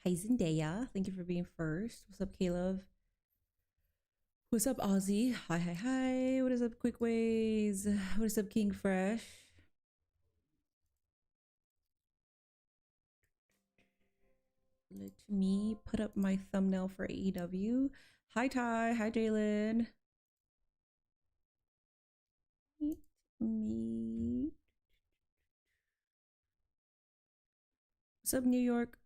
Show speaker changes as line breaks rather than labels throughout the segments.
Hi, Zendaya. Thank you for being first. What's up, Caleb? What's up, Ozzy? Hi, hi, hi. What is up, Quick Ways? What is up, King Fresh? Let me put up my thumbnail for AEW. Hi, Ty. Hi, Jalen. Me. What's up, New York?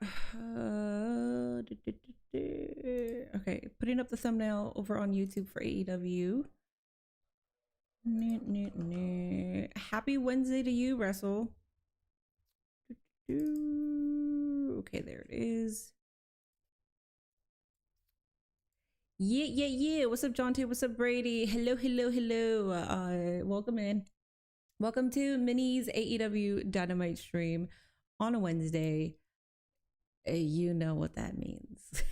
Okay, putting up the thumbnail over on YouTube for AEW. Happy Wednesday to you, Russell. Okay, there it is. Yeah. What's up, Jonte? What's up, Brady? Hello. Welcome in. Welcome to Minnie's AEW Dynamite stream on a Wednesday. You know what that means.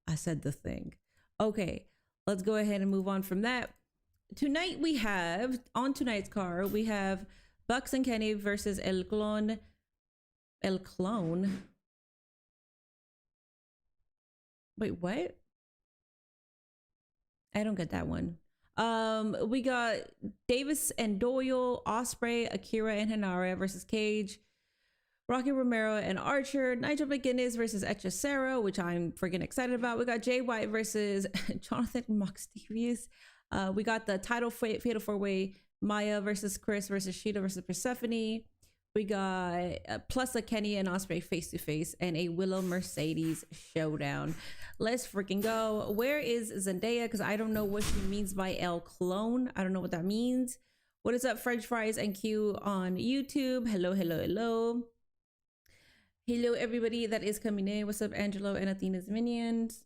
I said the thing. Okay, let's go ahead and move on from that. Tonight we have, on tonight's card, we have Bucks and Kenny versus El Clone. Wait, what? I don't get that one. We got Davis and Doyle, Ospreay, Akira and Hinara versus Cage, Rocky Romero and Archer, Nigel McGuinness versus Hechicero, which I'm freaking excited about. We got Jay White versus Jonathan Moxterius. We got the title fatal 4-way, Maya versus Chris versus Shida versus Persephone. We got plus a Kenny and Ospreay face to face and a Willow Mercedes showdown. Let's freaking go. Where is Zendaya? Because I don't know what she means by El Clone. I don't know what that means. What is up, French Fries and Q on YouTube? Hello. Hello, everybody that is coming in. What's up, Angelo and Athena's minions?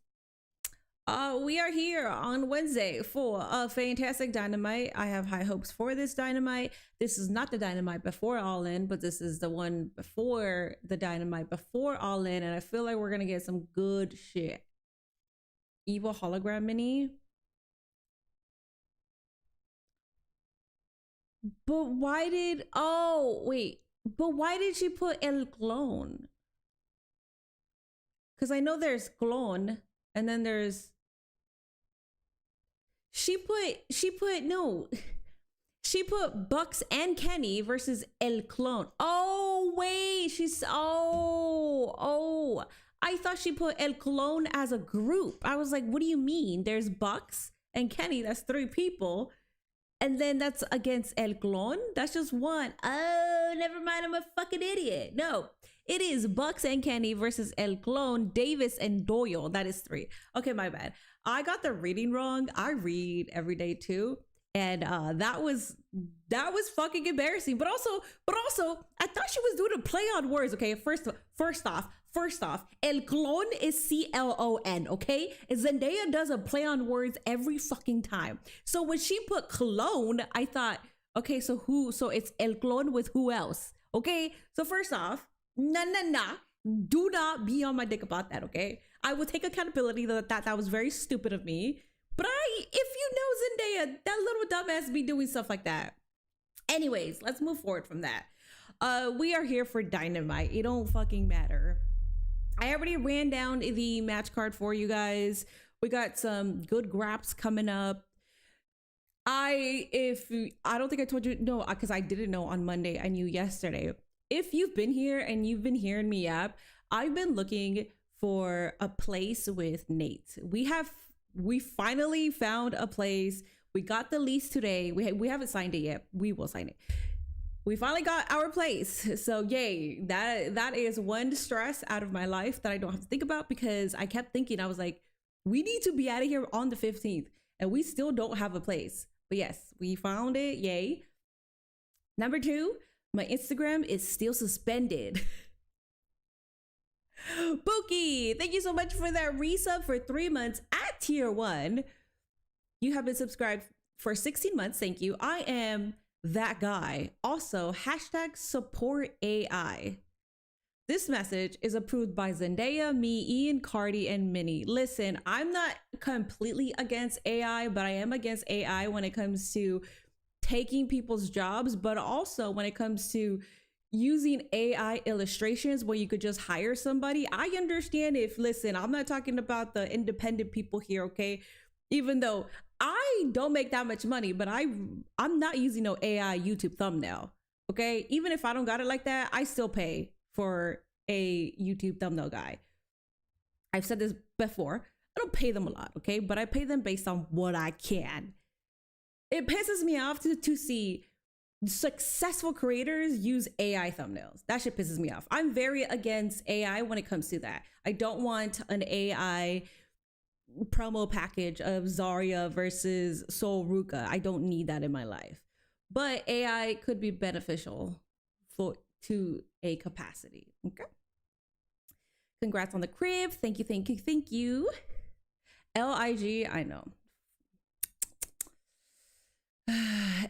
We are here on Wednesday for a fantastic Dynamite. I have high hopes for this Dynamite. This is not the Dynamite before All In, but this is the one before the Dynamite before All In, and I feel like we're gonna get some good shit. Evil hologram mini. But why did she put El Clone? Because I know there's Clone, and then there's she put Bucks and Kenny versus El Clone. Oh wait, I thought she put El Clone as a group. I was like, what do you mean? There's Bucks and Kenny, that's 3 people. And then that's against El Clone? That's just one. Oh, never mind, I'm a fucking idiot. No, it is Bucks and Kenny versus El Clone, Davis and Doyle. That is 3. Okay, my bad. I got the reading wrong. I read every day too. And that was fucking embarrassing. But also, I thought she was doing a play on words. Okay, first off, El Clone is CLON, okay? Zendaya does a play on words every fucking time. So when she put clone, I thought, okay, so it's El Clone with who else? Okay, so first off, nah. Do not be on my dick about that, okay? I will take accountability that was very stupid of me. But if you know Zendaya, that little dumbass be doing stuff like that. Anyways, let's move forward from that. We are here for Dynamite. It don't fucking matter. I already ran down the match card for you guys. We got some good graps coming up. I don't think I told you, no, because I didn't know on Monday. I knew yesterday. If you've been here and you've been hearing me up, I've been looking for a place with Nate. We finally found a place. We got the lease today. We haven't signed it yet. We will sign it. We finally got our place. So yay, that is one stress out of my life that I don't have to think about, because I kept thinking, I was like, we need to be out of here on the 15th and we still don't have a place. But yes, we found it. Yay. Number 2, my Instagram is still suspended. Pookie, thank you so much for that resub for 3 months at tier 1. You have been subscribed for 16 months. Thank you. I am that guy. Also, #support AI. This message is approved by Zendaya, me, Ian, Cardi, and Minnie. Listen, I'm not completely against AI, but I am against AI when it comes to taking people's jobs, but also when it comes to using AI illustrations where you could just hire somebody. I understand if, listen, I'm not talking about the independent people here, okay? Even though I don't make that much money, but I'm not using no AI YouTube thumbnail, okay? Even if I don't got it like that, I still pay for a YouTube thumbnail guy. I've said this before. I don't pay them a lot, okay? But I pay them based on what I can. It pisses me off to see successful creators use AI thumbnails. That shit pisses me off. I'm very against AI when it comes to that. I don't want an AI promo package of Zarya versus Sol Ruka. I don't need that in my life. But AI could be beneficial to a capacity. Okay. Congrats on the crib. Thank you, thank you, thank you. LIG, I know.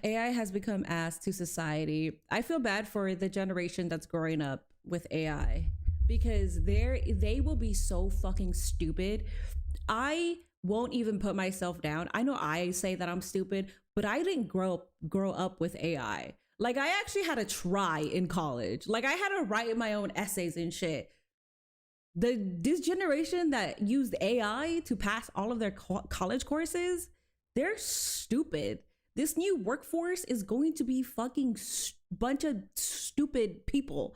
AI has become ass to society. I feel bad for the generation that's growing up with AI because they will be so fucking stupid. I won't even put myself down. I know I say that I'm stupid, but I didn't grow up with AI. Like, I actually had to try in college. Like, I had to write my own essays and shit. This generation that used AI to pass all of their college courses, they're stupid. This new workforce is going to be fucking bunch of stupid people.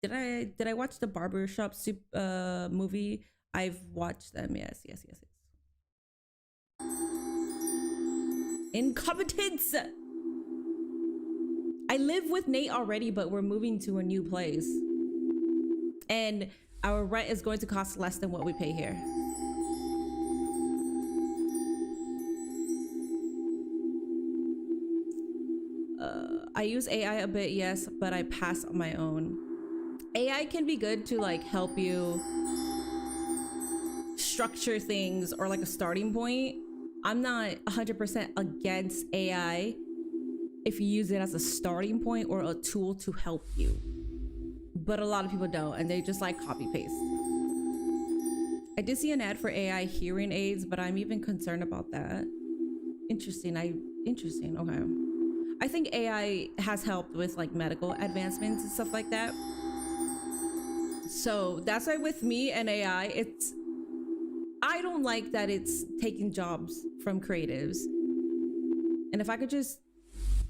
Did I watch the Barbershop movie? I've watched them. Yes. Incompetence. I live with Nate already, but we're moving to a new place. And our rent is going to cost less than what we pay here. I use AI a bit, yes, but I pass on my own. AI can be good to like help you structure things or like a starting point. I'm not 100% against AI if you use it as a starting point or a tool to help you. But a lot of people don't, and they just like copy paste. I did see an ad for AI hearing aids, but I'm even concerned about that. Interesting, okay. I think AI has helped with like medical advancements and stuff like that. So that's why with me and AI, I don't like that it's taking jobs from creatives. And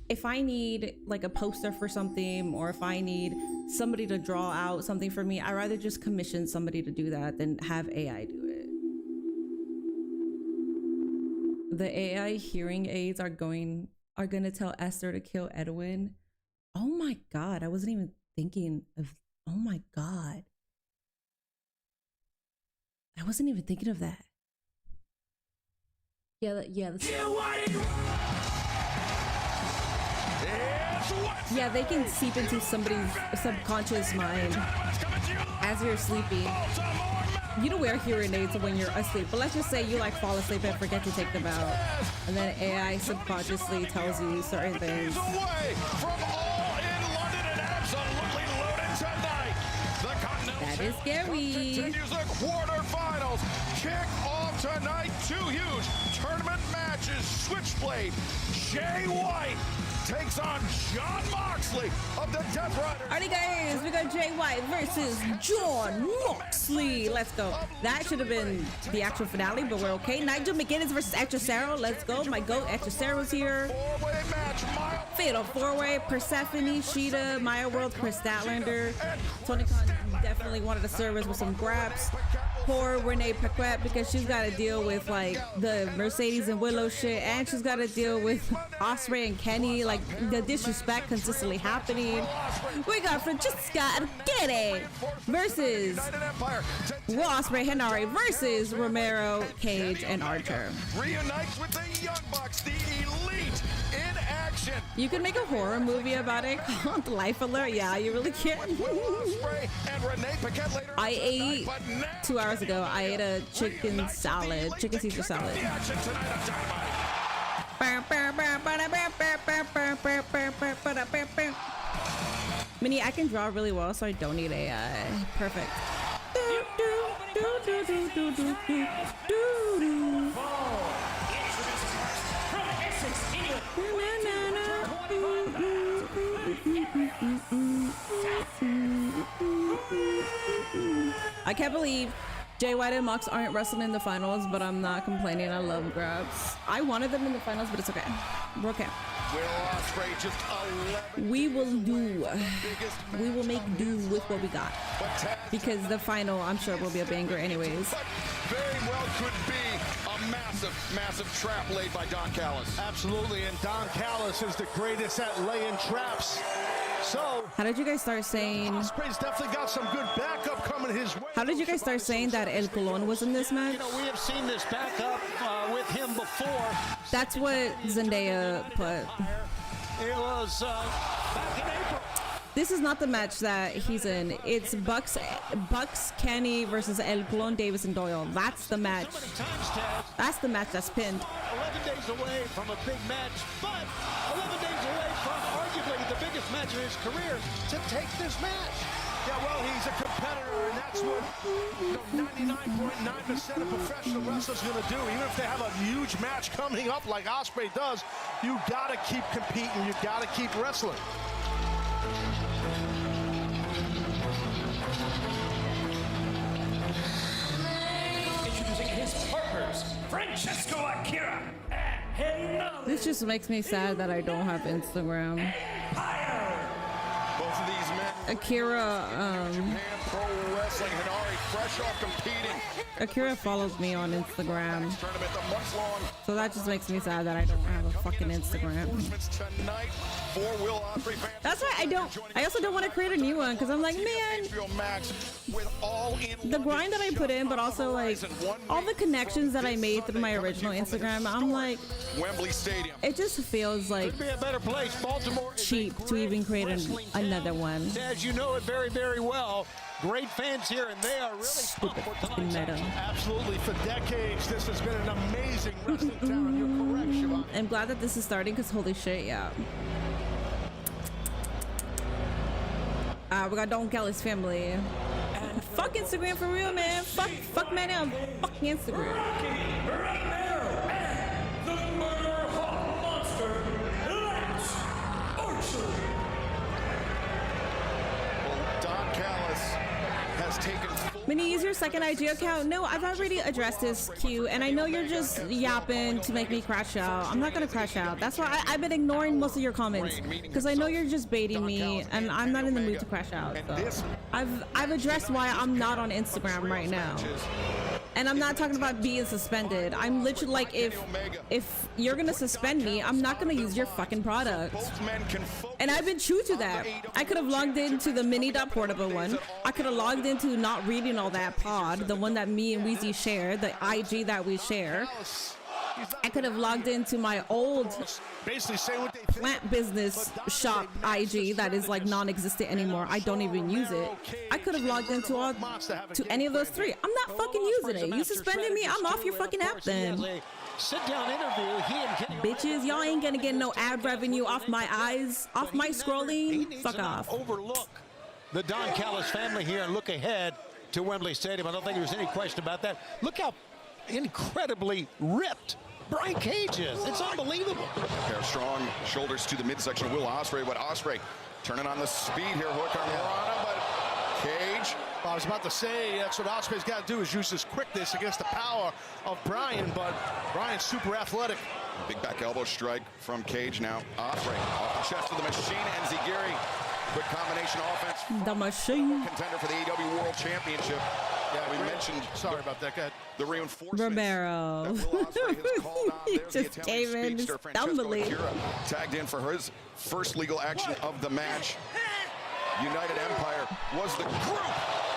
if I need like a poster for something, or if I need somebody to draw out something for me, I'd rather just commission somebody to do that than have AI do it. The AI hearing aids are gonna tell Esther to kill Edwin. Oh my God, I wasn't even thinking of, oh my God. I wasn't even thinking of that. Yeah. Yeah, they can seep into somebody's subconscious mind as you're sleeping. You don't wear hearing aids when you're asleep, but let's just say you like fall asleep and forget to take them out, and then AI subconsciously tells you certain things. That is scary.
Continues the quarterfinals. Kick off tonight. 2 huge tournament matches. Switchblade, Jay White takes on John Moxley of the Death Riders.
Alrighty guys, we got Jay White versus John Moxley. Let's go. That should have been the actual finale, but we're okay. Nigel McGuinness versus Echosero. Let's go. My goat Echosero's here.
Four-way match.
Fatal 4-way. Persephone, Sheeta, Maya World, Chris Statlander. Tony Khan definitely wanted to serve us with some grabs. Poor Renee Paquette, because she's got to deal with like the Mercedes and Willow shit, and she's got to deal with Ospreay and Kenny, like the disrespect consistently happening. We got Francesca Arquette versus Will Ospreay, Henare versus Romero, Cage, and Archer.
Reunites with the Young Bucks, the Elite in action.
You could make a horror movie about it called Life Alert. Yeah, you really can. I ate 2 hours ago. I ate a chicken salad, chicken Caesar salad. Minnie, I can draw really well, so I don't need AI. Perfect. I can't believe Jay White and Mox aren't wrestling in the finals, but I'm not complaining. I love grabs. I wanted them in the finals, but it's okay. We're okay.
Will Ospreay just 11.
We will do. We will make do with what we got. Because the final, I'm sure, will be a banger anyways.
But very well could be a massive, massive trap laid by Don Callis.
Absolutely, and Don Callis is the greatest at laying traps. So,
how did you guys start saying?
Ospreay's definitely got some good backup coming his way.
How did you guys start saying that El Colon was in this match?
You know, we have seen this backup with him before.
That's what Zendaya put.
It was back in April.
This is not the match that he's in. It's Bucks, Kenny versus El Colon, Davis, and Doyle. That's the match. That's the match that's pinned.
11 days away from a big match, but 11 days away from arguably the biggest match of his career to take this match.
Yeah, well, he's a competitor, and that's what 99.9% of professional wrestlers are going to do. Even if they have a huge match coming up like Ospreay does, you got to keep competing. You got to keep wrestling.
Introducing his partners, Francesco Akira and
This just makes me sad that I don't have Instagram.
Both of these men.
Akira,
Japan Pro Wrestling, Hinari, fresh off competing.
Akira follows me on Instagram.
Tournament, the month-long
So that just makes me sad that I don't have a fucking Instagram.
tonight for Will Ospreay fans.
That's why I also don't want to create a new one because I'm like, man, the grind that I put in, but also like all the connections that I made through my original Instagram, I'm like,
Wembley Stadium.
it just feels like
Could be a better place. Baltimore is
cheap to even create another one.
As you know it very, very well. Great fans here, and they are really
Stupid
pumped for
fucking
tonight's
meta.
action.
Absolutely, for decades, this has been an amazing wrestling town. You're correct, Siobhan.
I'm glad that this is starting because holy shit, yeah. We got Don Kelly's family. Fuck Instagram for real, man. Fuck man now. Fuck Instagram.
right now, and the Murder Hawk Monster, Lance Archer.
Well, Don Callis has taken full
Minnie, use your second IG account. No, I've already addressed this, Q, and I know you're just yapping to make me crash out. I'm not gonna crash out. That's why I've been ignoring most of your comments because I know you're just baiting me, and I'm not in the mood to crash out. So I've addressed why I'm not on Instagram right now, and I'm not talking about being suspended. I'm literally like, if you're gonna suspend me, I'm not gonna use your fucking product. And I've been true to that. I could have logged into the mini.portable one. I could have logged into Not Reading All That pod, the one that me and Weezy share, the IG that we share. I could have logged into my old
Basically saying what they think.
plant business shop IG that is like non-existent anymore. I don't even use it. I could have logged into any of those three. I'm not fucking using it. You suspended me, I'm off your fucking app then.
Sit-down interview. He and Kenny
Bitches, y'all ain't gonna get no ad revenue off my eyes, off my
He
scrolling.
needs
Fuck
to not
off.
overlook the Don Callis family here and look ahead to Wembley Stadium. I don't think there's any question about that. Look how incredibly ripped Brian Cage is. It's unbelievable.
Pair of strong shoulders to the midsection of Will Ospreay, but Ospreay turning on the speed here. Hook on Rana, but Cage.
I was about to say, that's what Ospreay's got to do is use his quickness against the power of Brian, but Brian's super athletic.
Big back elbow strike from Cage now. Ospreay off the chest of the machine, and Zigiri. Quick combination offense.
The machine.
Contender for the AEW World Championship. Yeah, we mentioned.
Sorry about that, guy.
The reinforcements.
Romero.
that Will Ospreay has called on.
He
There's the
just
Italian
came in
speedster, Francesco
stumbling.
Akira, tagged in for his first legal action of the match. United Empire was the group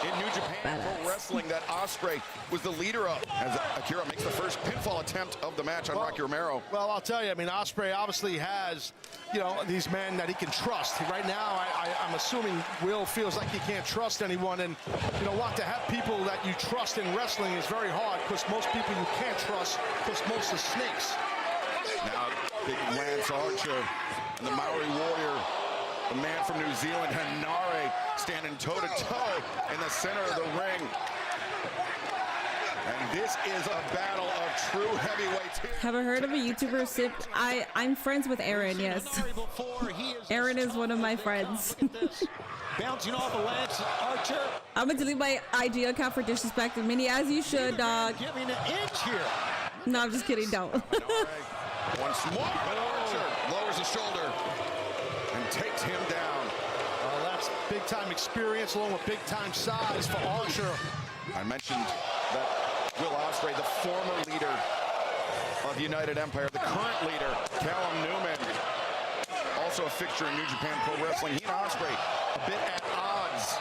in New Japan Pro Wrestling that Ospreay was the leader of, as Akira makes the first pinfall attempt of the match on Rocky Romero.
Well, I'll tell you, I mean, Ospreay obviously has, you know, these men that he can trust. Right now, I'm assuming Will feels like he can't trust anyone. And, you know what, to have people that you trust in wrestling is very hard because most people you can't trust because most are snakes.
Now, big Lance Archer and the Maori Warrior, the man from New Zealand, Hinari, standing toe-to-toe in the center of the ring. And this is a battle of true heavyweights here.
Have I heard of a YouTuber sip? I'm friends with Aaron, yes. Aaron is one of my friends.
Bouncing off of Lance Archer.
I'm gonna delete my IG account for disrespecting Minnie, as you should, dog.
Give me an inch here.
No, I'm just kidding. Don't.
Once more, but Archer lowers his shoulder and takes him down.
That's big-time experience along with big-time size for Archer.
I mentioned that Will Ospreay, the former leader of United Empire, the current leader, Callum Newman, also a fixture in New Japan Pro Wrestling. He and Ospreay a bit at odds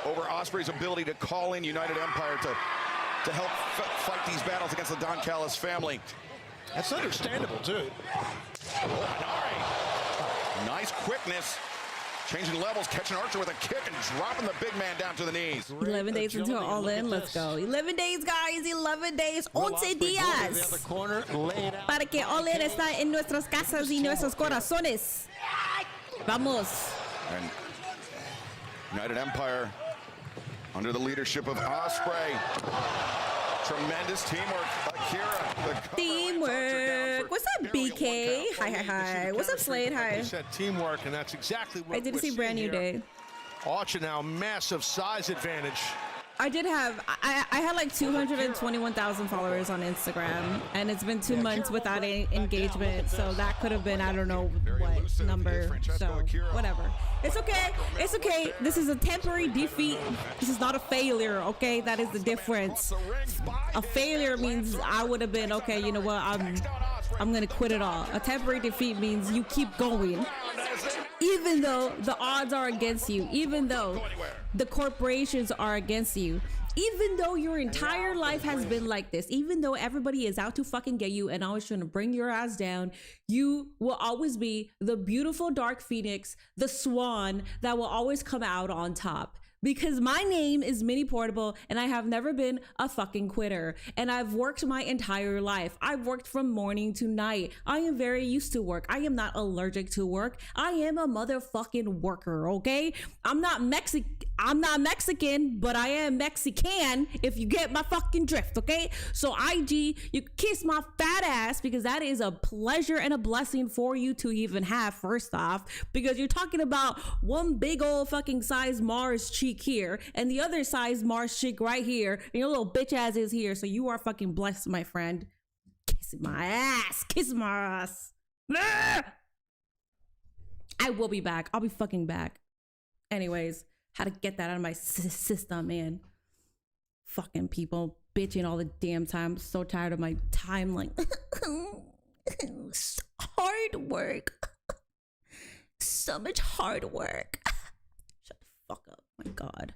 over Ospreay's ability to call in United Empire to help fight these battles against the Don Callis family.
That's understandable, too.
Nice quickness. Changing levels, catching Archer with a kick and dropping the big man down to the knees.
11 days until All In. Let's go. 11 days, guys. 11 days. 11 días. Para que All In está en nuestras casas y nuestros corazones. Vamos.
And United Empire under the leadership of Ospreay. Tremendous teamwork. Akira.
Teamwork. What's up, BK? Hi. What's up, Slade? Hi.
You said teamwork, and that's exactly what
I did
we're
see
seeing
Brand New
here.
Day.
Archer now, massive size advantage.
I did have, I had like 221,000 followers on Instagram, and it's been 2 months without any engagement, so that could have been, I don't know what number, so whatever. It's okay. It's okay. This is a temporary defeat. This is not a failure, okay? That is the difference. A failure means I would have been, okay, you know what, I'm gonna quit it all. A temporary defeat means you keep going. Even though the odds are against you, even though the corporations are against you, even though your entire life has been like this, even though everybody is out to fucking get you and always trying to bring your ass down, you will always be the beautiful dark phoenix, the swan that will always come out on top. Because my name is Minnie Portable and I have never been a fucking quitter. And I've worked my entire life. I've worked from morning to night. I am very used to work. I am not allergic to work. I am a motherfucking worker, okay? I'm not Mexican, but I am Mexican, if you get my fucking drift, okay? So IG, you kiss my fat ass, because that is a pleasure and a blessing for you to even have, first off, because you're talking about one big old fucking size Mars cheek here and the other size Mars cheek right here, and your little bitch ass is here, so you are fucking blessed, my friend. Kiss my ass. Ah! I will be back. I'll be fucking back. Anyways, how to get that out of my system, man. Fucking people bitching all the damn time. I'm so tired of my time, like hard work. So much hard work. Shut the fuck up. My God.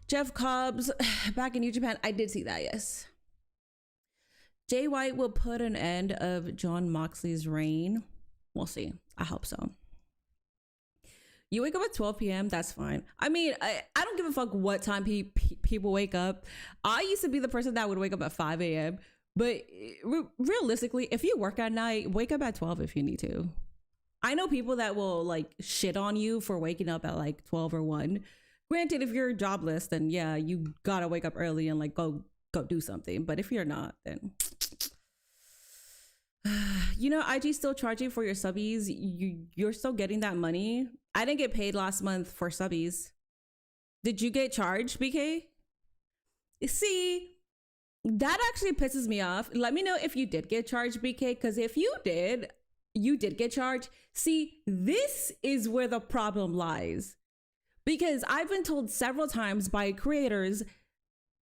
Jeff Cobbs back in New Japan. I did see that, yes. Jay White will put an end of John Moxley's reign. We'll see. I hope so. You wake up at 12 p.m. That's fine. I mean, I don't give a fuck what time people wake up. I used to be the person that would wake up at 5 a.m. But realistically, if you work at night, wake up at 12 if you need to. I know people that will like shit on you for waking up at like 12 or 1. Granted, if you're jobless, then yeah, you gotta wake up early and like go do something. But if you're not, then you know, IG still charging for your subbies. You're still getting that money. I didn't get paid last month for subbies. Did you get charged, BK? See, that actually pisses me off. Let me know if you did get charged, BK, because if you did get charged. See, this is where the problem lies. Because I've been told several times by creators,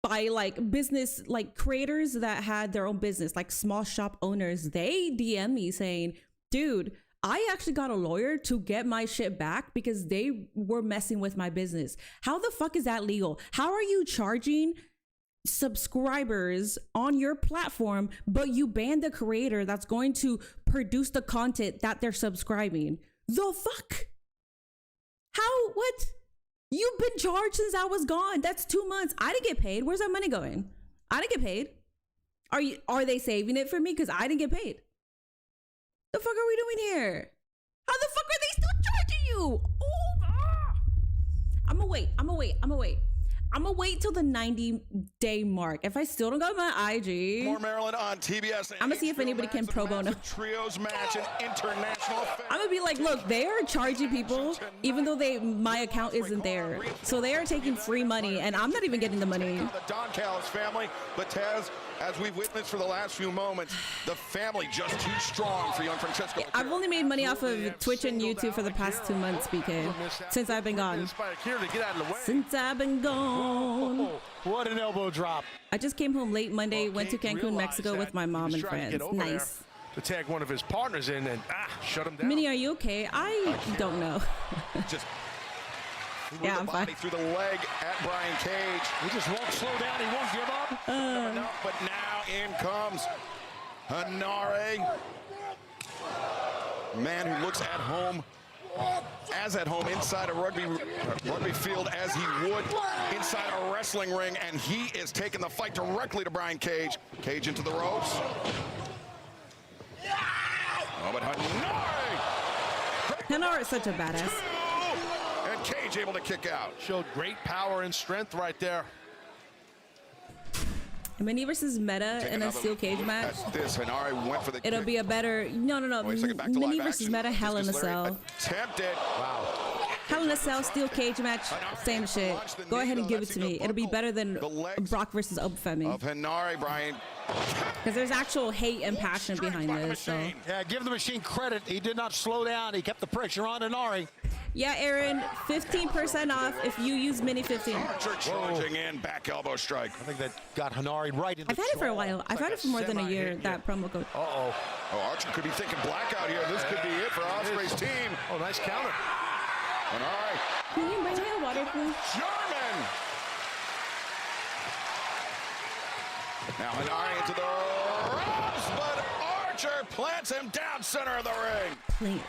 by like business, like creators that had their own business, like small shop owners, they DM me saying, dude, I actually got a lawyer to get my shit back because they were messing with my business. How the fuck is that legal? How are you charging subscribers on your platform, but you ban the creator that's going to produce the content that they're subscribing? The fuck? How? What? You've been charged since I was gone. That's 2 months. I didn't get paid. Where's that money going? I didn't get paid. Are they saving it for me? Because I didn't get paid. The fuck are we doing here? How the fuck are they still charging you? Oh, I'm gonna wait. I'm gonna wait till the 90-day mark. If I still don't got my IG,
More Maryland on TBS.
I'm gonna see if anybody can pro bono.
Trios match and international.
I'm gonna be like, look, they are charging people even though my account isn't there. So they are taking free money and I'm not even getting the money.
The Don Callis family, but Taz, as we've witnessed for the last few moments, the family just too strong for young Francesco.
I've only made money off of Twitch and YouTube for the past 2 months, BK, since I've been gone. Since I've been gone.
What an elbow drop.
I just came home late Monday, went to Cancun, Mexico with my mom and friends. Nice.
To tag one of his partners in and shut him down.
Minnie, are you okay? I don't know.
Just
yeah, I'm fine.
Through the leg at Brian Cage.
He just won't slow down. He won't give up.
No, but now in comes Henare. Man who looks at home, as at home inside a rugby field as he would inside a wrestling ring, and he is taking the fight directly to Brian Cage. Cage into the ropes. Oh, but
Henare is such a badass.
And Cage able to kick out.
Showed great power and strength right there.
Minnie versus Meta in a steel cage match.
This Henare went for the
It'll be a better no. Minnie versus Meta, Hell in a Cell.
Attempted. Wow.
Hell in a Cell, steel cage match, same shit. Go ahead and give it to me. It'll be better than Brock versus Obafemi.
Of Henare, Brian.
Because there's actual hate and passion behind this. So.
Yeah, give the machine credit. He did not slow down. He kept the pressure on Henare.
Yeah, Aaron, 15% off if you use MINNIE15.
Archer charging in, back elbow strike.
I think that got Henare right in the
I've had it for a while. I've had it for more than a year, that promo code.
Oh, Archer could be thinking blackout here. This could be it for Ospreay's team.
Oh, nice counter.
Henare.
Can you bring me a water, please?
German. Now Henare into the ropes, but Archer plants him down center of the ring.
Plants.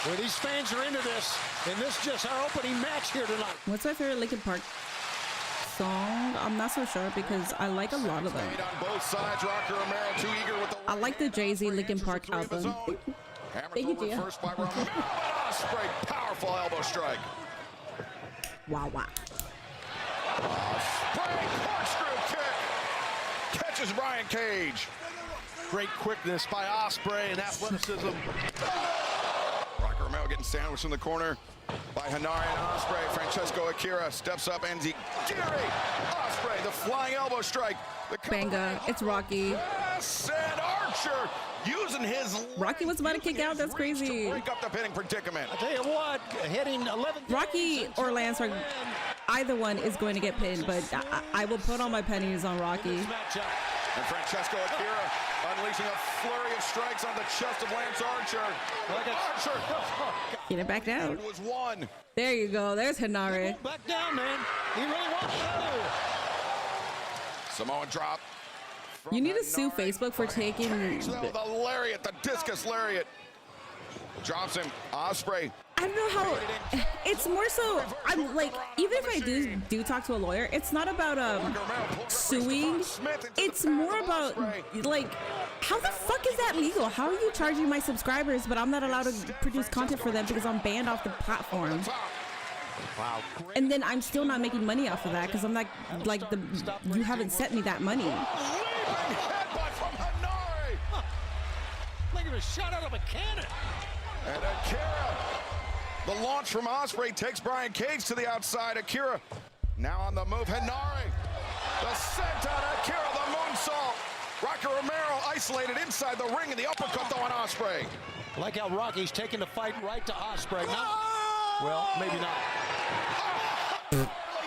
Well, these fans are into this, and this is just our opening match here tonight.
What's my favorite Linkin Park song? I'm not so sure because I like a lot of them.
On both sides, Rocker Romero too eager with the
I like the Jay-Z Linkin Park album. Thank you, Gia.
First by Romero. Ospreay, powerful elbow strike.
Wow.
Ospreay, corkscrew kick. Catches Brian Cage.
Great quickness by Ospreay and athleticism.
Rocker Romero getting sandwiched in the corner by Henare and Ospreay. Francesco Akira steps up and Giri. Ospreay, the flying elbow strike.
Banga, it's Rocky.
Yes, and Archer using his
Rocky was about to kick out. That's crazy.
To break up the pinning predicament.
I tell you what, heading 11.
Rocky or Lance, either one is going to get pinned, but I will put all my pennies on Rocky.
And Francesco Akira unleashing a flurry of strikes on the chest of Lance Archer. Archer.
Get it back down.
It was one.
There you go. There's Henare.
Back down, man. He really wants to.
Samoan drop.
You need to sue Facebook for taking
the lariat, the discus lariat. Drops him. Ospreay.
I don't know how. It's more so. I'm like, even if I do talk to a lawyer, it's not about suing. It's more about like, how the fuck is that legal? How are you charging my subscribers, but I'm not allowed to produce content for them because I'm banned off the platform?
Wow.
And then I'm still not making money off of that because I'm not like you haven't sent me that money.
Headbutt from Henare.
Like a shot out of a cannon.
And Akira. The launch from Ospreay takes Brian Cage to the outside. Akira now on the move. Henare. The senton. Akira, the moonsault. Rocker Romero isolated inside the ring, and the uppercut though on Ospreay.
I like how Rocky's taking the fight right to Ospreay. Now, well, maybe not.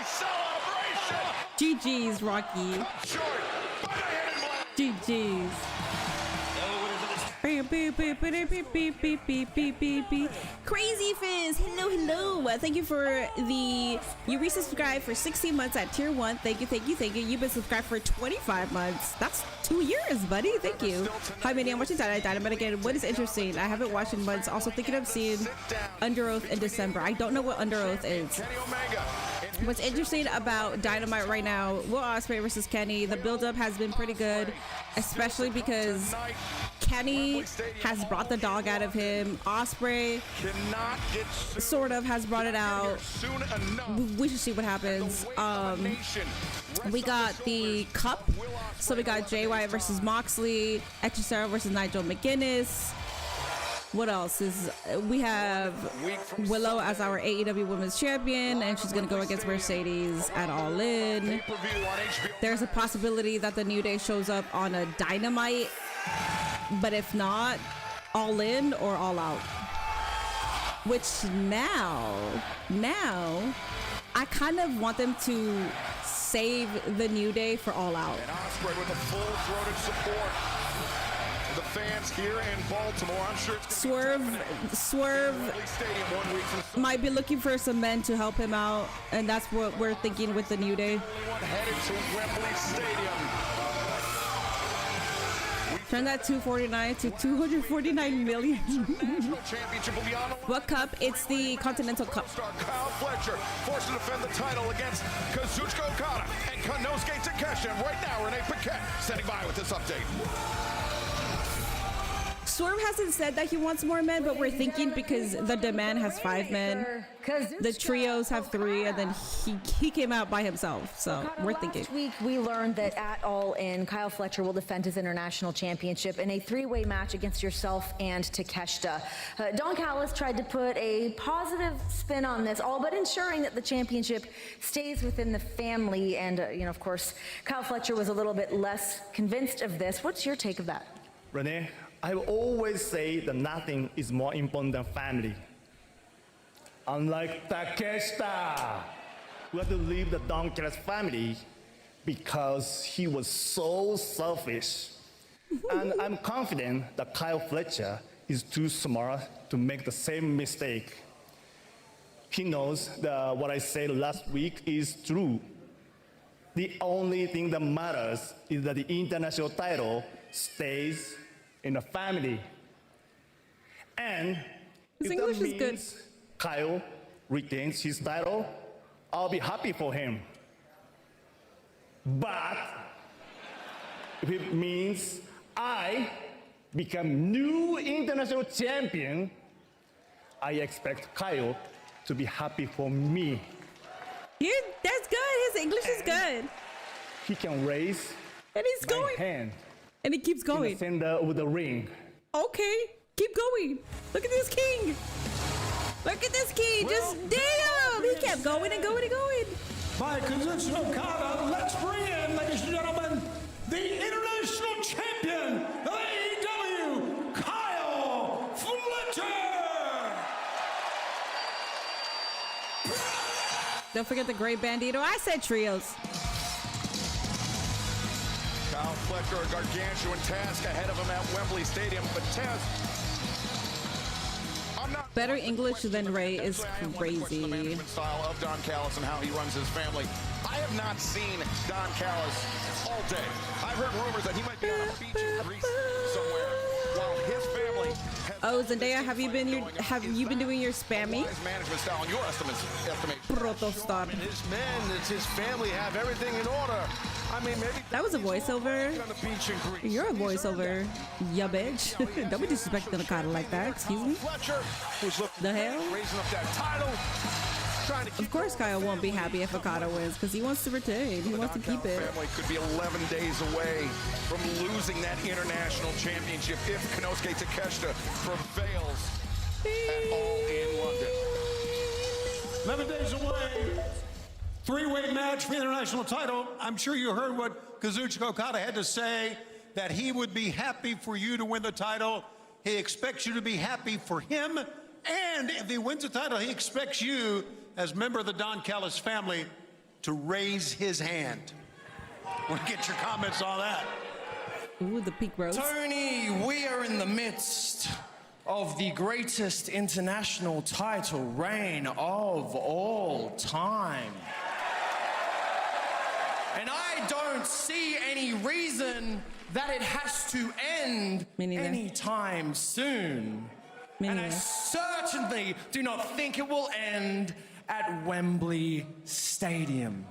Celebration.
GG's, Rocky.
Short, but a hidden blast.
GG's. Crazy Fizz, hello. Thank you for you resubscribed for 16 months at tier 1. Thank you. You've been subscribed for 25 months. That's 2 years, buddy. Thank you. Hi, Minnie. I'm watching Dynamite again. What is interesting? I haven't watched in months. Also thinking of seeing Under Oath in December. I don't know what Under Oath is. What's interesting about Dynamite right now, Will Ospreay versus Kenny, the build-up has been pretty good, especially because Kenny has brought the dog out of him. Ospreay sort of has brought it out. We should see what happens. We got the Cup, so we got Jay White versus Moxley, Hechicero versus Nigel McGuinness. What else is we have Willow as our AEW Women's Champion, and she's gonna go against Mercedes at All In. There's a possibility that the New Day shows up on a Dynamite, but if not, All In or All Out. Which now I kind of want them to save the New Day for All Out.
And Ospreay with a full-throated support. The fans here in Baltimore, I'm sure it's
Swerve might be looking for some men to help him out, and that's what we're thinking with the New Day.
headed to Wembley Stadium.
Turn that 249 to 249 million. What cup? It's the Continental Cup.
Star Kyle Fletcher forced to defend the title against Kazuchika Okada and Konosuke Takeshita. And right now, Renee Paquette standing by with this update.
Swerve hasn't said that he wants more men, but we're thinking because the demand has 5 men, the trios have 3, and then he came out by himself. So we're thinking.
Last week we learned that at All In, Kyle Fletcher will defend his international championship in a 3-way match against yourself and Takeshita. Don Callis tried to put a positive spin on this, all but ensuring that the championship stays within the family. And of course, Kyle Fletcher was a little bit less convinced of this. What's your take of that?
Renee, I will always say that nothing is more important than family. Unlike Takeshita, who had to leave the Don Callis family because he was so selfish. And I'm confident that Kyle Fletcher is too smart to make the same mistake. He knows that what I said last week is true. The only thing that matters is that the international title stays in the family. And
His
if
English
that
is good.
means Kyle retains his title, I'll be happy for him. But if it means I become new international champion, I expect Kyle to be happy for me.
That's good. His English is good.
He can raise
And he's
my
going.
hand
And he keeps
in the
going.
center of the ring.
Okay, keep going. Look at this king. Look at this king. Just damn. He kept going and going and going.
By Kazuchika Okada, let's bring in, ladies and gentlemen, the international champion of AEW, Kyle Fletcher.
Don't forget the great Bandito. I said trios.
Kyle Fletcher, a gargantuan task ahead of him at Wembley Stadium. But Taz, I'm not
Better English than Ray is crazy.
The management style of Don Callis and how he runs his family. I have not seen Don Callis all day. I've heard rumors that he might be on a beach in Greece somewhere while his family has
Oh, Zendaya, have you been doing your spammy?
wise management style in your estimation.
Protostar.
His men, it's his family, have everything in order. I mean, maybe
That was a voiceover.
on the beach in Greece.
You're a voiceover, ya bitch. Don't be disrespecting Okada like that. Excuse me.
Fletcher, who's looking
The hell?
raising up that title, trying to keep
Of course, Kyle won't be happy if Okada wins because he wants to retain. He wants to keep it.
Family could be 11 days away from losing that international championship if Konosuke Takeshita prevails at All in London.
11 days away. 3-way match for the international title. I'm sure you heard what Kazuchika Okada had to say, that he would be happy for you to win the title. He expects you to be happy for him. And if he wins the title, he expects you, as member of the Don Callis family, to raise his hand. Want to get your comments on that?
Ooh, the pink rose.
Tony, we are in the midst of the greatest international title reign of all time. And I don't see any reason that it has to end
Me neither.
anytime soon.
Me
And I
neither.
certainly do not think it will end at Wembley Stadium.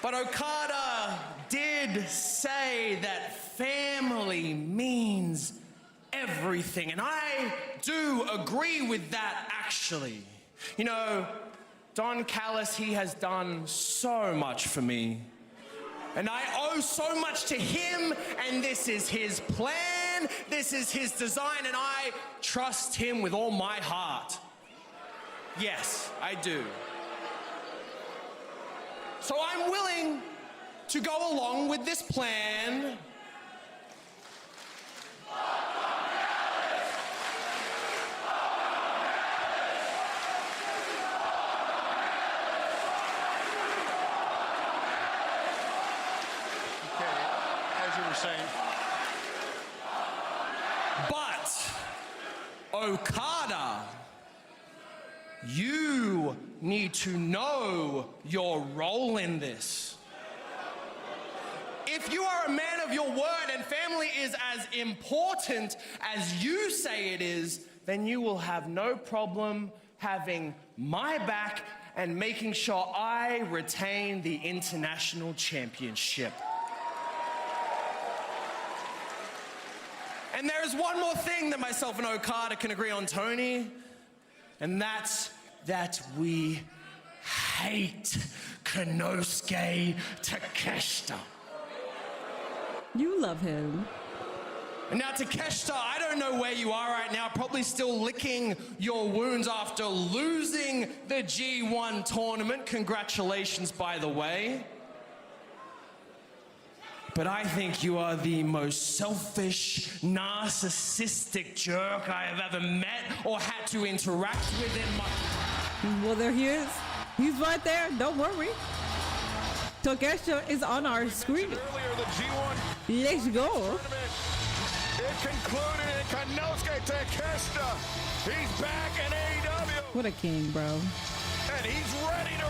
But Okada did say that family means everything, and I do agree with that, actually. You know, Don Callis, he has done so much for me, and I owe so much to him, and this is his plan, this is his design, and I trust him with all my heart. Yes, I do. So I'm willing to go along with this plan.
Okay, as you were saying.
But, Okada, you need to know your role in this. If you are a man of your word and family is as important as you say it is, then you will have no problem having my back and making sure I retain the international championship. And there is one more thing that myself and Okada can agree on, Tony, and that's that we hate Konosuke Takeshita.
You love him.
And now, Takeshita, I don't know where you are right now, probably still licking your wounds after losing the G1 tournament. Congratulations, by the way. But I think you are the most selfish, narcissistic jerk I have ever met or had to interact with in my...
Well, there he is. He's right there. Don't worry. Takeshita is on our screen.
Earlier, the G1
Let's go.
tournament, it concluded in Konosuke Takeshita. He's back in AEW.
What a king, bro.
And he's ready to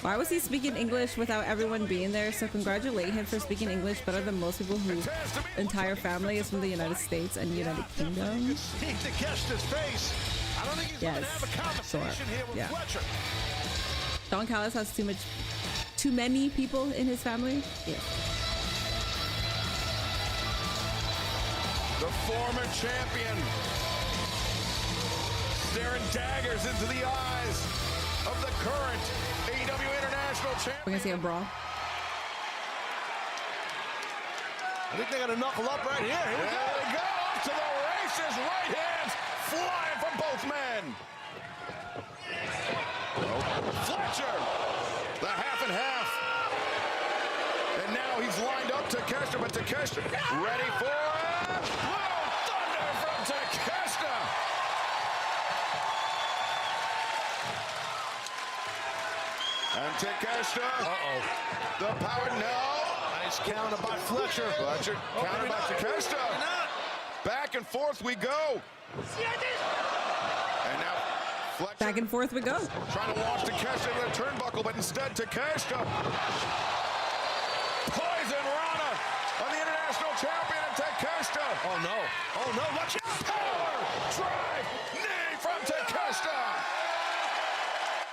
Why was he speaking English without everyone being there? So congratulate him for speaking English better than most people whose entire family is from the United States and United Kingdom.
See Takeshita's face. I don't think he's
Yes,
going to have a conversation here with
yeah.
Fletcher.
Don Callis has too many people in his family. Yeah.
The former champion staring daggers into the eyes of the current AEW International Champion.
We're gonna see a brawl.
I think they're going to knuckle up right here. Here we go.
There they go. Off to the races. Right hands flying from both men. Fletcher, the half and half. And now he's lined up Takeshita, but Takeshita ready for it. Little thunder from Takeshita. And Takeshita. The power, no.
Nice counter by Fletcher.
Fletcher, counter by Takeshita. Back and forth we go. And now Fletcher.
Back and forth we go.
Trying to launch Takeshita into the turnbuckle, but instead Takeshita. Poison Rana on the international champion and Takeshita.
Oh, no. Oh, no. Watch out.
Power drive knee from Takeshita.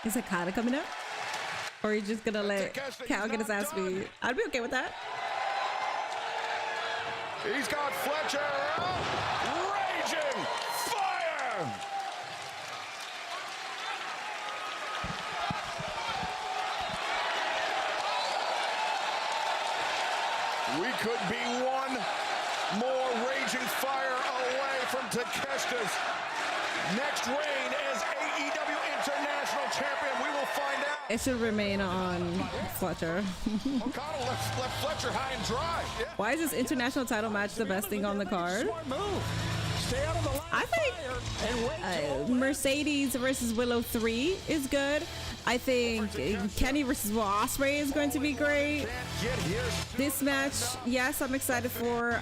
Is Okada coming up? Or are you just gonna let Cal get his ass beat? I'd be okay with that.
He's got Fletcher up. Raging fire. We could be one more raging fire away from Takeshita's next reign as AEW International Champion. We will find out.
It should remain on Fletcher.
O'Connell left Fletcher high and dry. Yeah.
Why is this international title match the best thing on the card?
Smart move. Stay out of the line.
I think
and wait
Mercedes versus Willow 3 is good. I think Kenny versus Will Ospreay is going to be great.
Get here.
This match, yes, I'm excited for.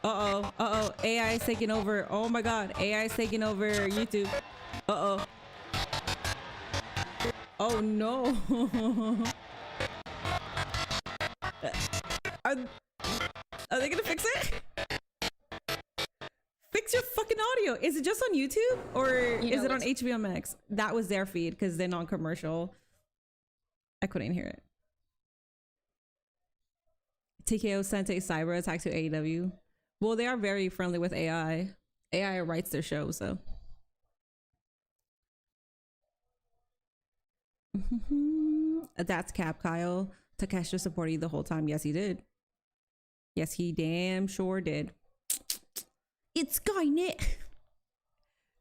Uh-oh. AI is taking over. Oh my God. AI is taking over YouTube. Uh-oh. Oh no. Are they gonna fix it? fix your fucking audio. Is it just on YouTube or is it on HBO Max? That was their feed because they're non-commercial. I couldn't hear it. TKO sent a cyber attack to AEW. Well, they are very friendly with AI. AI writes their show, so. That's cap, Kyle. Takeshita supported you the whole time. Yes, he did. Yes, he damn sure did. It's Skynet.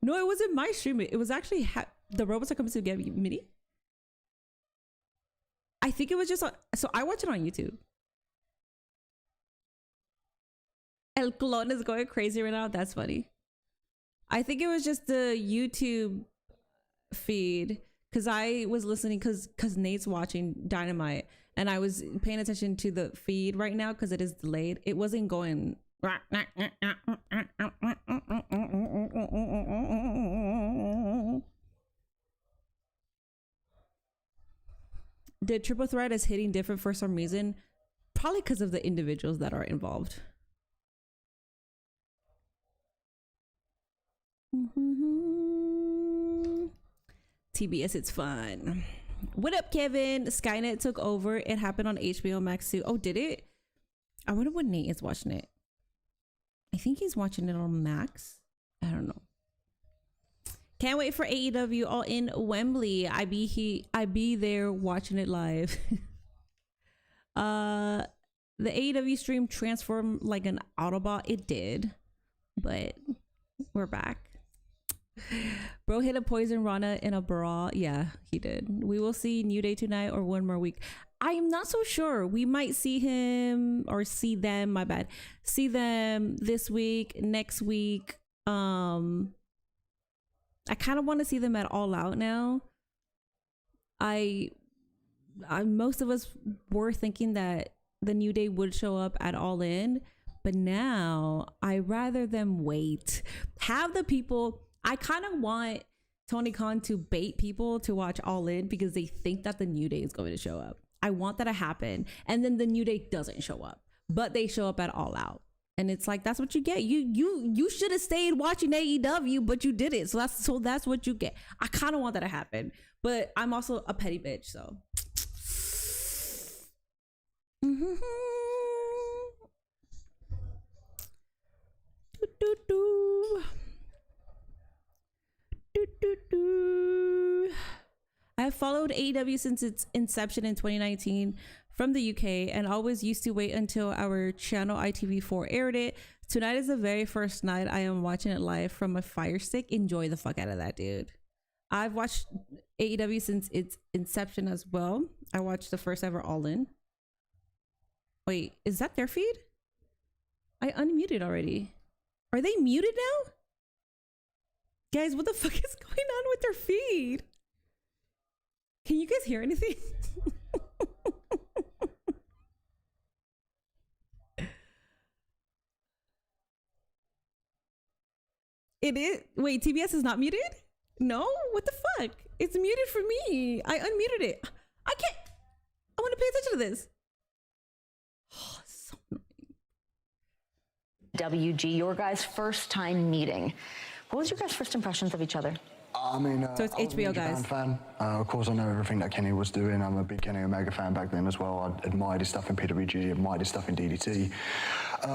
No, it wasn't my stream. It was actually the robots are coming to get Minnie. I think it was just so I watch it on YouTube. El Clone is going crazy right now. That's funny. I think it was just the YouTube feed because I was listening because Nate's watching Dynamite and I was paying attention to the feed right now because it is delayed. It wasn't going. The triple threat is hitting different for some reason, probably because of the individuals that are involved. TBS, it's fun. What up, Kevin? Skynet took over. It happened on HBO Max too. Oh, did it? I wonder what Nate is watching it. I think he's watching it on Max. I don't know. Can't wait for AEW All In Wembley. I be there watching it live. The AEW stream transformed like an Autobot. It did, but we're back. Bro hit a poison Rana in a bra. Yeah, he did. We will see New Day tonight or one more week. I'm not so sure. We might see him or see them. My bad. See them this week, next week. I kind of want to see them at All Out now. Most of us were thinking that the New Day would show up at All In, but now I rather them wait. Have the people. I kind of want Tony Khan to bait people to watch All In because they think that the New Day is going to show up. I want that to happen, and then the New Day doesn't show up, but they show up at All Out. And it's like, that's what you get. You should have stayed watching AEW, but you didn't. So that's what you get. I kind of want that to happen, but I'm also a petty bitch. So. I have followed AEW since its inception in 2019 from the UK and always used to wait until our channel ITV4 aired it. Tonight is the very first night I am watching it live from a Fire Stick. Enjoy the fuck out of that, dude. I've watched AEW since its inception as well. I watched the first ever All In. Wait, is that their feed? I unmuted already. Are they muted now? Guys, what the fuck is going on with their feed? Can you guys hear anything? It is. Wait, TBS is not muted? No? What the fuck? It's muted for me. I unmuted it. I can't. I want to pay attention to this. Oh, so annoying.
WG, your guys' first time meeting. What was your guys' first impressions of each other?
I mean,
so it's HBO guys.
Fan. Of course, I know everything that Kenny was doing. I'm a big Kenny Omega fan back then as well. I admired his stuff in PWG, admired his stuff in DDT.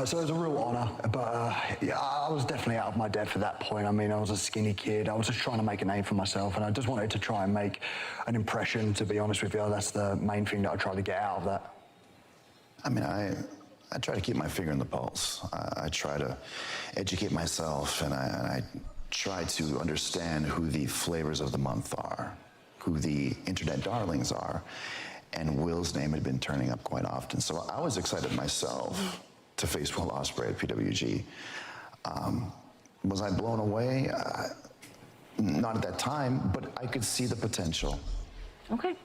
So it was a real honor. But yeah, I was definitely out of my depth at that point. I mean, I was a skinny kid. I was just trying to make a name for myself, and I just wanted to try and make an impression. To be honest with you, that's the main thing that I tried to get out of that.
I mean, I try to keep my finger on the pulse. I try to educate myself, and I try to understand who the flavors of the month are, who the internet darlings are, and Will's name had been turning up quite often. So I was excited myself to face Will Ospreay at PWG. Was I blown away? Not at that time, but I could see the potential.
Okay.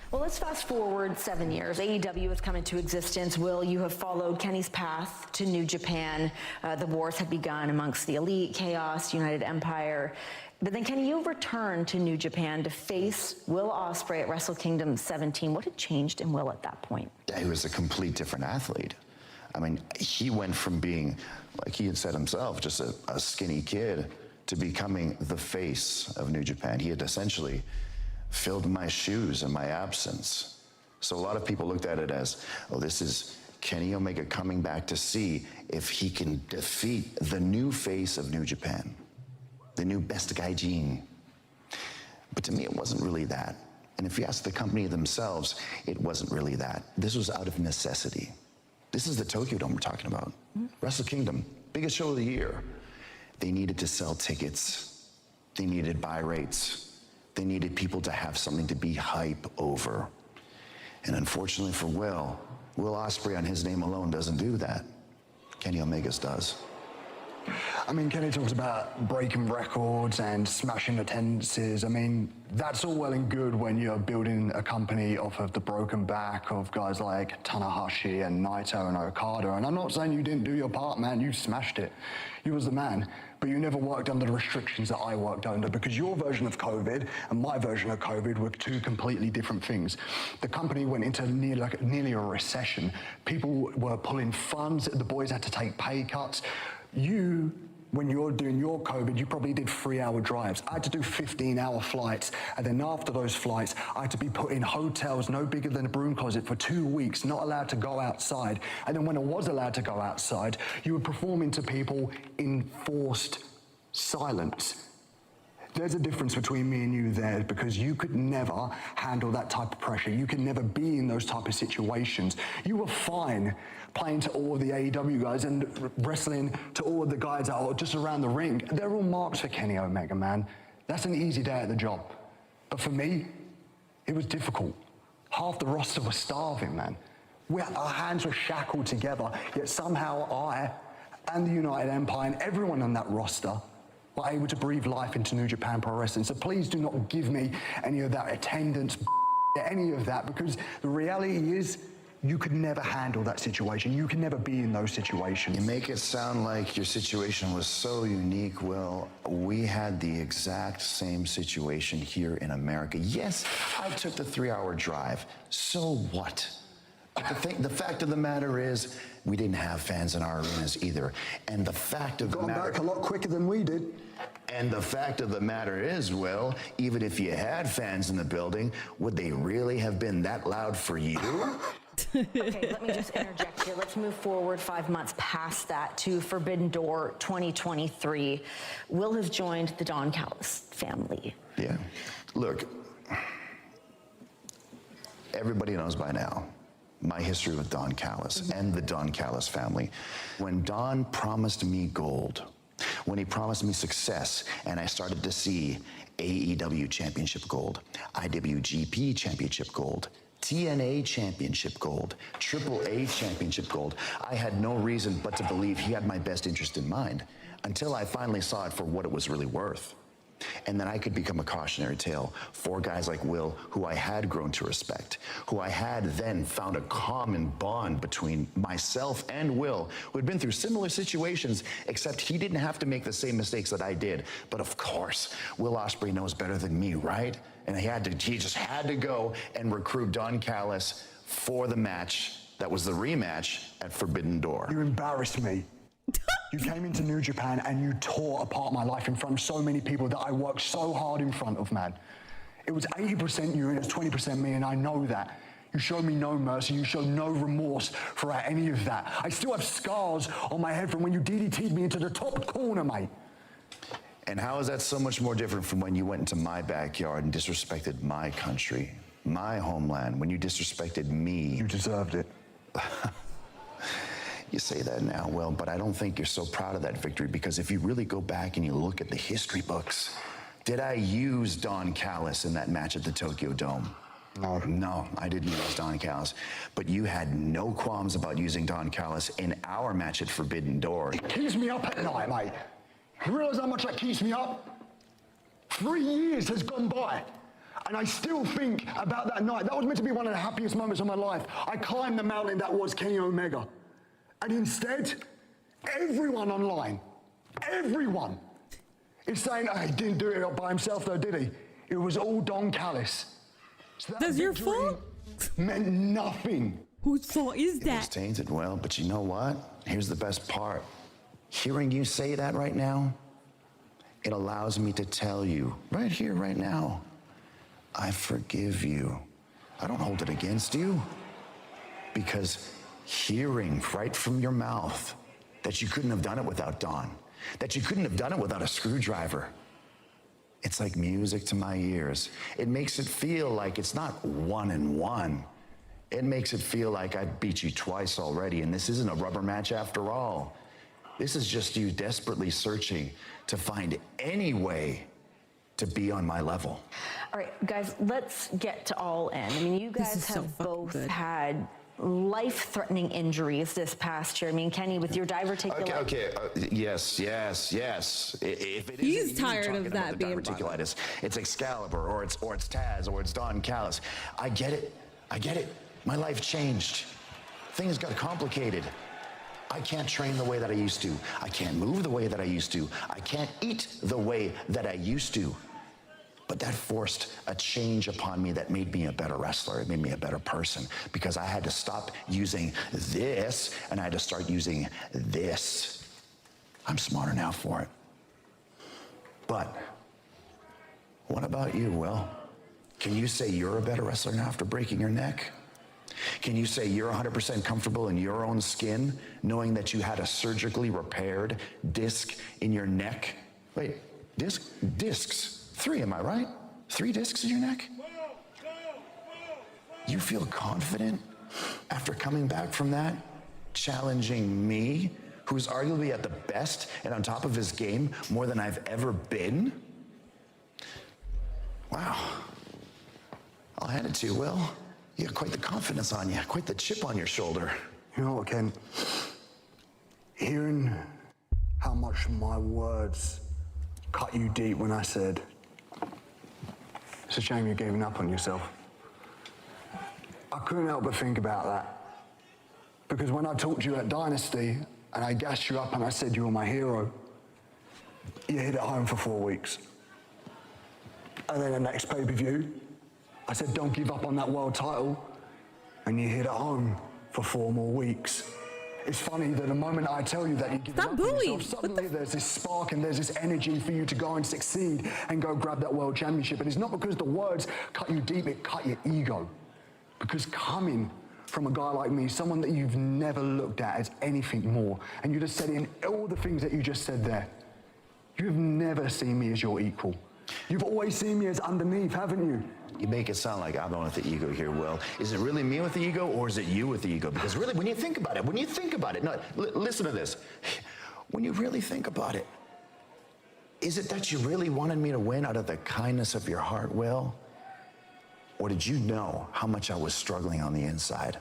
Well, let's fast forward 7 years. AEW has come into existence. Will, you have followed Kenny's path to New Japan. The wars had begun amongst the Elite, Chaos, United Empire. But then, Kenny, you returned to New Japan to face Will Ospreay at Wrestle Kingdom 17. What had changed in Will at that point?
He was a complete different athlete. I mean, he went from being, like he had said himself, just a skinny kid to becoming the face of New Japan. He had essentially filled my shoes in my absence. So a lot of people looked at it as, oh, this is Kenny Omega coming back to see if he can defeat the new face of New Japan, the new best gaijin. But to me, it wasn't really that. And if you ask the company themselves, it wasn't really that. This was out of necessity. This is the Tokyo Dome we're talking about. Wrestle Kingdom, biggest show of the year. They needed to sell tickets. They needed buy rates. They needed people to have something to be hype over. And unfortunately for Will Ospreay on his name alone doesn't do that. Kenny Omega's does.
I mean, Kenny talks about breaking records and smashing attendances. I mean, that's all well and good when you're building a company off of the broken back of guys like Tanahashi and Naito and Okada. And I'm not saying you didn't do your part, man. You smashed it. You was the man. But you never worked under the restrictions that I worked under, because your version of COVID and my version of COVID were two completely different things. The company went into nearly a recession. People were pulling funds. The boys had to take pay cuts. You, when you're doing your COVID, you probably did 3-hour drives. I had to do 15-hour flights. And then after those flights, I had to be put in hotels no bigger than a broom closet for 2 weeks, not allowed to go outside. And then when I was allowed to go outside, you were performing to people in forced silence. There's a difference between me and you there, because you could never handle that type of pressure. You could never be in those type of situations. You were fine playing to all of the AEW guys and wrestling to all of the guys that are just around the ring. They're all marks for Kenny Omega, man. That's an easy day at the job. But for me, it was difficult. Half the roster was starving, man. Our hands were shackled together, yet somehow I and the United Empire and everyone on that roster were able to breathe life into New Japan Pro Wrestling. So please do not give me any of that attendance, any of that, because the reality is you could never handle that situation. You can never be in those situations.
You make it sound like your situation was so unique. Well, we had the exact same situation here in America. Yes, I took the 3-hour drive. So what? The fact of the matter is, we didn't have fans in our arenas either. And the fact of the matter...
Got back a lot quicker than we did.
And the fact of the matter is, Will, even if you had fans in the building, would they really have been that loud for you?
Okay, let me just interject here. Let's move forward 5 months past that to Forbidden Door 2023. Will has joined the Don Callis family.
Yeah. Look, everybody knows by now my history with Don Callis and the Don Callis family. When Don promised me gold, when he promised me success, and I started to see AEW Championship gold, IWGP Championship gold, TNA Championship gold, AAA Championship gold, I had no reason but to believe he had my best interest in mind, until I finally saw it for what it was really worth. And then I could become a cautionary tale for guys like Will, who I had grown to respect, who I had then found a common bond between myself and Will, who had been through similar situations, except he didn't have to make the same mistakes that I did. But of course, Will Ospreay knows better than me, right? And he just had to go and recruit Don Callis for the match that was the rematch at Forbidden Door.
You embarrassed me. You came into New Japan and you tore apart my life in front of so many people that I worked so hard in front of, man. It was 80% you and it was 20% me, and I know that. You showed me no mercy. You showed no remorse for any of that. I still have scars on my head from when you DDT'd me into the top corner, mate.
And how is that so much more different from when you went into my backyard and disrespected my country, my homeland, when you disrespected me?
You deserved it.
You say that now, well, but I don't think you're so proud of that victory, because if you really go back and you look at the history books, did I use Don Callis in that match at the Tokyo Dome? No, I didn't use Don Callis. But you had no qualms about using Don Callis in our match at Forbidden Door.
It keeps me up at night, mate. You realize how much that keeps me up? 3 years has gone by, and I still think about that night. That was meant to be one of the happiest moments of my life. I climbed the mountain that was Kenny Omega. And instead, everyone online, everyone, is saying, oh, he didn't do it by himself though, did he? It was all Don Callis. So
that's your fault?
Meant nothing.
Whose fault is
It was
that?
tainted, well, but you know what? Here's the best part. Hearing you say that right now, it allows me to tell you, right here, right now, I forgive you. I don't hold it against you. Because hearing right from your mouth that you couldn't have done it without Dawn, that you couldn't have done it without a screwdriver, it's like music to my ears. It makes it feel like it's not 1-1. It makes it feel like I beat you twice already, and this isn't a rubber match after all. This is just you desperately searching to find any way to be on my level.
All right, guys, let's get to All In. I mean, you guys have both had life-threatening injuries this past year. I mean, Kenny, with your diverticulitis.
Yes. If it
He's
isn't you
tired
talking
of
about
that
the
being
diverticulitis, it's Excalibur, or it's Taz, or it's Don Callis. I get it. My life changed. Things got complicated. I can't train the way that I used to. I can't move the way that I used to. I can't eat the way that I used to. But that forced a change upon me that made me a better wrestler. It made me a better person, because I had to stop using this and I had to start using this. I'm smarter now for it. But what about you, Will? Can you say you're a better wrestler now after breaking your neck? Can you say you're 100% comfortable in your own skin, knowing that you had a surgically repaired disc in your neck? Wait, discs? 3, am I right? 3 discs in your neck? You feel confident after coming back from that, challenging me, who's arguably at the best and on top of his game more than I've ever been? Wow. I'll hand it to you, Will. You got quite the confidence on you, quite the chip on your shoulder.
You know what, Ken? Hearing how much my words cut you deep when I said, it's a shame you're giving up on yourself. I couldn't help but think about that. Because when I talked to you at Dynasty, and I gassed you up and I said you were my hero, you hid at home for 4 weeks. And then the next pay-per-view, I said, don't give up on that world title, and you hid at home for 4 more weeks. It's funny that the moment I tell you that you're giving up on yourself, suddenly there's this spark and there's this energy for you to go and succeed and go grab that world championship. And it's not because the words cut you deep, it cut your ego. Because coming from a guy like me, someone that you've never looked at as anything more, and you just said in all the things that you just said there, you've never seen me as your equal. You've always seen me as underneath, haven't you?
You make it sound like I'm the one with the ego here, Will. Is it really me with the ego, or is it you with the ego? Because really, when you think about it, no, listen to this. When you really think about it, is it that you really wanted me to win out of the kindness of your heart, Will? Or did you know how much I was struggling on the inside?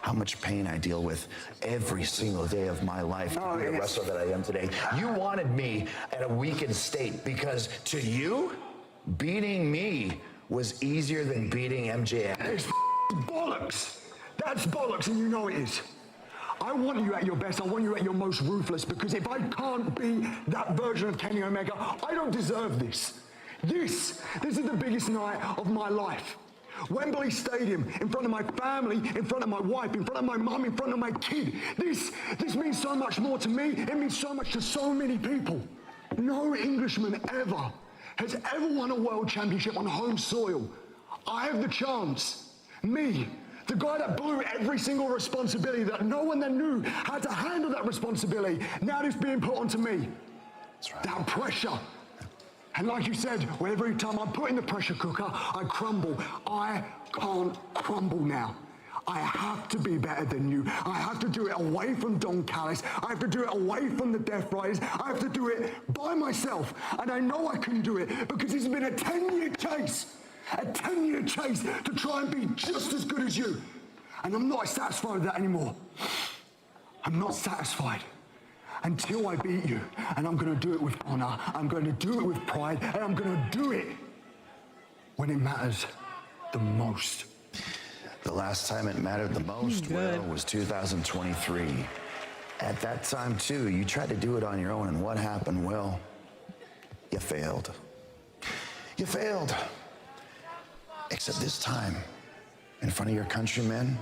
How much pain I deal with every single day of my life to be the wrestler that I am today? You wanted me at a weakened state because to you, beating me was easier than beating MJF.
It's bollocks. That's bollocks, and you know it is. I want you at your best. I want you at your most ruthless, because if I can't be that version of Kenny Omega, I don't deserve this. This is the biggest night of my life. Wembley Stadium, in front of my family, in front of my wife, in front of my mum, in front of my kid. This means so much more to me. It means so much to so many people. No Englishman ever has ever won a world championship on home soil. I have the chance. Me, the guy that blew every single responsibility that no one then knew how to handle that responsibility. Now it's being put onto me.
That's right.
That pressure. And like you said, every time I put in the pressure cooker, I crumble. I can't crumble now. I have to be better than you. I have to do it away from Don Callis. I have to do it away from the Death Riders. I have to do it by myself. And I know I can do it because it's been a 10-year chase. A 10-year chase to try and be just as good as you. And I'm not satisfied with that anymore. I'm not satisfied until I beat you. And I'm going to do it with honor. I'm going to do it with pride. And I'm going to do it when it matters the most.
The last time it mattered the most, Will, was 2023. At that time, too, you tried to do it on your own, and what happened, Will? You failed. You failed. Except this time, in front of your countrymen,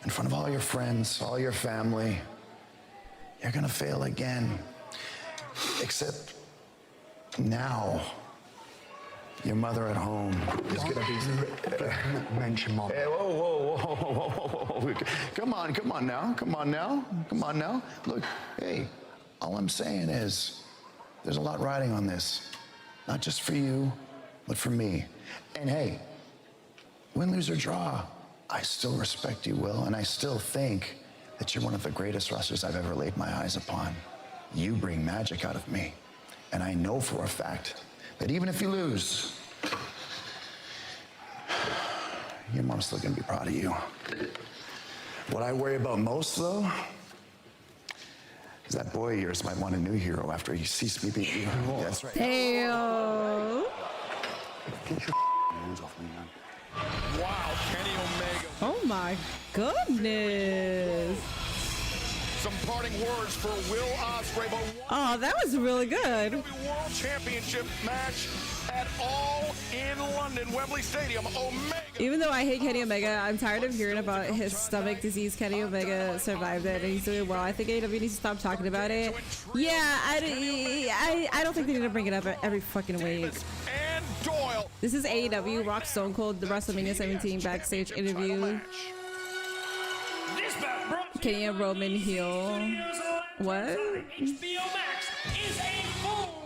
in front of all your friends, all your family, you're gonna fail again. Except now, your mother at home is gonna be...
Mention mom.
Hey, whoa. Come on now. Look, hey, all I'm saying is there's a lot riding on this. Not just for you, but for me. And hey, win, lose, or draw, I still respect you, Will, and I still think that you're one of the greatest wrestlers I've ever laid my eyes upon. You bring magic out of me. And I know for a fact that even if you lose, your mom's still gonna be proud of you. What I worry about most, though, is that boy of yours might want a new hero after he sees me beat you. That's right.
Damn.
Get your hands off me, man.
Wow, Kenny Omega.
Oh my goodness.
Some parting words for Will Ospreay, but
Oh, that was really good.
World Championship match at All in London, Wembley Stadium. Omega.
Even though I hate Kenny Omega, I'm tired of hearing about his stomach disease. Kenny Omega survived it and he's doing well. I think AEW needs to stop talking about it. Yeah, I don't think they need to bring it up every fucking week.
And Doyle.
This is AEW Rock Stone Cold, the WrestleMania 17 backstage interview. Kenny and Roman heel. What?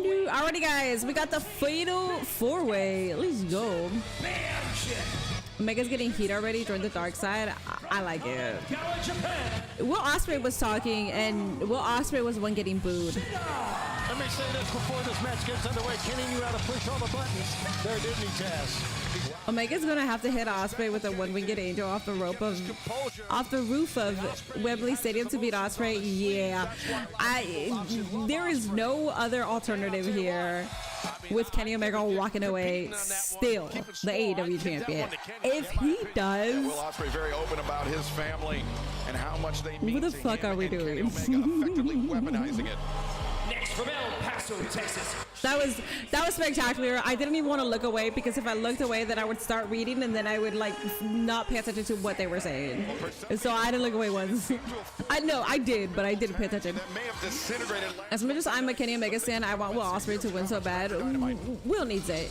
Alrighty, guys, we got the fatal four-way. Let's go. Omega's getting heat already. Join the dark side. I like it. Will Ospreay was talking, and Will Ospreay was the one getting booed.
Let me say this before this match gets underway. Kenny knew how to push all the buttons. There, didn't he, Taz?
Omega's gonna have to hit Ospreay with a one-winged angel off the roof of Wembley Stadium to beat Ospreay. Yeah, there is no other alternative here. With Kenny Omega walking away, still the AEW champion. If he does,
Will Ospreay very open about his family and how much they mean.
what the
to
fuck
him,
are we
and Kenny
doing?
Omega effectively weaponizing it.
Next from El Paso, Texas.
That was spectacular. I didn't even want to look away because if I looked away, then I would start reading and then I would like not pay attention to what they were saying. And so I didn't look away once. I did, but I didn't pay attention. As much as I'm a Kenny Omega fan, I want Will Ospreay to win so bad. Will needs it.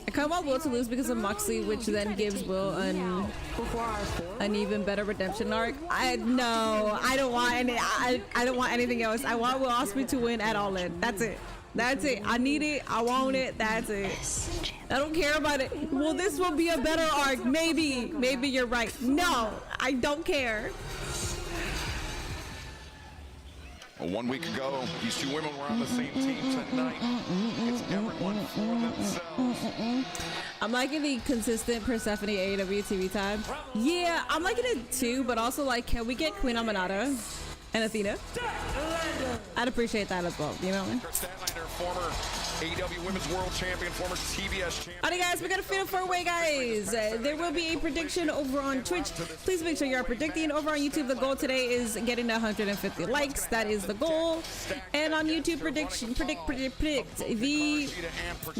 I kind of want Will to lose because of Moxley, which then gives Will an even better redemption arc. I don't want anything else. I want Will Ospreay to win at All In. That's it. I need it. I want it. That's it. I don't care about it. Well, this will be a better arc. Maybe you're right. No, I don't care.
Well, 1 week ago, these two women were on the same team tonight. It's everyone for themselves.
I'm liking the consistent Persephone AEW TV time. Yeah, I'm liking it too, but also like, can we get Queen Aminata and Athena? I'd appreciate that as well, you know?
Statlander, former AEW Women's World Champion, former TBS champion.
Alright guys, we got a fatal four-way, guys. There will be a prediction over on Twitch. Please make sure you're predicting. Over on YouTube, the goal today is getting 150 likes. That is the goal. And on YouTube, predict. The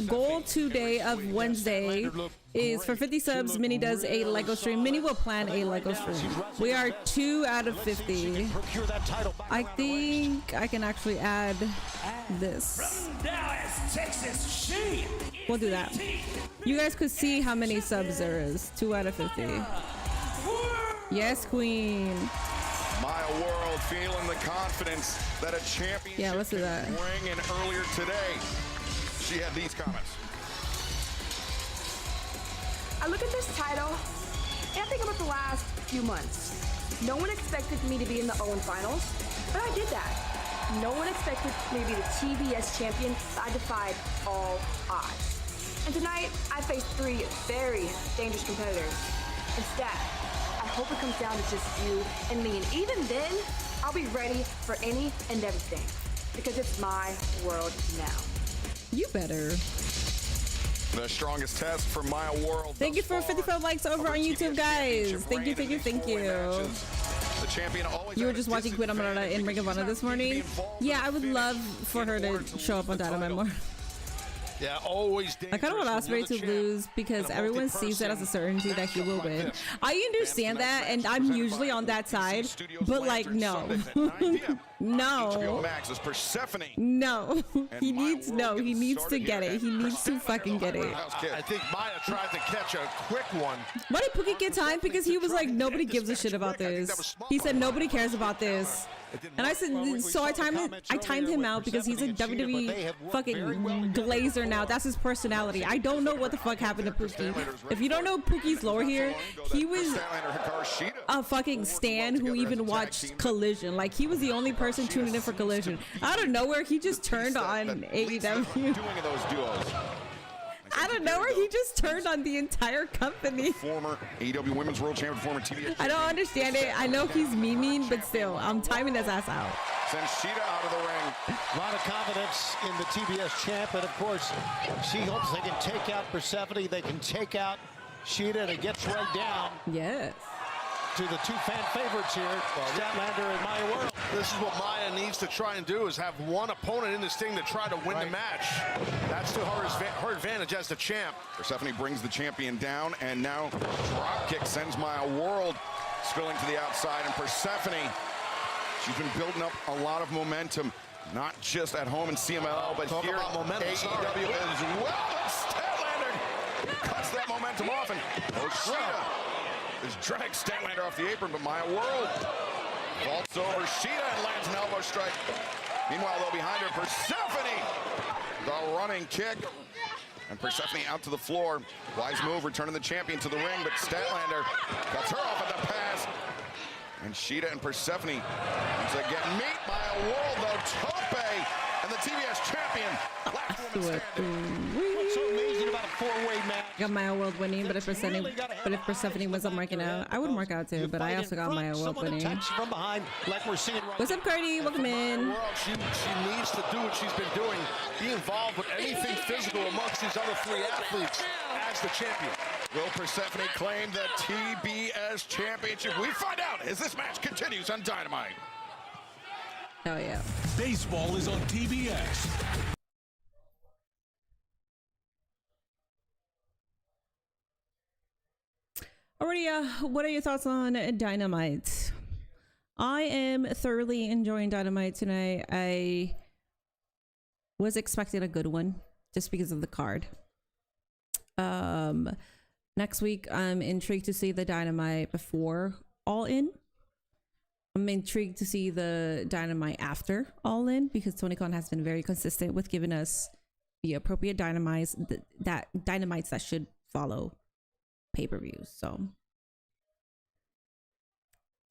goal today of Wednesday is for 50 subs. Minnie does a Lego stream. Minnie will plan a Lego stream. We are 2 out of 50. I think I can actually add this. We'll do that. You guys could see how many subs there is. 2 out of 50. Yes, Queen.
Maya World feeling the confidence that a championship
Yeah, let's do that.
can bring. And earlier today, she had these comments.
I look at this title and I think about the last few months. No one expected me to be in the Owen finals, but I did that. No one expected me to be the TBS champion, but I defied all odds. And tonight, I faced 3 very dangerous competitors. Instead, I hope it comes down to just you and me. And even then, I'll be ready for any and everything, because it's my world now.
You better.
The strongest test for Maya World.
Thank you for 55 likes over on YouTube, guys. Thank you.
The champion always
You were just watching Queen Aminata in Ring of Honor this morning. Yeah, I would love for her to show up on Dynamite more.
Yeah, always dangerous.
I kind of want Ospreay to lose because everyone sees it as a certainty that he will win. I understand that, and I'm usually on that side, but like, no. No. No. He needs to get it. He needs to fucking get it.
I think Maya tried to catch a quick one.
Why did Pookie get time? Because he was like, nobody gives a shit about this. He said nobody cares about this. And I said, so I timed him out because he's a WWE fucking glazer now. That's his personality. I don't know what the fuck happened to Pookie. If you don't know Pookie's lore here, he was a fucking stan who even watched Collision. Like, he was the only person tuning in for Collision. Out of nowhere, he just turned on AEW. I don't know where he just turned on the entire company.
Former AEW Women's World Champion, former TBS.
I don't understand it. I know he's memeing, but still, I'm timing his ass out.
Sends Sheeta out of the ring.
A lot of confidence in the TBS champ, and of course, she hopes they can take out Persephone. They can take out Sheeta, and it gets right down.
Yes.
To the two fan favorites here, Statlander and Maya World.
This is what Maya needs to try and do, is have one opponent in this thing to try to win the match. That's to her advantage as the champ.
Persephone brings the champion down, and now drop kick sends Maya World spilling to the outside. And Persephone, she's been building up a lot of momentum, not just at home in CMLL, but here at AEW as well. Statlander cuts that momentum off, and Sheeta is dragged Statlander off the apron, but Maya World vaults over Sheeta and lands an elbow strike. Meanwhile, though, behind her, Persephone, the running kick, and Persephone out to the floor. Wise move, returning the champion to the ring, but Statlander cuts her off at the pass. And Sheeta and Persephone once again meet. Maya World, though, tope, and the TBS champion.
What's so amazing about a four-way match?
Got Maya World winning, but if Persephone was up marking out, I would mark out too. But I also got Maya World winning.
From behind, like we're seeing right.
What's up, Cardi? Welcome in.
She needs to do what she's been doing. Be involved with anything physical amongst these other three athletes as the champion.
Will Persephone claim the TBS championship? We find out as this match continues on Dynamite.
Hell yeah.
Baseball is on TBS.
Alrighty, what are your thoughts on Dynamite? I am thoroughly enjoying Dynamite tonight. I was expecting a good one just because of the card. Next week, I'm intrigued to see the Dynamite before All In. I'm intrigued to see the Dynamite after All In because Tony Khan has been very consistent with giving us the appropriate dynamites that should follow pay-per-views. So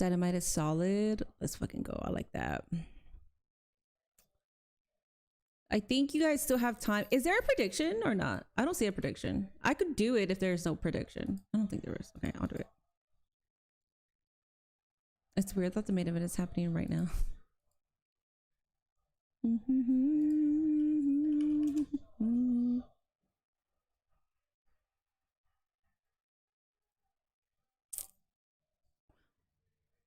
Dynamite is solid. Let's fucking go. I like that. I think you guys still have time. Is there a prediction or not? I don't see a prediction. I could do it if there's no prediction. I don't think there is. Okay, I'll do it. It's weird that the main event is happening right now.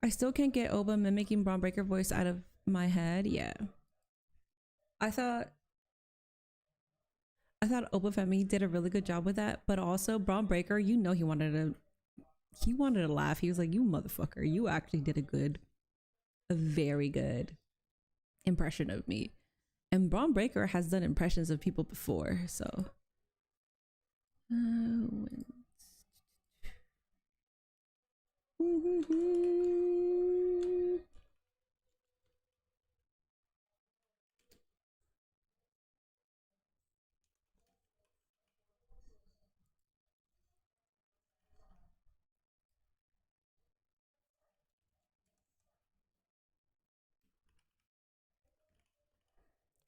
I still can't get Oba mimicking Braun Breaker voice out of my head. Yeah. I thought Oba Femi did a really good job with that, but also Braun Breaker, you know, he wanted to laugh. He was like, "You motherfucker, you actually did a very good impression of me." And Braun Breaker has done impressions of people before, so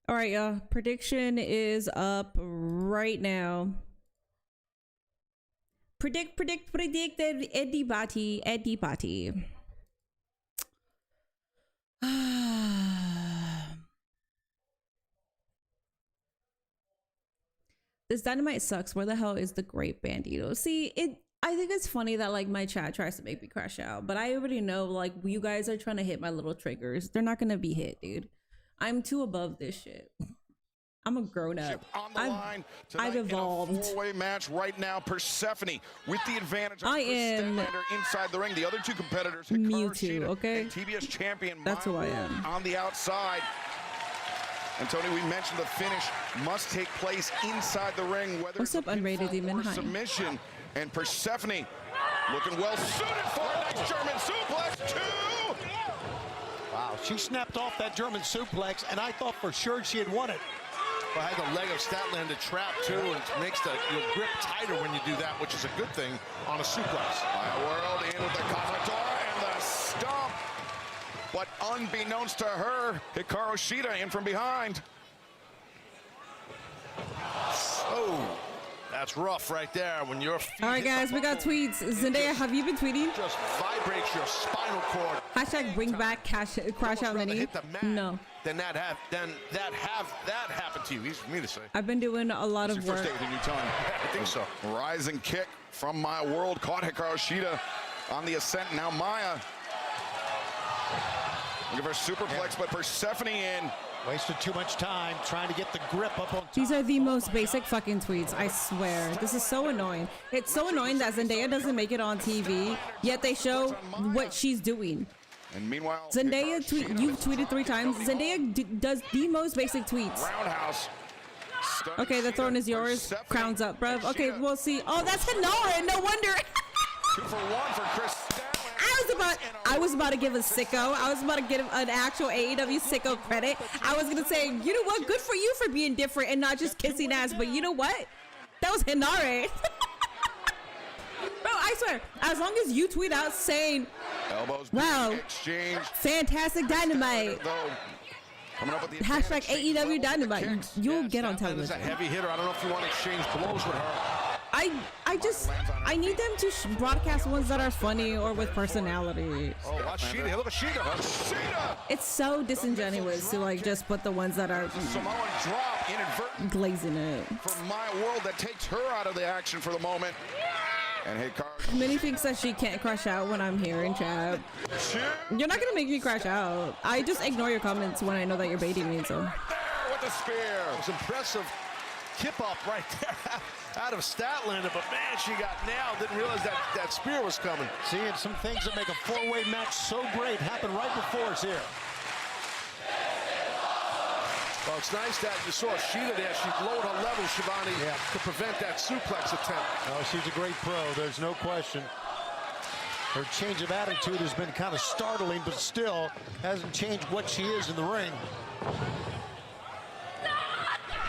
all right, y'all. Prediction is up right now. Predict Eddie Bati. This Dynamite sucks. Where the hell is the great Bandito? See, I think it's funny that like my chat tries to make me crash out, but I already know like you guys are trying to hit my little triggers. They're not gonna be hit, dude. I'm too above this shit. I'm a grown up.
On the line
I've evolved.
In a four-way match right now. Persephone with the advantage.
I am
inside the ring. The other two competitors,
Mewtwo, okay?
and TBS champion.
That's who I am.
On the outside. And Tony, we mentioned the finish must take place inside the ring. Whether
What's up, Unrated Demon? Hi.
Submission. And Persephone looking well suited for a nice German suplex. 2.
Wow, she snapped off that German suplex, and I thought for sure she had won it.
Well, I had the leg of Statlander trap too, and it makes your grip tighter when you do that, which is a good thing on a suplex.
World in with the Kazatora and the stomp. But unbeknownst to her, Hikaru Shida in from behind.
Oh, that's rough right there when you're.
All right, guys, we got tweets. Zendaya, have you been tweeting?
Just vibrates your spinal cord.
Hashtag bring back Crash Out Minnie. No.
Then that happened to you. Easy for me to say.
I've been doing a lot of work.
First day with a new tongue.
I think so.
Rising kick from My World caught Hikaru Shida on the ascent. Now Maya. Look at her superplex, but Persephone in.
Wasted too much time trying to get the grip up on top.
These are the most basic fucking tweets, I swear. This is so annoying. It's so annoying that Zendaya doesn't make it on TV, yet they show what she's doing.
And meanwhile,
Zendaya you've tweeted 3 times. Zendaya does the most basic tweets.
Roundhouse.
Okay, the throne is yours. Crowns up, bruv. Okay, we'll see. Oh, that's Hinara. No wonder.
2 for 1 for Chris.
I was about to give a sicko. I was about to give an actual AEW sicko credit. I was gonna say, you know what? Good for you for being different and not just kissing ass. But you know what? That was Hinare. Bro, I swear, as long as you tweet out saying,
elbows,
wow,
exchange,
fantastic Dynamite.
Coming up with the
hashtag AEW Dynamite. You'll get on television.
It's a heavy hitter. I don't know if you want to exchange blows with her.
I need them to broadcast ones that are funny or with personality.
Oh, watch Shida. Look at Shida.
It's so disingenuous to like just put the ones that are
Samoan drop inadvertent
glazing it.
For My World that takes her out of the action for the moment. And Hikaru.
Minnie thinks that she can't crash out when I'm here in chat. You're not gonna make me crash out. I just ignore your comments when I know that you're baiting me. So.
There with the spear.
It was impressive. Kip up right there out of Statlander, but man, she got nailed. Didn't realize that spear was coming.
Seeing some things that make a 4-way match so great happen right before us here.
Well, it's nice that you saw Shida there. She lowered her level, Shivani, to prevent that suplex attempt.
Oh, she's a great pro. There's no question. Her change of attitude has been kind of startling, but still hasn't changed what she is in the ring.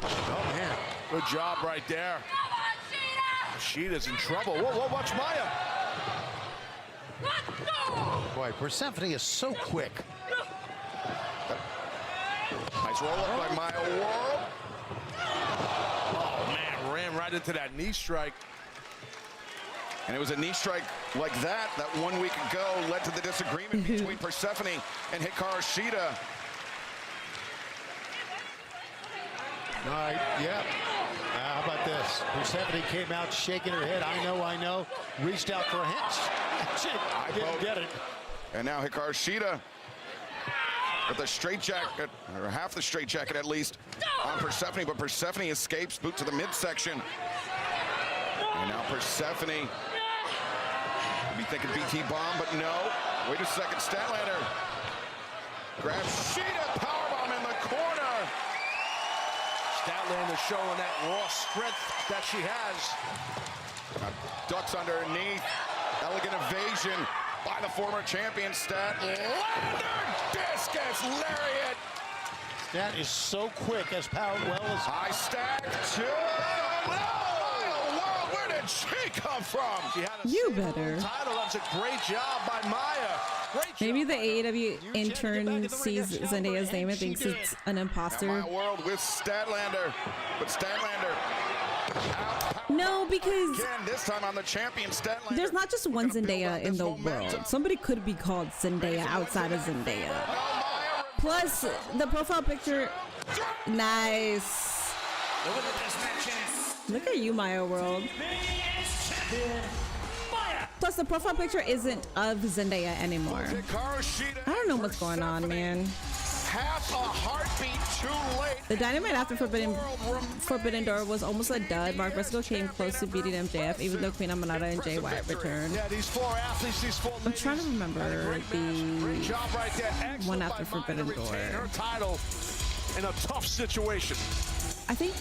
Oh, man. Good job right there. Shida's in trouble. Whoa, watch Maya.
Boy, Persephone is so quick.
Nice roll up by Maya World.
Oh, man, ran right into that knee strike.
And it was a knee strike like that 1 week ago led to the disagreement between Persephone and Hikaru Shida.
All right, yeah. How about this? Persephone came out shaking her head. I know. Reached out for a handshake. I didn't get it.
And now Hikaru Shida with the straight jacket, or half the straight jacket at least, on Persephone. But Persephone escapes, boot to the midsection. And now Persephone be thinking BT bomb, but no. Wait a second, Statlander grabs Shida, powerbomb in the corner.
Statlander showing that raw strength that she has.
Ducks underneath. Elegant evasion by the former champion Statlander. Discus lariat.
That is so quick as power well as
high stack. World, where did she come from?
She had a
you better.
Title. That's a great job by Maya.
Maybe the AEW intern sees Zendaya's name and thinks it's an imposter.
My World with Statlander, but Statlander.
No, because
again, this time on the champion Statlander.
There's not just one Zendaya in the world. Somebody could be called Zendaya outside of Zendaya. Plus, the profile picture, nice. Look at you, Maya World. Plus, the profile picture isn't of Zendaya anymore. I don't know what's going on, man.
half a heartbeat too late.
The Dynamite after Forbidden Door was almost a dud. Mark Briscoe came close to beating MJF, even though Queen Amanada and Jay White returned.
Yeah, these four athletes, these four
I'm trying to remember
great job right there.
one after Forbidden Door.
Her title in a tough situation.
I think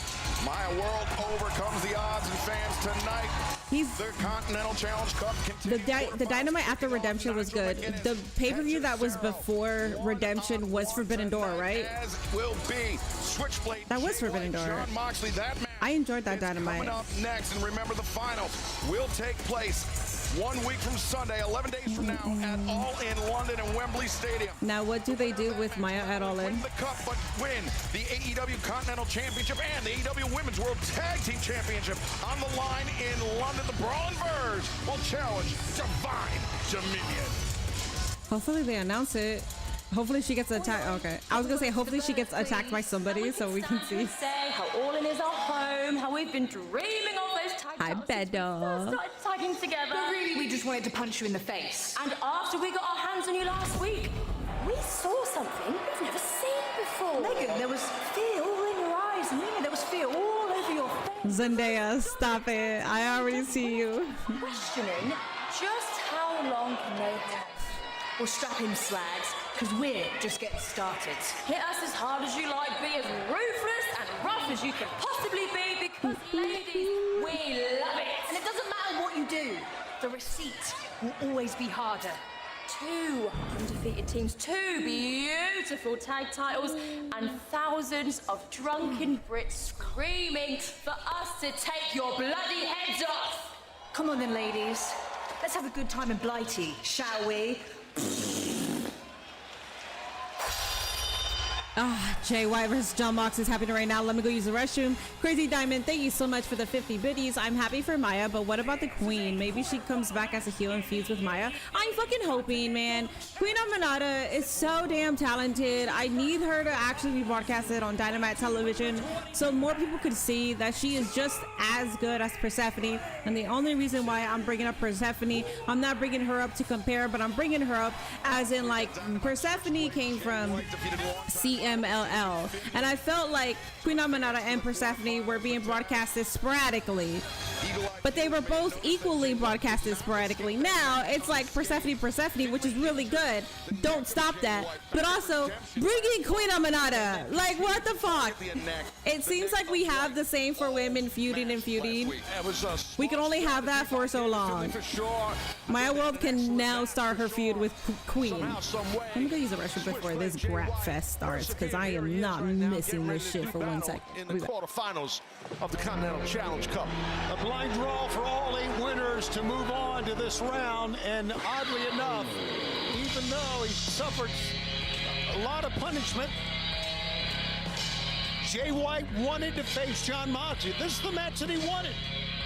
Maya World overcomes the odds, and fans tonight. The Continental Challenge Cup continues.
the Dynamite after Redemption was good. The pay-per-view that was before Redemption was Forbidden Door, right?
As will be Switchblade.
That was Forbidden Door.
John Moxley, that man.
I enjoyed that Dynamite.
Coming up next, and remember the finals will take place 1 week from Sunday, 11 days from now, at All In London and Wembley Stadium.
Now, what do they do with Maya at All In?
Win the cup, but win the AEW Continental Championship and the AEW Women's World Tag Team Championship on the line in London. The Brawling Birds will challenge Divine Dominion.
Hopefully they announce it. Hopefully she gets attacked. Okay, I was gonna say hopefully she gets attacked by somebody so we can see.
Say how All In is our home, how we've been dreaming of those tag
Hi, Bedo.
started tagging together.
But really, we just wanted to punch you in the face.
And after we got our hands on you last week, we saw something we've never seen before.
Megan, there was fear all in your eyes, and there was fear all over your face.
Zendaya, stop it! I already see you.
Questioning just how long can they have?
Well, strap in, slags, because we're just getting started.
Hit us as hard as you like, be as ruthless and rough as you can possibly be, because ladies, we love it.
And it doesn't matter what you do, the receipt will always be harder.
2 undefeated teams, 2 beautiful tag titles, and thousands of drunken Brits screaming for us to take your bloody heads off.
Come on then, ladies. Let's have a good time in Blighty, shall we?
Jay White versus John Mox is happening right now. Let me go use the restroom. Crazy Diamond, thank you so much for the 50 biddies. I'm happy for Maya, but what about the Queen? Maybe she comes back as a heel and feuds with Maya. I'm fucking hoping, man. Queen Amanada is so damn talented. I need her to actually be broadcasted on Dynamite television so more people could see that she is just as good as Persephone. And the only reason why I'm bringing up Persephone, I'm not bringing her up to compare, but I'm bringing her up as in like Persephone came from CMLL, and I felt like Queen Amanada and Persephone were being broadcasted sporadically, but they were both equally broadcasted sporadically. Now it's like Persephone, which is really good. Don't stop that. But also bring in Queen Amanada. Like, what the fuck? It seems like we have the same for women feuding and feuding. We can only have that for so long. Maya World can now start her feud with Queen. Let me go use the restroom before this grab fest starts, because I am not missing this shit for 1 second.
In the quarterfinals of the Continental Challenge Cup.
A blind draw for all 8 winners to move on to this round, and oddly enough, even though he suffered a lot of punishment, Jay White wanted to face John Moxley. This is the match that he wanted.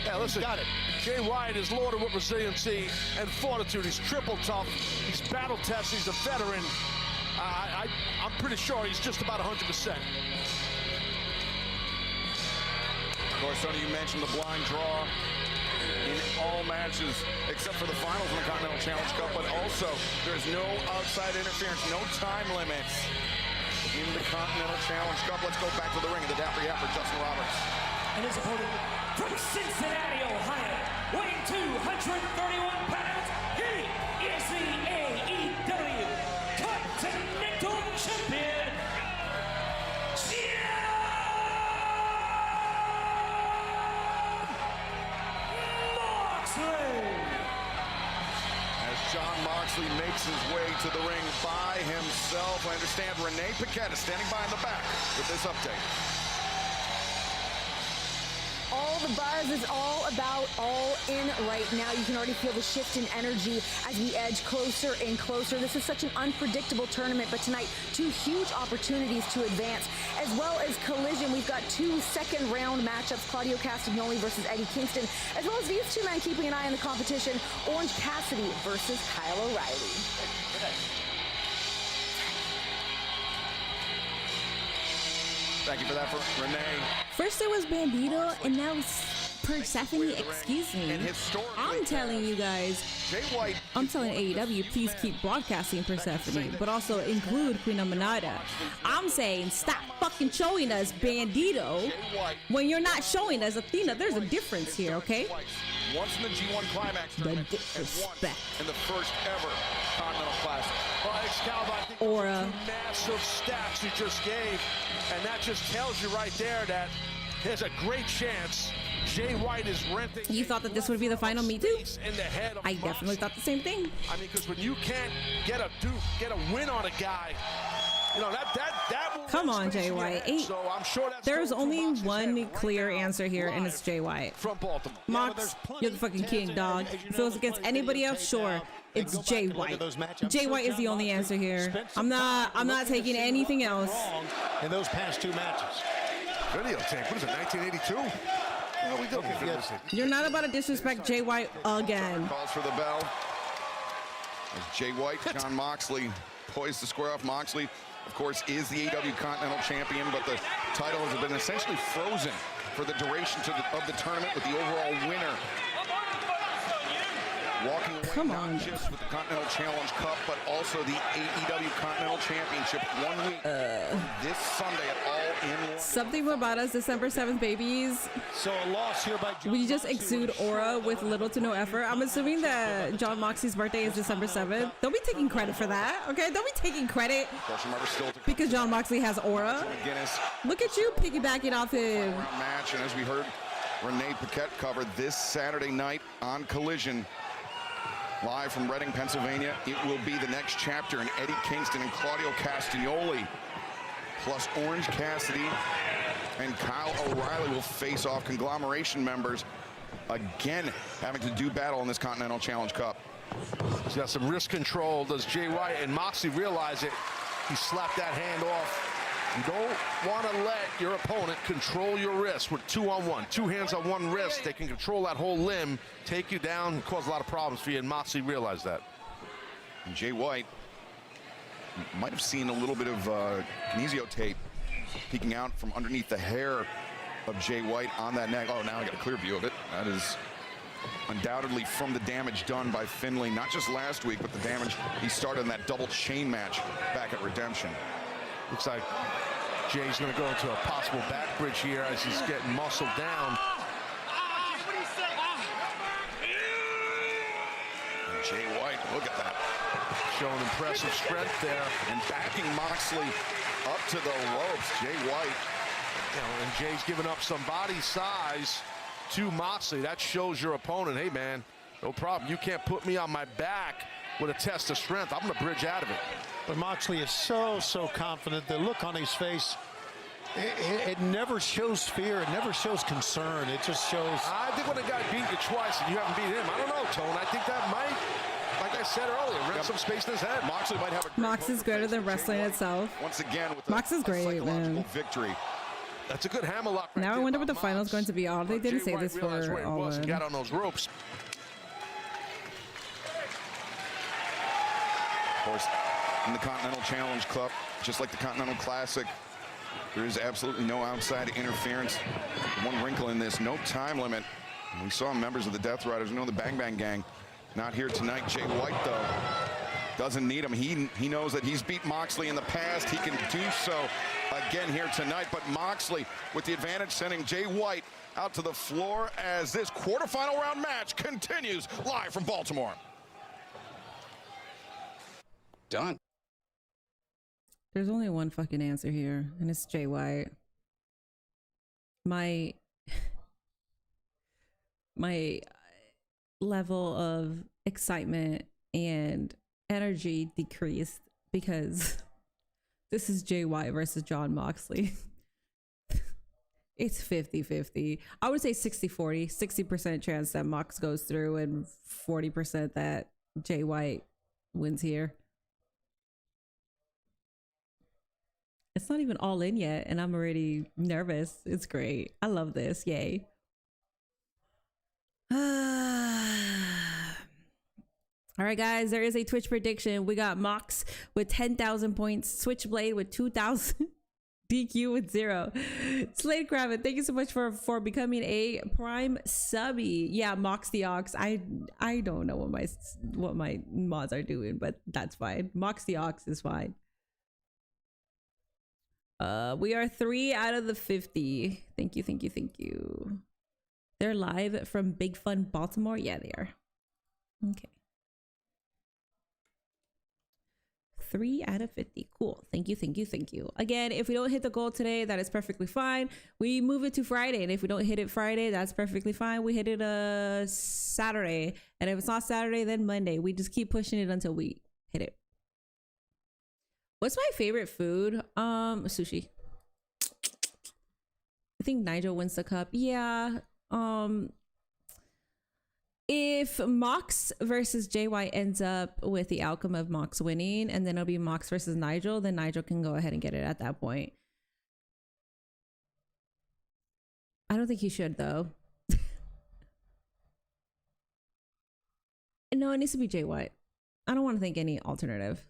Yeah, listen,
got it.
Jay White is loaded with resiliency and fortitude. He's triple tough. He's battle tested. He's a veteran. I'm pretty sure he's just about 100%.
Of course, Tony, you mentioned the blind draw in all matches except for the finals in the Continental Challenge Cup, but also there's no outside interference, no time limits in the Continental Challenge Cup. Let's go back to the ring of the Dapper Yapper, Justin Roberts.
And his opponent from Cincinnati, Ohio, weighing 231 pounds, he is the AEW Continental Champion,
As John Moxley makes his way to the ring by himself, I understand Renee Paquette is standing by in the back with this update.
All the buzz is all about All In right now. You can already feel the shift in energy as we edge closer and closer. This is such an unpredictable tournament, but tonight, 2 huge opportunities to advance, as well as Collision. We've got 2 second-round matchups, Claudio Castagnoli versus Eddie Kingston, as well as these 2 men keeping an eye on the competition, Orange Cassidy versus Kyle O'Reilly.
Thank you for that, Renee.
First it was Bandito, and now it's Persephone, excuse me. I'm telling you guys, I'm telling AEW, please keep broadcasting Persephone, but also include Queen Amanada. I'm saying stop fucking showing us Bandito when you're not showing us Athena. There's a difference here, okay?
Once in the G1 Climax tournament, and once in the first ever Continental Classic.
Well, Excalibur, I think
Aura.
two massive stats you just gave, and that just tells you right there that there's a great chance Jay White is renting.
You thought that this would be the final Me Too?
In the head of
I definitely thought the same thing.
I mean, because when you can't get a win on a guy, you know, that will
Come on, Jay White.
So I'm sure that's
There's only one clear answer here, and it's Jay White.
from Baltimore.
Mox, you're the fucking king, dog. If it was against anybody else, sure. It's Jay White. Jay White is the only answer here. I'm not taking anything else.
In those past 2 matches.
Videotape. What is it, 1982? What are we doing?
You're not about to disrespect Jay White again.
Calls for the bell. As Jay White, Jon Moxley poised to square off. Moxley, of course, is the AEW Continental Champion, but the title has been essentially frozen for the duration of the tournament, with the overall winner walking away not just with the Continental Challenge Cup, but also the AEW Continental Championship 1 week this Sunday at All In.
Something about us, December 7th, babies.
So a loss here by
We just exude aura with little to no effort. I'm assuming that John Moxley's birthday is December 7th. Don't be taking credit for that, okay? Don't be taking credit because John Moxley has aura. Look at you piggybacking off him.
Match, and as we heard Renee Paquette cover this Saturday night on Collision, live from Reading, Pennsylvania, it will be the next chapter in Eddie Kingston and Claudio Castagnoli, plus Orange Cassidy and Kyle O'Reilly will face off conglomeration members, again having to do battle in this Continental Challenge Cup.
He's got some wrist control. Does Jay White and Moxley realize it? He slapped that hand off. You don't want to let your opponent control your wrist with 2-on-1. 2 hands on one wrist. They can control that whole limb, take you down, cause a lot of problems for you, and Moxley realized that.
And Jay White might have seen a little bit of kinesio tape peeking out from underneath the hair of Jay White on that neck. Oh, now I got a clear view of it. That is undoubtedly from the damage done by Finlay, not just last week, but the damage he started in that double chain match back at Redemption.
Looks like Jay's going to go into a possible back bridge here as he's getting muscled down.
And Jay White, look at that.
Showing impressive strength there.
And backing Moxley up to the ropes. Jay White.
You know, and Jay's giving up some body size to Moxley. That shows your opponent, hey, man, no problem. You can't put me on my back with a test of strength. I'm going to bridge out of it.
But Moxley is so confident. The look on his face, it never shows fear. It never shows concern. It just shows.
I think when a guy beat you twice and you haven't beat him, I don't know, Tone. I think that might, like I said earlier, rent some space in his head.
Moxley might have a
Mox is greater than wrestling itself.
Once again with
Mox is great, man.
Victory.
That's a good hammerlock. Right
now I wonder what the final's going to be. Oh, they didn't say this for all.
He got on those ropes.
Of course, in the Continental Challenge Cup, just like the Continental Classic, there is absolutely no outside interference. One wrinkle in this, no time limit. We saw members of the Death Riders, the Bang Bang Gang, not here tonight. Jay White, though, doesn't need him. He knows that he's beat Moxley in the past. He can do so again here tonight. But Moxley, with the advantage, sending Jay White out to the floor as this quarterfinal round match continues live from Baltimore.
Done.
There's only one fucking answer here, and it's Jay White. My level of excitement and energy decreased because this is Jay White versus John Moxley. It's 50-50. I would say 60-40, 60% chance that Mox goes through and 40% that Jay White wins here. It's not even all in yet, and I'm already nervous. It's great. I love this. Yay. All right, guys, there is a Twitch prediction. We got Mox with 10,000 points, Switchblade with 2,000. DQ with 0. Slade Kravitz, thank you so much for becoming a Prime subby. Yeah, Mox the Ox. I don't know what my mods are doing, but that's fine. Mox the Ox is fine. We are 3 out of the 50. Thank you, thank you, thank you. They're live from Big Fun, Baltimore. Yeah, they are. Okay. 3 out of 50. Cool. Thank you, thank you, thank you. Again, if we don't hit the goal today, that is perfectly fine. We move it to Friday, and if we don't hit it Friday, that's perfectly fine. We hit it Saturday, and if it's not Saturday, then Monday. We just keep pushing it until we hit it. What's my favorite food? Sushi. I think Nigel wins the cup. Yeah. If Mox versus Jay White ends up with the outcome of Mox winning, and then it'll be Mox versus Nigel, then Nigel can go ahead and get it at that point. I don't think he should, though. No, it needs to be Jay White. I don't want to think any alternative.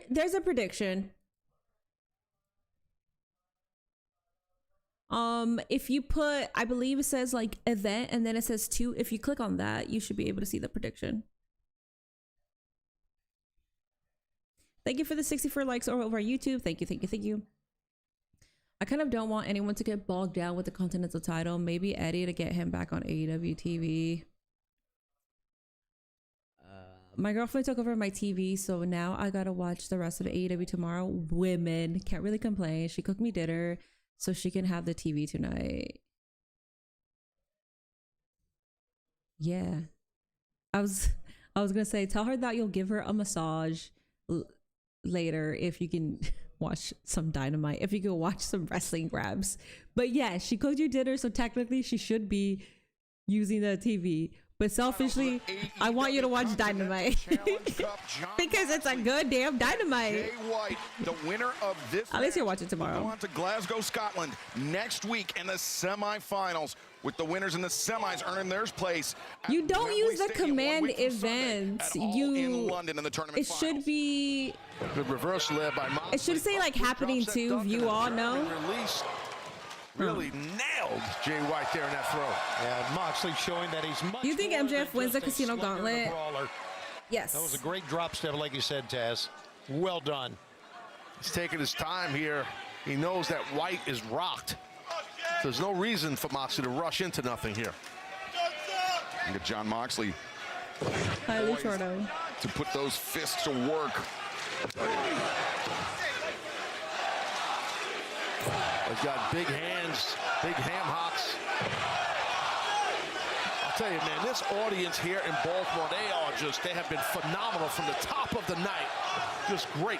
There's a prediction. If you put, I believe it says like event and then it says 2. If you click on that, you should be able to see the prediction. Thank you for the 64 likes over YouTube. Thank you, thank you, thank you. I kind of don't want anyone to get bogged down with the Continental title. Maybe Eddie to get him back on AEW TV. My girlfriend took over my TV, so now I gotta watch the rest of AEW tomorrow. Women, can't really complain. She cooked me dinner so she can have the TV tonight. Yeah. I was gonna say, tell her that you'll give her a massage later if you can watch some Dynamite, if you can watch some wrestling grabs. But yeah, she cooked you dinner, so technically she should be using the TV. But selfishly, I want you to watch Dynamite because it's a good damn Dynamite.
Jay White, the winner of this.
At least you'll watch it tomorrow.
Go on to Glasgow, Scotland next week in the semifinals, with the winners in the semis earning their place.
You don't use the command events. You
in London in the tournament.
It should be.
The reverse led by Moxley.
It should say like happening to you all know.
Released. Really nailed Jay White there in that throw.
And Moxley showing that he's much.
Do you think MJF wins the Casino Gauntlet? Yes.
That was a great drop step, like you said, Taz. Well done.
He's taking his time here. He knows that White is rocked. There's no reason for Moxley to rush into nothing here.
You get John Moxley.
Hi, Luchordo.
To put those fists to work.
He's got big hands, big ham hocks. I'll tell you, man, this audience here in Baltimore, they have been phenomenal from the top of the night. Just great.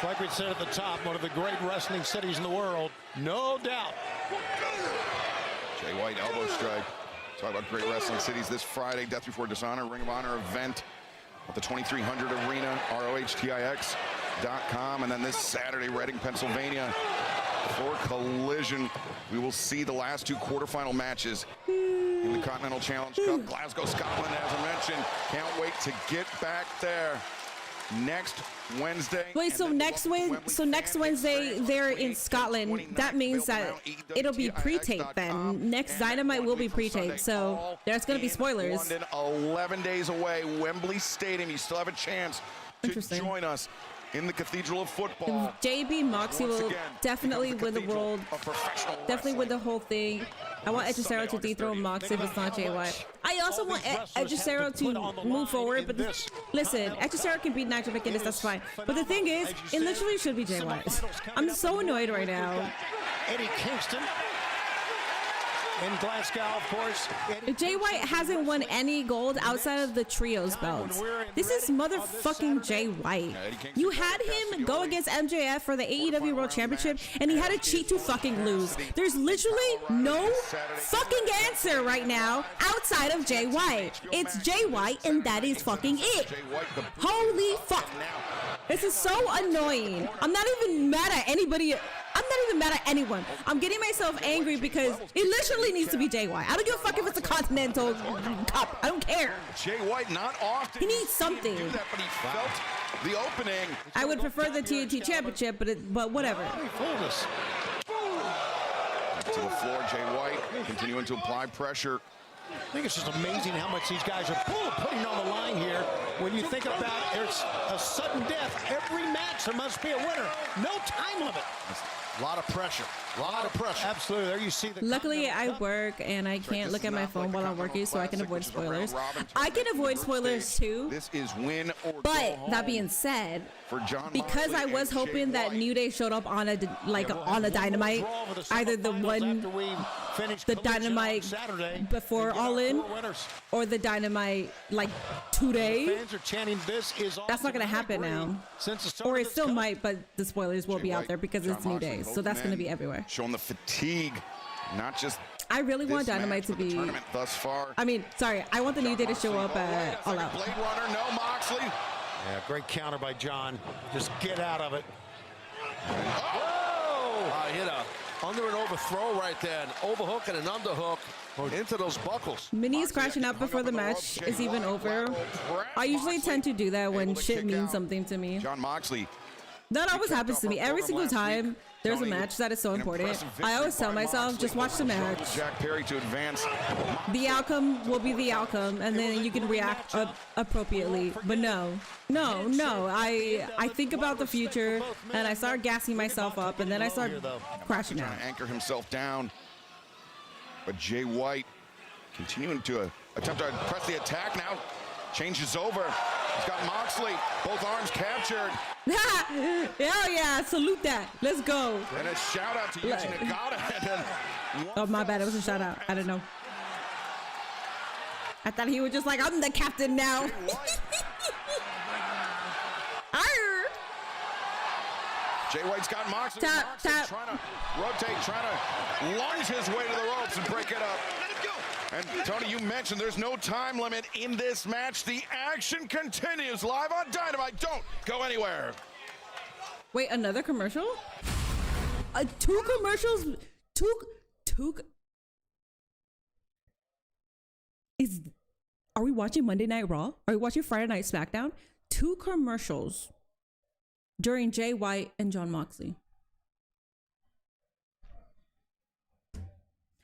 Like we said at the top, one of the great wrestling cities in the world, no doubt.
Jay White elbow strike. Talk about great wrestling cities this Friday, Death Before Dishonor, Ring of Honor event at the 2300 Arena, ROHTIX.com, and then this Saturday, Reading, Pennsylvania. For Collision, we will see the last 2 quarterfinal matches in the Continental Challenge Cup. Glasgow, Scotland, as I mentioned. Can't wait to get back there next Wednesday.
Wait, so next Wednesday they're in Scotland. That means that it'll be pre-taped then. Next Dynamite will be pre-taped, so there's gonna be spoilers.
London, 11 days away, Wembley Stadium. You still have a chance to join us in the Cathedral of Football.
JB Moxley will definitely win the world, definitely win the whole thing. I want Edgecero to dethrone Moxley if it's not Jay White. I also want Edgecero to move forward, but listen, Edgecero can beat Nigel McGuinness, that's fine. But the thing is, it literally should be Jay White. I'm so annoyed right now.
Eddie Kingston in Glasgow, of course.
Jay White hasn't won any gold outside of the trios belts. This is motherfucking Jay White. You had him go against MJF for the AEW World Championship, and he had to cheat to fucking lose. There's literally no fucking answer right now outside of Jay White. It's Jay White, and that is fucking it. Holy fuck. This is so annoying. I'm not even mad at anybody. I'm not even mad at anyone. I'm getting myself angry because it literally needs to be Jay White. I don't give a fuck if it's a Continental Cup. I don't care.
Jay White not often.
He needs something.
Do that, but he felt the opening.
I would prefer the TNT Championship, but whatever.
To the floor, Jay White continuing to apply pressure.
I think it's just amazing how much these guys are putting on the line here. When you think about there's a sudden death, every match there must be a winner. No time limit.
A lot of pressure. A lot of pressure.
Absolutely. There you see the.
Luckily, I work and I can't look at my phone while I'm working, so I can avoid spoilers. I can avoid spoilers too.
This is win or
but that being said, because I was hoping that New Day showed up on a Dynamite, either the Dynamite before All In or the Dynamite like today.
Fans are chanting, "This is."
That's not gonna happen now. Or it still might, but the spoilers will be out there because it's New Day, so that's gonna be everywhere.
Showing the fatigue, not just.
I really want Dynamite to be.
Thus far.
I mean, sorry, I want the New Day to show up at All Out.
Blade Runner, no Moxley.
Yeah, great counter by John. Just get out of it.
Oh! Hit a under and overthrow right there. An overhook and an underhook into those buckles.
Minnie is crashing out before the match is even over. I usually tend to do that when shit means something to me.
John Moxley.
That always happens to me. Every single time there's a match that is so important, I always tell myself, just watch the match.
Jack Perry to advance.
The outcome will be the outcome, and then you can react appropriately. But no. I think about the future, and I start gassing myself up, and then I start crashing out.
Trying to anchor himself down. But Jay White continuing to attempt to press the attack now. Changes over. He's got Moxley. Both arms captured.
Hell yeah, salute that. Let's go.
And a shout out to Yuji Nagata.
Oh, my bad. It was a shout out. I don't know. I thought he was just like, I'm the captain now.
Jay White's got Moxley.
Tap.
Trying to rotate, trying to lunge his way to the ropes and break it up. And Tony, you mentioned there's no time limit in this match. The action continues live on Dynamite. Don't go anywhere.
Wait, another commercial? Two commercials? Are we watching Monday Night Raw? Are we watching Friday Night SmackDown? 2 commercials during Jay White and John Moxley.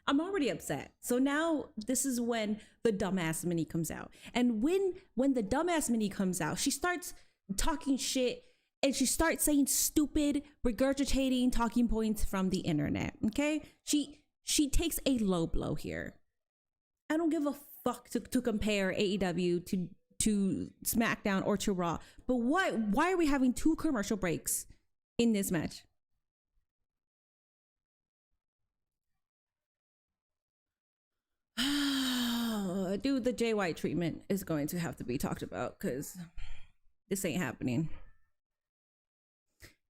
I'm already upset. So now this is when the dumbass Minnie comes out. And when the dumbass Minnie comes out, she starts talking shit and she starts saying stupid, regurgitating talking points from the internet. Okay? She takes a low blow here. I don't give a fuck to compare AEW to SmackDown or to Raw. But why are we having 2 commercial breaks in this match? Dude, the Jay White treatment is going to have to be talked about because this ain't happening.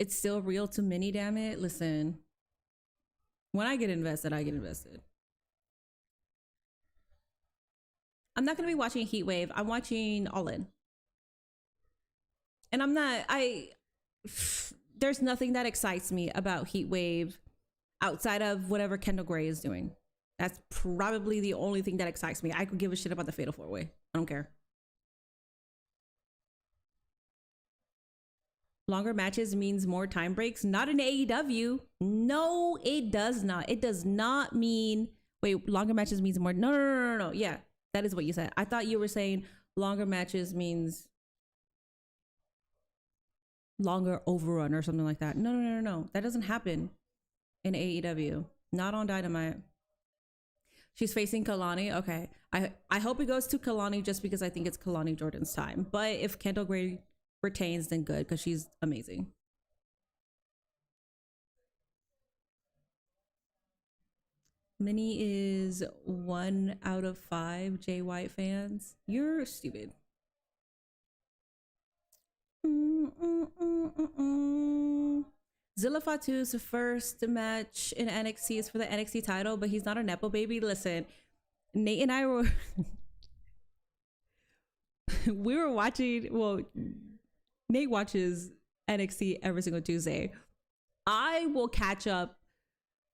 It's still real to Minnie, damn it. Listen, when I get invested, I get invested. I'm not going to be watching Heat Wave. I'm watching All In. And there's nothing that excites me about Heat Wave outside of whatever Kendall Gray is doing. That's probably the only thing that excites me. I could give a shit about the Fatal 4-Way. I don't care. Longer matches means more time breaks. Not in AEW. No, it does not. It does not mean... Wait, longer matches means more... No. Yeah, that is what you said. I thought you were saying longer matches means longer overrun or something like that. No. That doesn't happen in AEW. Not on Dynamite. She's facing Kalani. Okay. I hope it goes to Kalani just because I think it's Kalani Jordan's time. But if Kendall Gray retains, then good, because she's amazing. Minnie is 1 out of 5 Jay White fans. You're stupid. Zilla Fatu's first match in NXT is for the NXT title, but he's not a Nepo baby. Listen, Nate and I were... we were watching... Well, Nate watches NXT every single Tuesday. I will catch up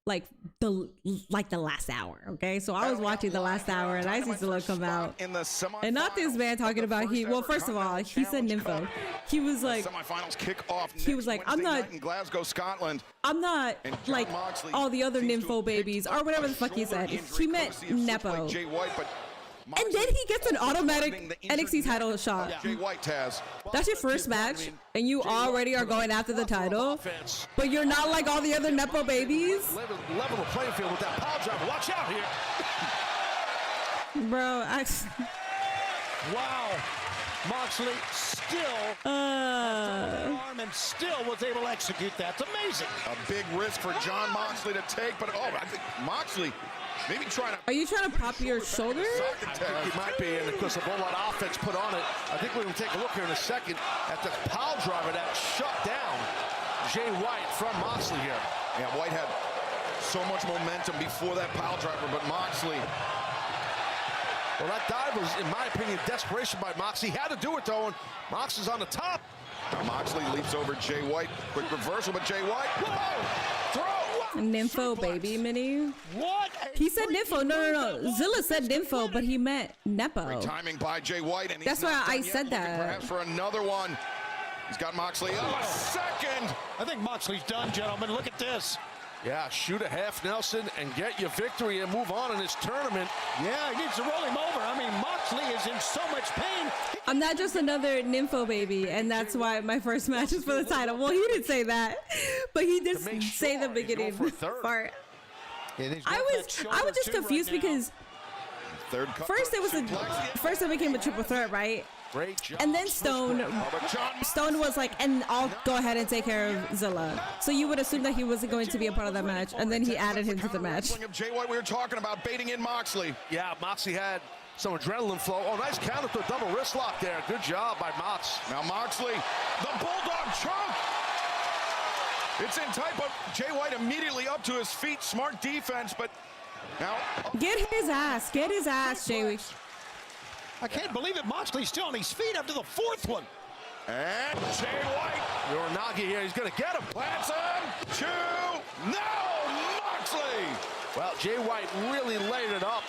like the last hour. Okay, so I was watching the last hour, and I see Zilla come out, and not this man talking about well, first of all, he said nympho. He was like,
semifinals kick off.
He was like, I'm not
in Glasgow, Scotland.
I'm not like all the other nympho babies or whatever the fuck he said. He meant Nepo. And then he gets an automatic NXT title shot.
Jay White has.
That's your first match, and you already are going after the title, but you're not like all the other Nepo babies.
Level the playing field with that power driver. Watch out here.
Bro,
Wow. Moxley still arm and still was able to execute that. It's amazing.
A big risk for John Moxley to take, but I think Moxley maybe trying to.
Are you trying to pop your shoulder?
I think he might be, and because of all that offense put on it, I think we're going to take a look here in a second at the power driver that shut down Jay White from Moxley here.
Yeah, White had so much momentum before that power driver, but Moxley.
Well, that dive was, in my opinion, desperation by Moxley. He had to do it, though, and Mox is on the top.
Now Moxley leaps over Jay White. Quick reversal, but Jay White. Whoa! Throw!
Nympho, baby, Minnie.
What?
He said nympho. No. Zilla said nympho, but he meant Nepo.
Great timing by Jay White. And
that's why I said that.
Perhaps for another one. He's got Moxley. Oh, a second.
I think Moxley's done, gentlemen. Look at this.
Yeah, shoot a half Nelson and get your victory and move on in this tournament.
Yeah, he needs to roll him over. I mean, Moxley is in so much pain.
I'm not just another nympho baby, and that's why my first match is for the title. Well, he didn't say that, but he did say the beginning part. I was just confused because first it became a triple threat, right? And then Stone was like, and I'll go ahead and take care of Zilla. So you would assume that he wasn't going to be a part of that match, and then he added him to the match.
Jay White, we were talking about baiting in Moxley.
Yeah, Moxley had some adrenaline flow. Oh, nice counter to a double wrist lock there. Good job by Mox.
Now Moxley, the Bulldog choke. It's in tight, but Jay White immediately up to his feet. Smart defense, but now.
Get his ass, Jay.
I can't believe it. Moxley's still on his feet after the fourth one.
And Jay White.
Uranagi here. He's going to get him.
Plants him. 2. No, Moxley.
Well, Jay White really laid it up.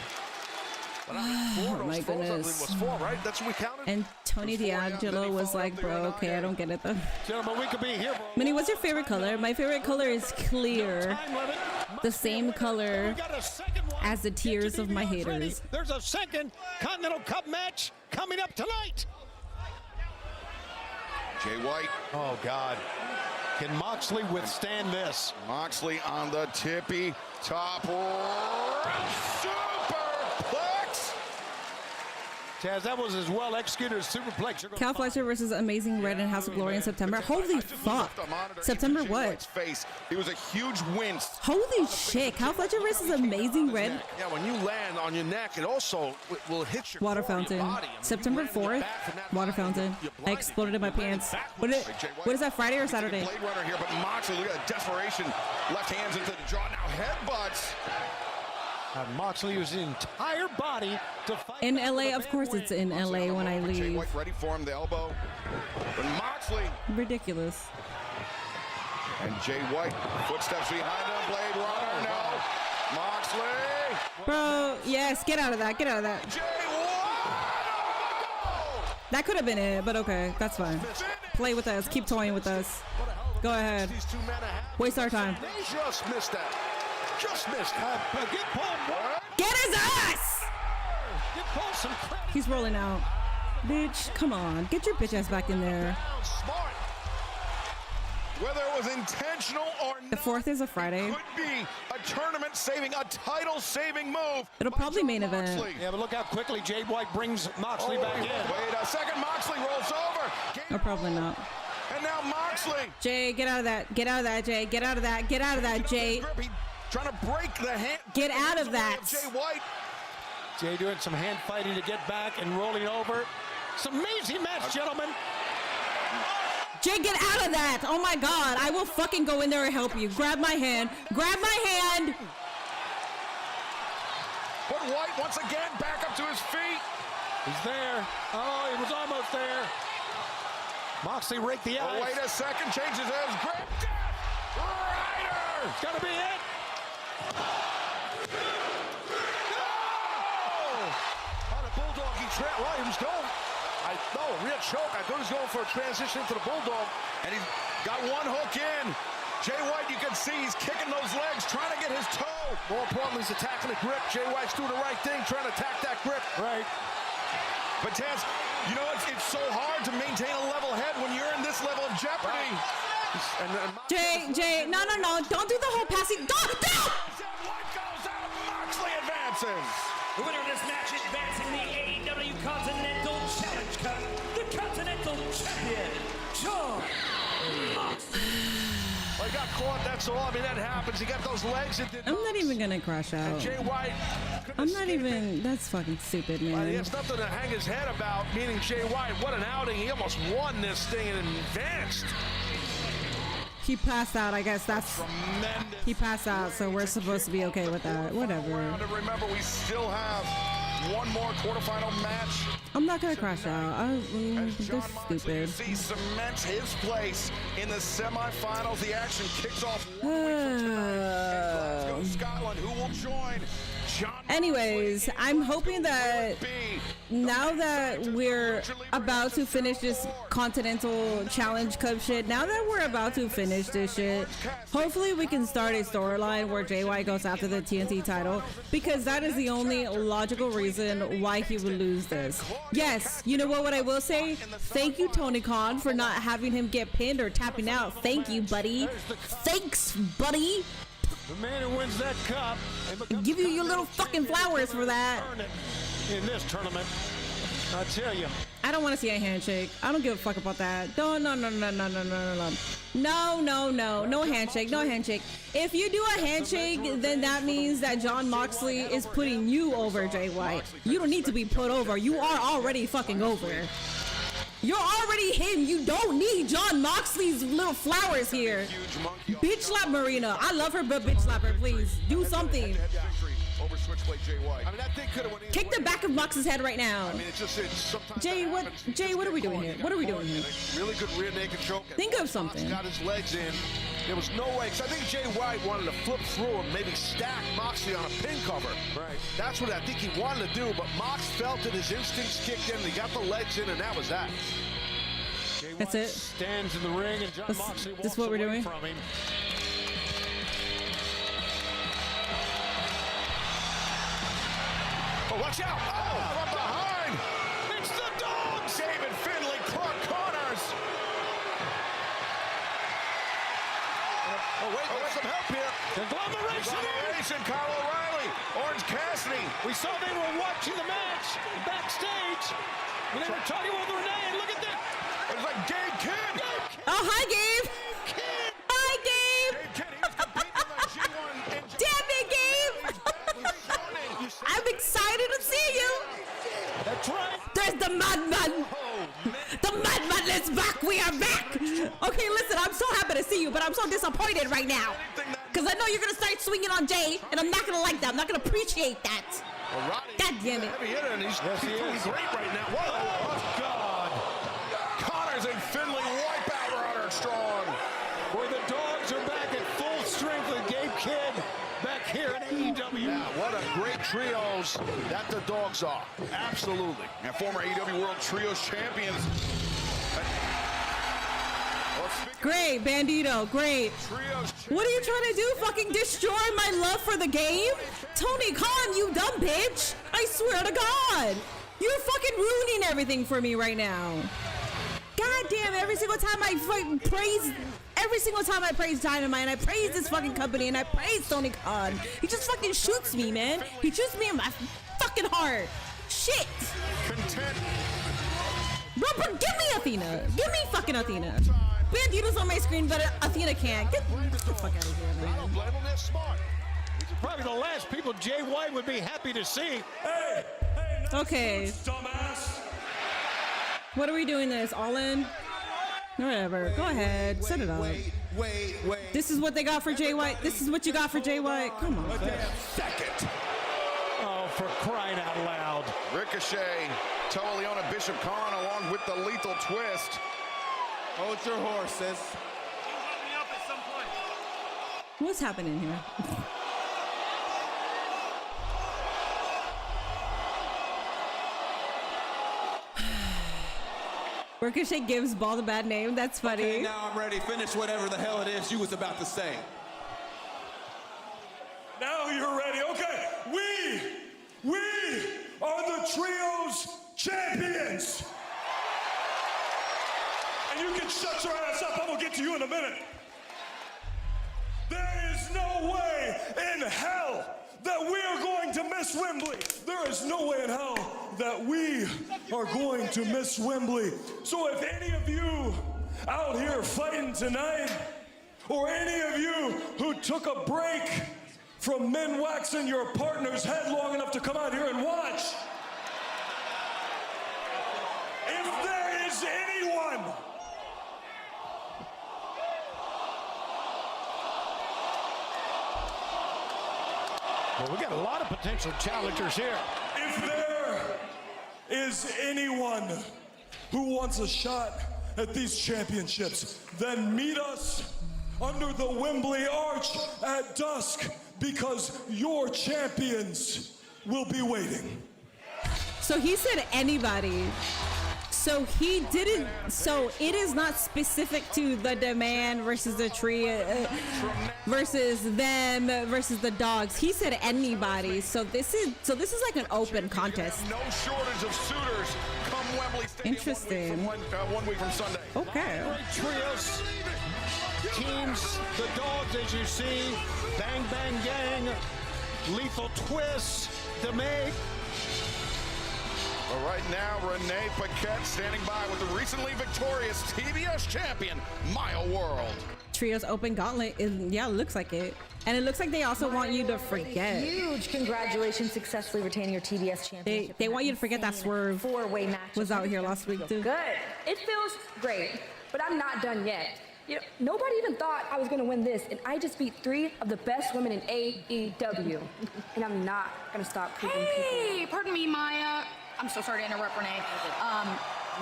But
oh my goodness.
Was 4, right? That's what we counted.
And Tony D'Angelo was like, bro, okay, I don't get it though.
Gentlemen, we could be here.
Minnie, what's your favorite color? My favorite color is clear. The same color as the tears of my haters.
There's a second Continental Cup match coming up tonight.
Jay White.
Oh, God. Can Moxley withstand this?
Moxley on the tippy top. Superplex.
Taz, that was as well executed as superplex.
Cal Fletcher versus Amazing Red in House of Glory in September. Holy fuck. September what?
Face. It was a huge win.
Holy shit. Cal Fletcher versus Amazing Red.
Yeah, when you land on your neck, it also will hit your
Water fountain. September 4th. Water fountain. I exploded in my pants. What is that, Friday or Saturday?
Blade Runner here, but Moxley, look at the desperation. Left hands into the jaw. Now headbutts.
Moxley used his entire body to fight.
In LA, of course it's in LA when I leave.
Jay White ready for him, the elbow. But Moxley.
Ridiculous.
And Jay White, footsteps behind him, Blade Runner, no. Moxley.
Bro, yes, get out of that,
Jay White.
That could have been it, but okay, that's fine. Play with us, keep toying with us. Go ahead. Waste our time.
They just missed that. Just missed.
Get his ass! He's rolling out. Bitch, come on. Get your bitch ass back in there.
Smart. Whether it was intentional or not,
the 4th is a Friday.
Could be a tournament-saving, a title-saving move.
It'll probably main event.
Yeah, but look how quickly Jay White brings Moxley back in.
Wait a second. Moxley rolls over.
Or probably not.
And now Moxley.
Jay, get out of that. Get out of that, Jay. Get out of that. Get out of that, Jay.
Trying to break the hand.
Get out of that.
Jay White.
Jay doing some hand fighting to get back and rolling over. It's an amazing match, gentlemen.
Jay, get out of that. Oh my God. I will fucking go in there and help you. Grab my hand. Grab my hand.
But White once again back up to his feet.
He's there. Oh, he was almost there. Moxley raked the
Oh,
ice.
wait a second, changes his grip. Death Rider.
It's gonna be it.
On the Bulldog, Williams going. No, real choke. I thought he was going for a transition to the Bulldog.
And he's got one hook in. Jay White, you can see he's kicking those legs, trying to get his toe.
More importantly, he's attacking the grip. Jay White's doing the right thing, trying to attack that grip.
Right.
But Taz, you know, it's so hard to maintain a level head when you're in this level of jeopardy.
Jay, no. Don't do the whole passing. Don't.
White goes out, Moxley advances.
The winner of this match advancing the AEW Continental Challenge Cup, the Continental Champion, John Moxley.
Well, he got caught, that's all. I mean, that happens. He got those legs.
I'm not even gonna crash out.
Jay White.
I'm not even. That's fucking stupid, man.
He has nothing to hang his head about, meaning Jay White. What an outing. He almost won this thing and advanced.
He passed out, I guess that's...
Tremendous.
He passed out, so we're supposed to be okay with that. Whatever.
And remember, we still have one more quarterfinal match.
I'm not gonna crash out. They're stupid.
He cements his place in the semifinals. The action kicks off. Scotland, who will join?
Anyways, I'm hoping that now that we're about to finish this Continental Challenge Cup shit, now that we're about to finish this shit, hopefully we can start a storyline where Jay White goes after the TNT title, because that is the only logical reason why he would lose this. Yes, you know what I will say? Thank you, Tony Khan, for not having him get pinned or tapping out. Thank you, buddy. Thanks, buddy.
The man who wins that cup
give you your little fucking flowers for that.
In this tournament, I tell you.
I don't want to see a handshake. I don't give a fuck about that. No handshake, no handshake. If you do a handshake, then that means that John Moxley is putting you over, Jay White. You don't need to be put over. You are already fucking over. You're already him. You don't need John Moxley's little flowers here. Bitch slap Marina. I love her, but bitch slap her, please. Do something.
Over Switchblade Jay White.
I mean, that thing could have went
Kick the back of Mox's head right now.
I mean, it's sometimes
Jay, what are we doing here? What are we doing here?
Really good rear naked choke.
Think of something.
Got his legs in. There was no way, because I think Jay White wanted to flip through and maybe stack Moxley on a pin cover. Right. That's what I think he wanted to do, but Mox felt it, his instincts kicked in, he got the legs in, and that was that.
That's it.
Stands in the ring, and John Moxley walks
this is what we're doing.
From him.
Oh, watch out! Oh, from behind! It's the dog! David Finlay, Clark Connors!
Oh, wait, there's some help here.
Conglomeration, Kyle O'Reilly, Orange Cassidy.
We saw they were watching the match backstage. When they were talking with Renee, and look at that.
It was like Gabe Kidd.
Oh, hi, Gabe. Hi, Gabe. Damn it, Gabe. I'm excited to see you.
That's right.
There's the madman. The madman is back. We are back. Okay, listen, I'm so happy to see you, but I'm so disappointed right now. Because I know you're going to start swinging on Jay, and I'm not going to like that. I'm not going to appreciate that. God damn it.
Heavy hitter, and he's doing great right now. Whoa,
Oh, God. Connors and Finlay wipe out Roderick Strong.
Where the dogs are back at full strength with Gabe Kidd back here in AEW.
Yeah, what a great trios that the dogs are. Absolutely.
And former AEW World Trios champions.
Great, Bandito, great. What are you trying to do? Fucking destroy my love for the game? Tony Khan, you dumb bitch. I swear to God. You're fucking ruining everything for me right now. God damn, every single time I praise Dynamite, and I praise this fucking company, and I praise Tony Khan, he just fucking shoots me, man. He shoots me in my fucking heart. Shit.
Content.
Bro, give me Athena. Give me fucking Athena. Bandito's on my screen, but Athena can't. Get the fuck out of here, man.
Probably the last people Jay White would be happy to see.
Hey,
okay.
Dumbass.
What are we doing this? All in? Whatever. Go ahead. Set it up.
Wait.
This is what they got for Jay White? This is what you got for Jay White? Come on.
Second.
Oh, for crying out loud.
Ricochet, Toa Leona, Bishop Khan along with the lethal twist.
Hold your horses.
What's happening here? Ricochet gives Ball the bad name. That's funny.
Okay, now I'm ready. Finish whatever the hell it is you was about to say.
Now you're ready. Okay, we are the Trios champions. And you can shut your ass up. I'm gonna get to you in a minute. There is no way in hell that we are going to miss Wembley. There is no way in hell that we are going to miss Wembley. So if any of you out here fighting tonight, or any of you who took a break from men waxing your partner's head long enough to come out here and watch, if there is anyone
Well, we got a lot of potential challengers here.
If there is anyone who wants a shot at these championships, then meet us under the Wembley Arch at dusk, because your champions will be waiting.
So he said anybody. So he didn't. So it is not specific to the Demand versus the Trio versus them versus the Dogs. He said anybody. So this is like an open contest.
No shortage of suitors come Wembley Stadium.
Interesting.
1 week from Sunday.
Okay.
Trios, teams, the Dogs, as you see, Bang Bang Gang, Lethal Twist, Demay.
Well, right now, Renee Paquette standing by with the recently victorious TBS champion, Maya World.
Trios open gauntlet. Yeah, it looks like it. And it looks like they also want you to forget.
Huge congratulations, successfully retaining your TBS championship.
They want you to forget that Swerve
four-way match
was out here last week too.
Good. It feels great, but I'm not done yet. You know, nobody even thought I was going to win this, and I just beat 3 of the best women in AEW. And I'm not going to stop proving people.
Hey, pardon me, Maya. I'm so sorry to interrupt, Renee.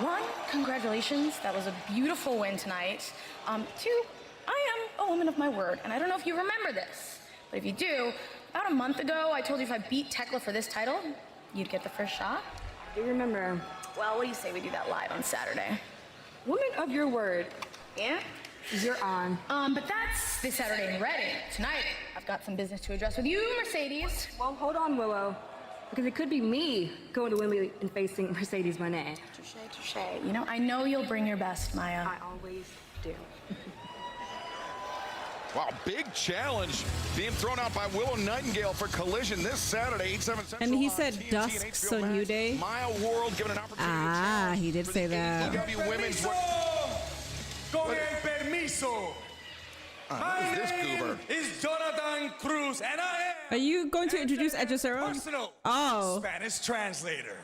One, congratulations. That was a beautiful win tonight. 2, I am a woman of my word, and I don't know if you remember this, but if you do, about a month ago, I told you if I beat Tekla for this title, you'd get the first shot.
Do you remember?
Well, what do you say we do that live on Saturday?
Woman of your word.
Yeah?
You're on.
But that's this Saturday in Reading. Tonight, I've got some business to address with you, Mercedes.
Well, hold on, Willow. Because it could be me going to Wembley and facing Mercedes Moné.
Touche, touche. You know, I know you'll bring your best, Maya.
I always do.
Wow, big challenge being thrown out by Willow Nightingale for Collision this Saturday, 8/7 Central.
And he said dusk, so New Day.
Maya World given an opportunity.
Ah, he did say that.
AEW Women's.
Con el permiso.
Who is this goober?
Is Jonathan Cruz, and I am.
Are you going to introduce Edgecero?
Personal Spanish translator.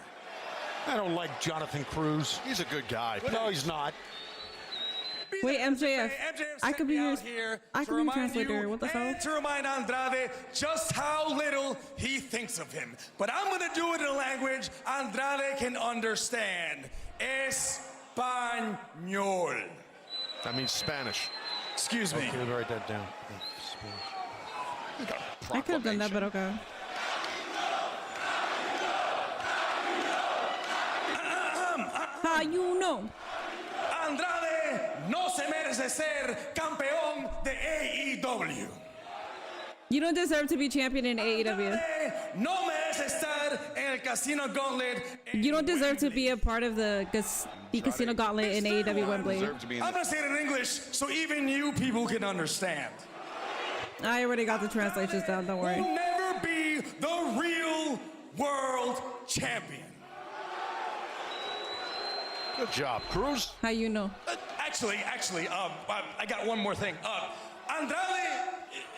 I don't like Jonathan Cruz.
He's a good guy.
No, he's not.
Wait, MJF. I could be your translator. What the hell?
And to remind Andrade just how little he thinks of him. But I'm going to do it in a language Andrade can understand. Español.
That means Spanish.
Excuse me.
Okay, write that down.
I could have done that, but okay. How you know?
Andrade no se merece ser campeón de AEW.
You don't deserve to be champion in AEW.
Andrade no merece estar en el Casino Gauntlet.
You don't deserve to be a part of the Casino Gauntlet in AEW Wembley.
I'm gonna say it in English so even you people can understand.
I already got the translations down, don't worry.
Will never be the real world champion.
Good job, Cruz.
How you know?
Actually, I got one more thing. Andrade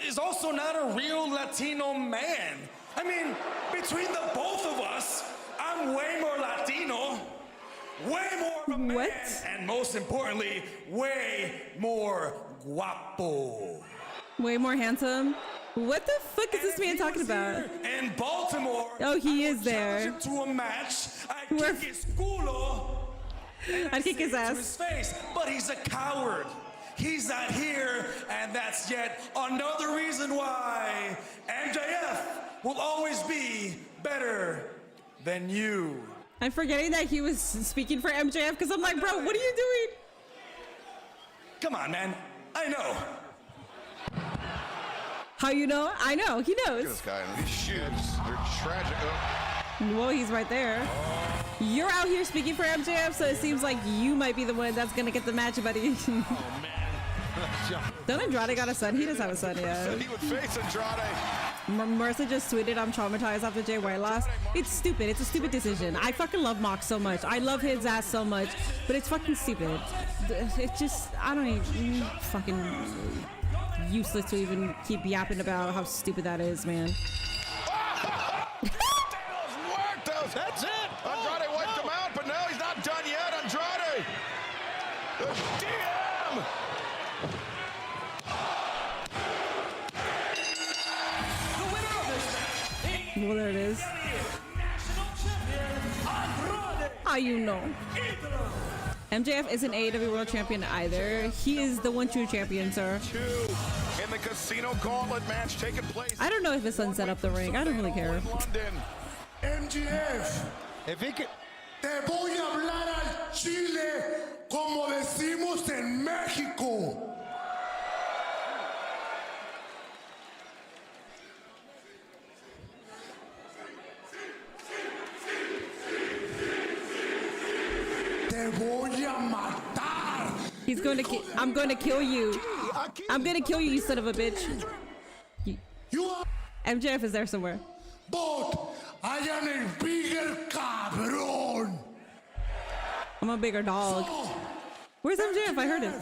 is also not a real Latino man. I mean, between the both of us, I'm way more Latino, way more of a man, and most importantly, way more guapo.
Way more handsome? What the fuck is this man talking about?
In Baltimore,
oh, he is there.
to a match. I kick his culo.
I'd kick his
To
ass.
his face, but he's a coward. He's not here, and that's yet another reason why MJF will always be better than you.
I'm forgetting that he was speaking for MJF because I'm like, bro, what are you doing?
Come on, man. I know.
How you know? I know. He
Look at
knows.
this guy in these shoes. They're tragic.
Well, he's right there. You're out here speaking for MJF, so it seems like you might be the one that's gonna get the match, buddy.
Oh, man.
Don't Andrade got a son? He does have a son, yeah.
Said he would face Andrade.
Marissa just tweeted, I'm traumatized after Jay White lost. It's stupid. It's a stupid decision. I fucking love Mox so much. I love his ass so much, but it's fucking stupid. It's just, I don't even, fucking useless to even keep yapping about how stupid that is, man.
That's it. Andrade wiped him out, but no, he's not done yet. Andrade. The DM.
Well, there it is. How you know? MJF isn't AEW World Champion either. He is the one true champion, sir.
In the Casino Gauntlet match taking place.
I don't know if his son set up the ring. I don't really care.
London.
MGF,
If he could,
te voy a hablar al Chile como decimos en México. Te voy a matar.
He's going to kill. I'm going to kill you. I'm going to kill you, you son of a bitch. MJF is there somewhere.
But I am a bigger cabrón.
I'm a bigger dog. Where's MJF? I heard it.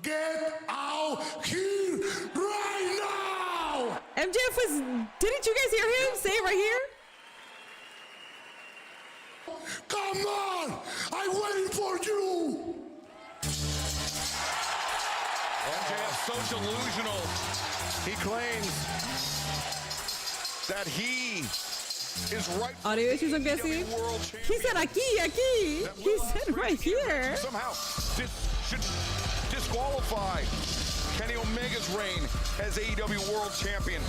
Get out here right now.
MJF was. Didn't you guys hear him say it right here?
Come on! I'm waiting for you!
MJF so delusional. He claims that he is right.
Audio issues, I'm guessing. He said aquí, aquí. He said right here.
Somehow should disqualify Kenny Omega's reign as AEW World Champion.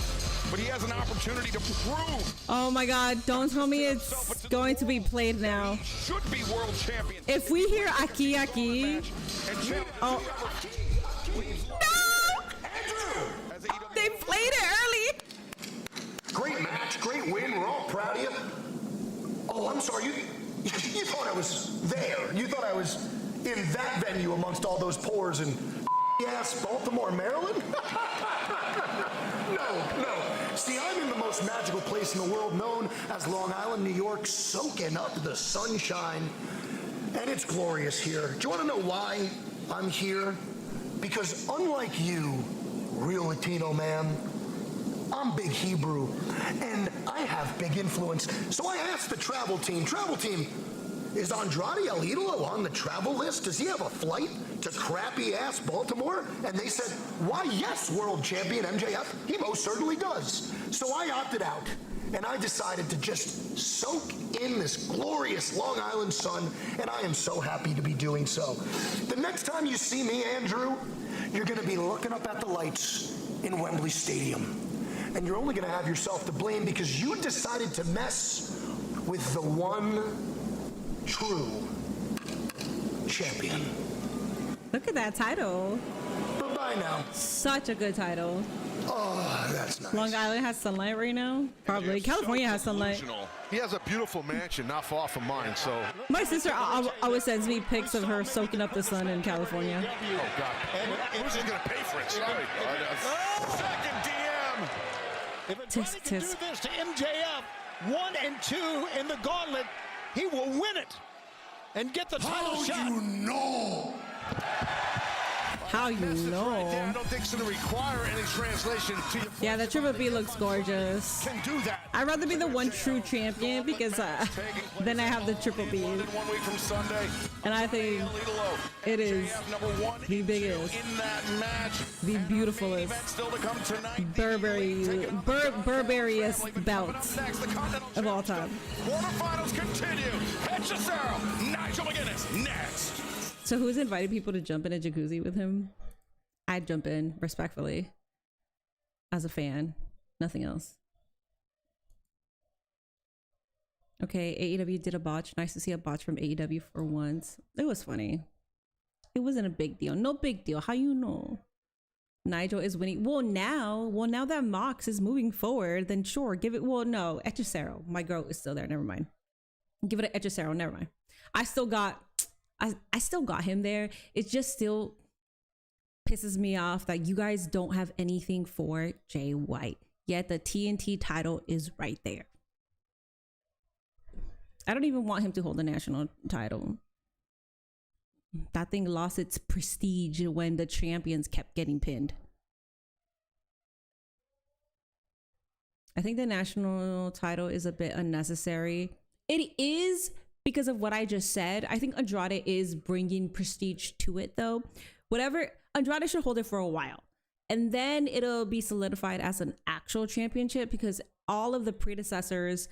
But he has an opportunity to prove.
Oh my God, don't tell me it's going to be played now.
Should be world champion.
If we hear aquí, aquí. Oh. No! They played it early.
Great match, great win. We're all proud of you. Oh, I'm sorry. You thought I was there. You thought I was in that venue amongst all those pores in ass Baltimore, Maryland? No. See, I'm in the most magical place in the world known as Long Island, New York, soaking up the sunshine. And it's glorious here. Do you want to know why I'm here? Because unlike you, real Latino man, I'm big Hebrew, and I have big influence. So I asked the travel team, is Andrade El Idolo on the travel list? Does he have a flight to crappy-ass Baltimore? And they said, why, yes, world champion MJF, he most certainly does. So I opted out, and I decided to just soak in this glorious Long Island sun, and I am so happy to be doing so. The next time you see me, Andrew, you're going to be looking up at the lights in Wembley Stadium. And you're only going to have yourself to blame because you decided to mess with the one true champion.
Look at that title.
Bye-bye now.
Such a good title.
Oh, that's nice.
Long Island has sunlight right now? Probably. California has sunlight.
He has a beautiful mansion not far from mine, so.
My sister always sends me pics of her soaking up the sun in California.
Oh, God. Who's going to pay for it? Second DM.
if Andrade can do this to MJF, 1 and 2 in the gauntlet, he will win it and get the title shot.
You know?
How you know?
I don't think it's going to require any translation to you.
Yeah, the Triple B looks gorgeous.
Can do that.
I'd rather be the one true champion because then I have the Triple B.
1 week from Sunday.
And I think it is the biggest, the beautifulest, Burberryest belt of all time.
Quarterfinals continue. Ed Cesaro, Nigel McGuinness next.
So who's invited people to jump in a jacuzzi with him? I'd jump in respectfully as a fan, nothing else. Okay, AEW did a botch. Nice to see a botch from AEW for once. It was funny. It wasn't a big deal. No big deal. How you know? Nigel is winning. Well, now that Mox is moving forward, then sure, give it. Well, no, Echicero. My girl is still there. Never mind. Give it to Echicero. Never mind. I still got him there. It just still pisses me off that you guys don't have anything for Jay White. Yet the TNT title is right there. I don't even want him to hold the national title. That thing lost its prestige when the champions kept getting pinned. I think the national title is a bit unnecessary. It is because of what I just said. I think Andrade is bringing prestige to it though. Whatever, Andrade should hold it for a while. And then it'll be solidified as an actual championship because all of the predecessors,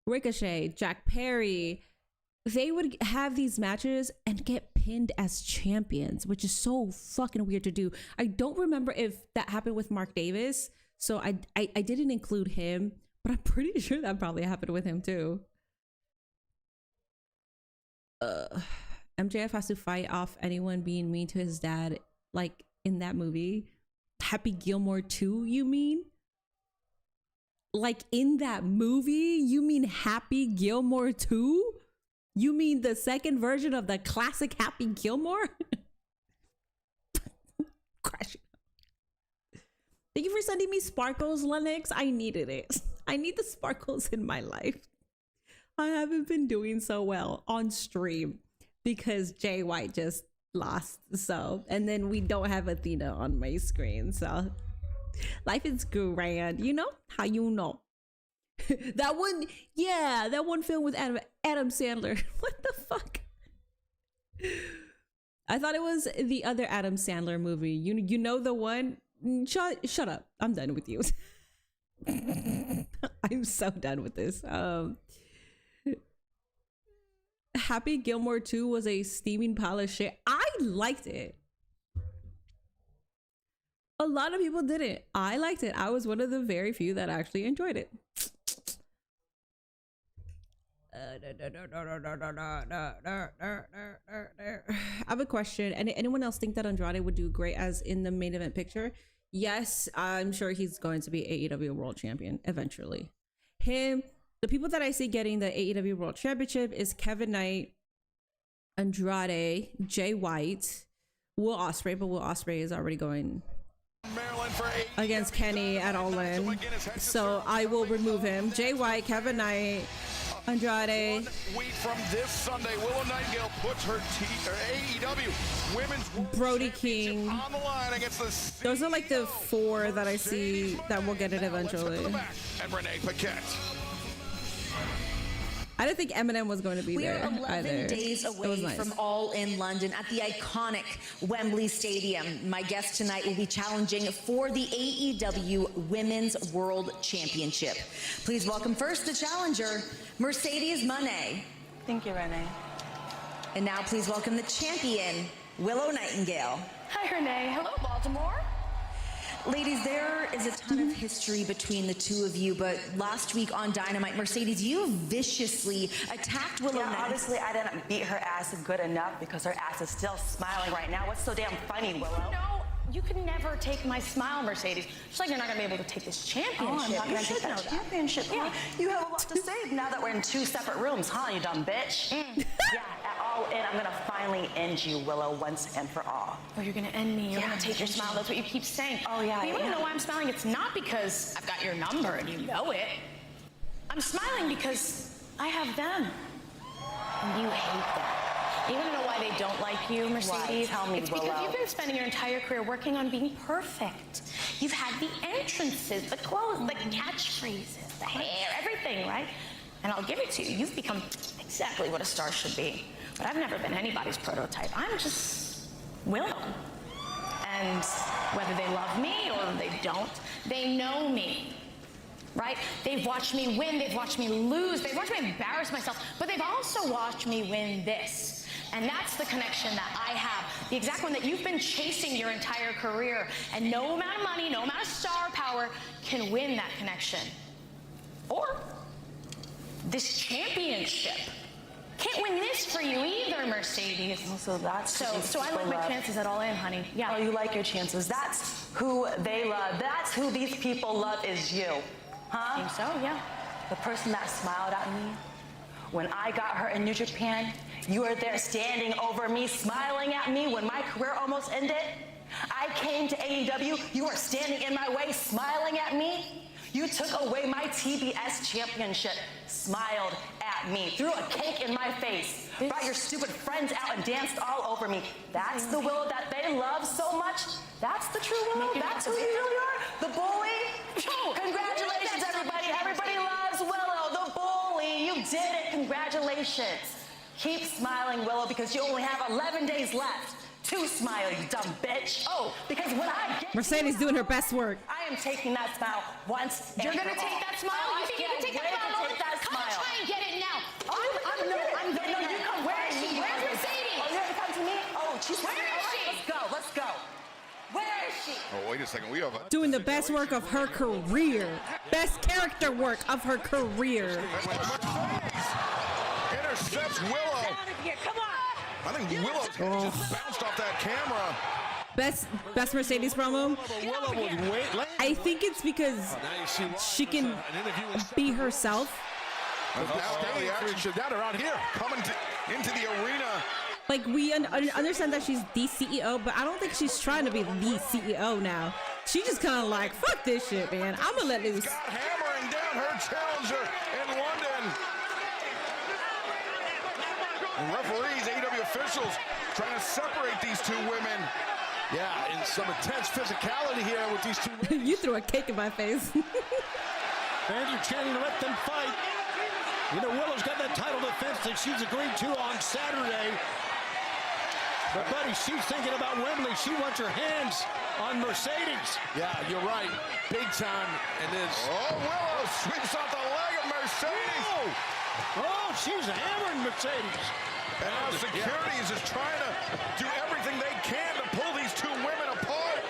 Ricochet, Jack Perry, they would have these matches and get pinned as champions, which is so fucking weird to do. I don't remember if that happened with Mark Davis, so I didn't include him, but I'm pretty sure that probably happened with him too. MJF has to fight off anyone being mean to his dad, like in that movie. Happy Gilmore 2, you mean? Like in that movie, you mean Happy Gilmore 2? You mean the second version of the classic Happy Gilmore? Crash. Thank you for sending me sparkles, Lennox. I needed it. I need the sparkles in my life. I haven't been doing so well on stream because Jay White just lost. So, and then we don't have Athena on my screen. So life is grand. You know how you know. That one, yeah, that one film with Adam Sandler. What the fuck? I thought it was the other Adam Sandler movie. You know the one? Shut up. I'm done with you. I'm so done with this. Happy Gilmore 2 was a steaming pile of shit. I liked it. A lot of people didn't. I liked it. I was one of the very few that actually enjoyed it. I have a question. Anyone else think that Andrade would do great as in the main event picture? Yes, I'm sure he's going to be AEW World Champion eventually. The people that I see getting the AEW World Championship is Kevin Knight, Andrade, Jay White, Will Ospreay, but Will Ospreay is already going against Kenny at All In, so I will remove him. Jay White, Kevin Knight, Andrade.
1 week from this Sunday, Willow Nightingale puts her AEW Women's
Brody King.
on the line against the
Those are like the 4 that I see that will get it eventually.
and Renee Paquette.
I didn't think Eminem was going to be there
We're 11
either.
days
It was
away
nice.
from All In London at the iconic Wembley Stadium. My guest tonight will be challenging for the AEW Women's World Championship. Please welcome first the challenger, Mercedes Moné.
Thank you, Renee.
And now please welcome the champion, Willow Nightingale.
Hi, Renee. Hello, Baltimore.
Ladies, there is a ton of history between the two of you, but last week on Dynamite, Mercedes, you viciously attacked Willow Nightingale.
Obviously, I didn't beat her ass good enough because her ass is still smiling right now. What's so damn funny, Willow? No, you can never take my smile, Mercedes. Just like you're not going to be able to take this championship.
Oh, I'm not gonna take that
championship. Yeah, you have a lot to say now that we're in 2 separate rooms, huh, you dumb bitch? Yeah, at All In, I'm going to finally end you, Willow, once and for all.
Oh, you're gonna end me. You're gonna take your smile. That's what you keep saying.
Oh, yeah,
But you wanna
yeah.
know why I'm smiling? It's not because I've got your number and you know it. I'm smiling because I have them. And you hate that. You want to know why they don't like you, Mercedes?
Why? Tell me,
It's because
Willow.
you've been spending your entire career working on being perfect. You've had the entrances, the clothes, the catchphrases, the hair, everything, right? And I'll give it to you. You've become exactly what a star should be. But I've never been anybody's prototype. I'm just Willow. And whether they love me or they don't, they know me. Right? They've watched me win, they've watched me lose, they've watched me embarrass myself, but they've also watched me win this. And that's the connection that I have, the exact one that you've been chasing your entire career. And no amount of money, no amount of star power can win that connection. Or this championship. Can't win this for you either, Mercedes.
So that's
so I like my chances at All In, honey. Yeah.
Oh, you like your chances. That's who they love. That's who these people love is you. Huh?
Think so, yeah.
The person that smiled at me when I got hurt in New Japan. You were there standing over me, smiling at me when my career almost ended. I came to AEW. You were standing in my way, smiling at me. You took away my TBS championship, smiled at me, threw a cake in my face, brought your stupid friends out and danced all over me. That's the Willow that they love so much. That's the true Willow. That's who you really are. The bully. Congratulations, everybody. Everybody loves Willow, the bully. You did it. Congratulations. Keep smiling, Willow, because you only have 11 days left to smile, you dumb bitch. Oh, because when I get
Mercedes doing her best work.
I am taking that smile once.
You're gonna take that smile? You think you can take that smile? Come try and get it now.
No, you come. Where is she?
Where's Mercedes?
Oh, you have to come to me? Oh, she's
Where is she?
Let's go. Where is she?
Oh, wait a second. We have
doing the best work of her career. Best character work of her career.
intercepts Willow.
Come on.
I think Willow just bounced off that camera.
Best Mercedes promo. I think it's because she can be herself.
Now the action down around here, coming into the arena.
Like, we understand that she's the CEO, but I don't think she's trying to be the CEO now. She just kind of like, fuck this shit, man. I'm gonna let loose.
Scott hammering down her challenger in London. And referees, AEW officials trying to separate these two women.
Yeah, and some intense physicality here with these two women.
You threw a cake in my face.
Fans are chanting to let them fight. You know, Willow's got that title defense that she's agreed to on Saturday. But, buddy, she's thinking about Wembley. She wants her hands on Mercedes.
Yeah, you're right. Big time. And this.
Oh, Willow sweeps off the leg of Mercedes.
Oh, she's hammering Mercedes.
And now security is just trying to do everything they can to pull these two women apart.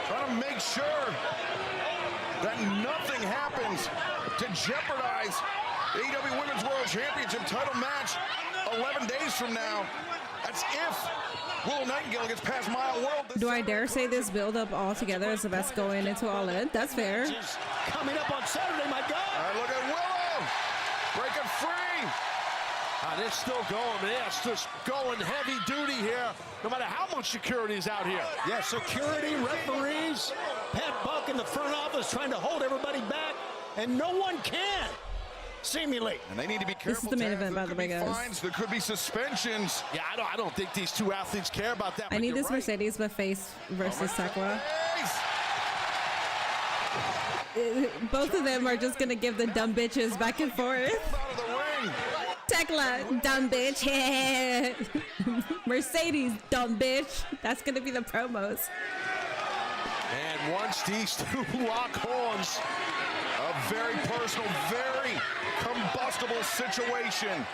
Trying to make sure that nothing happens to jeopardize the AEW Women's World Championship title match 11 days from now. That's if Willow Nightingale gets past Mile World.
Do I dare say this build-up all together is the best going into All In? That's fair.
Coming up on Saturday, my God.
All right, look at Willow. Breaking free.
They're still going, man. It's just going heavy duty here, no matter how much security is out here.
Yeah, security, referees, Pat Buck in the front office trying to hold everybody back, and no one can, seemingly.
And they need to be careful.
This is the main event, by the way, guys.
Fines, there could be suspensions.
Yeah, I don't think these two athletes care about that.
I need this Mercedes with face versus Sakura. Both of them are just gonna give the dumb bitches back and forth.
Out of the ring.
Tekla, dumb bitch. Mercedes, dumb bitch. That's gonna be the promos.
And once these two lock horns,
A very personal, very combustible situation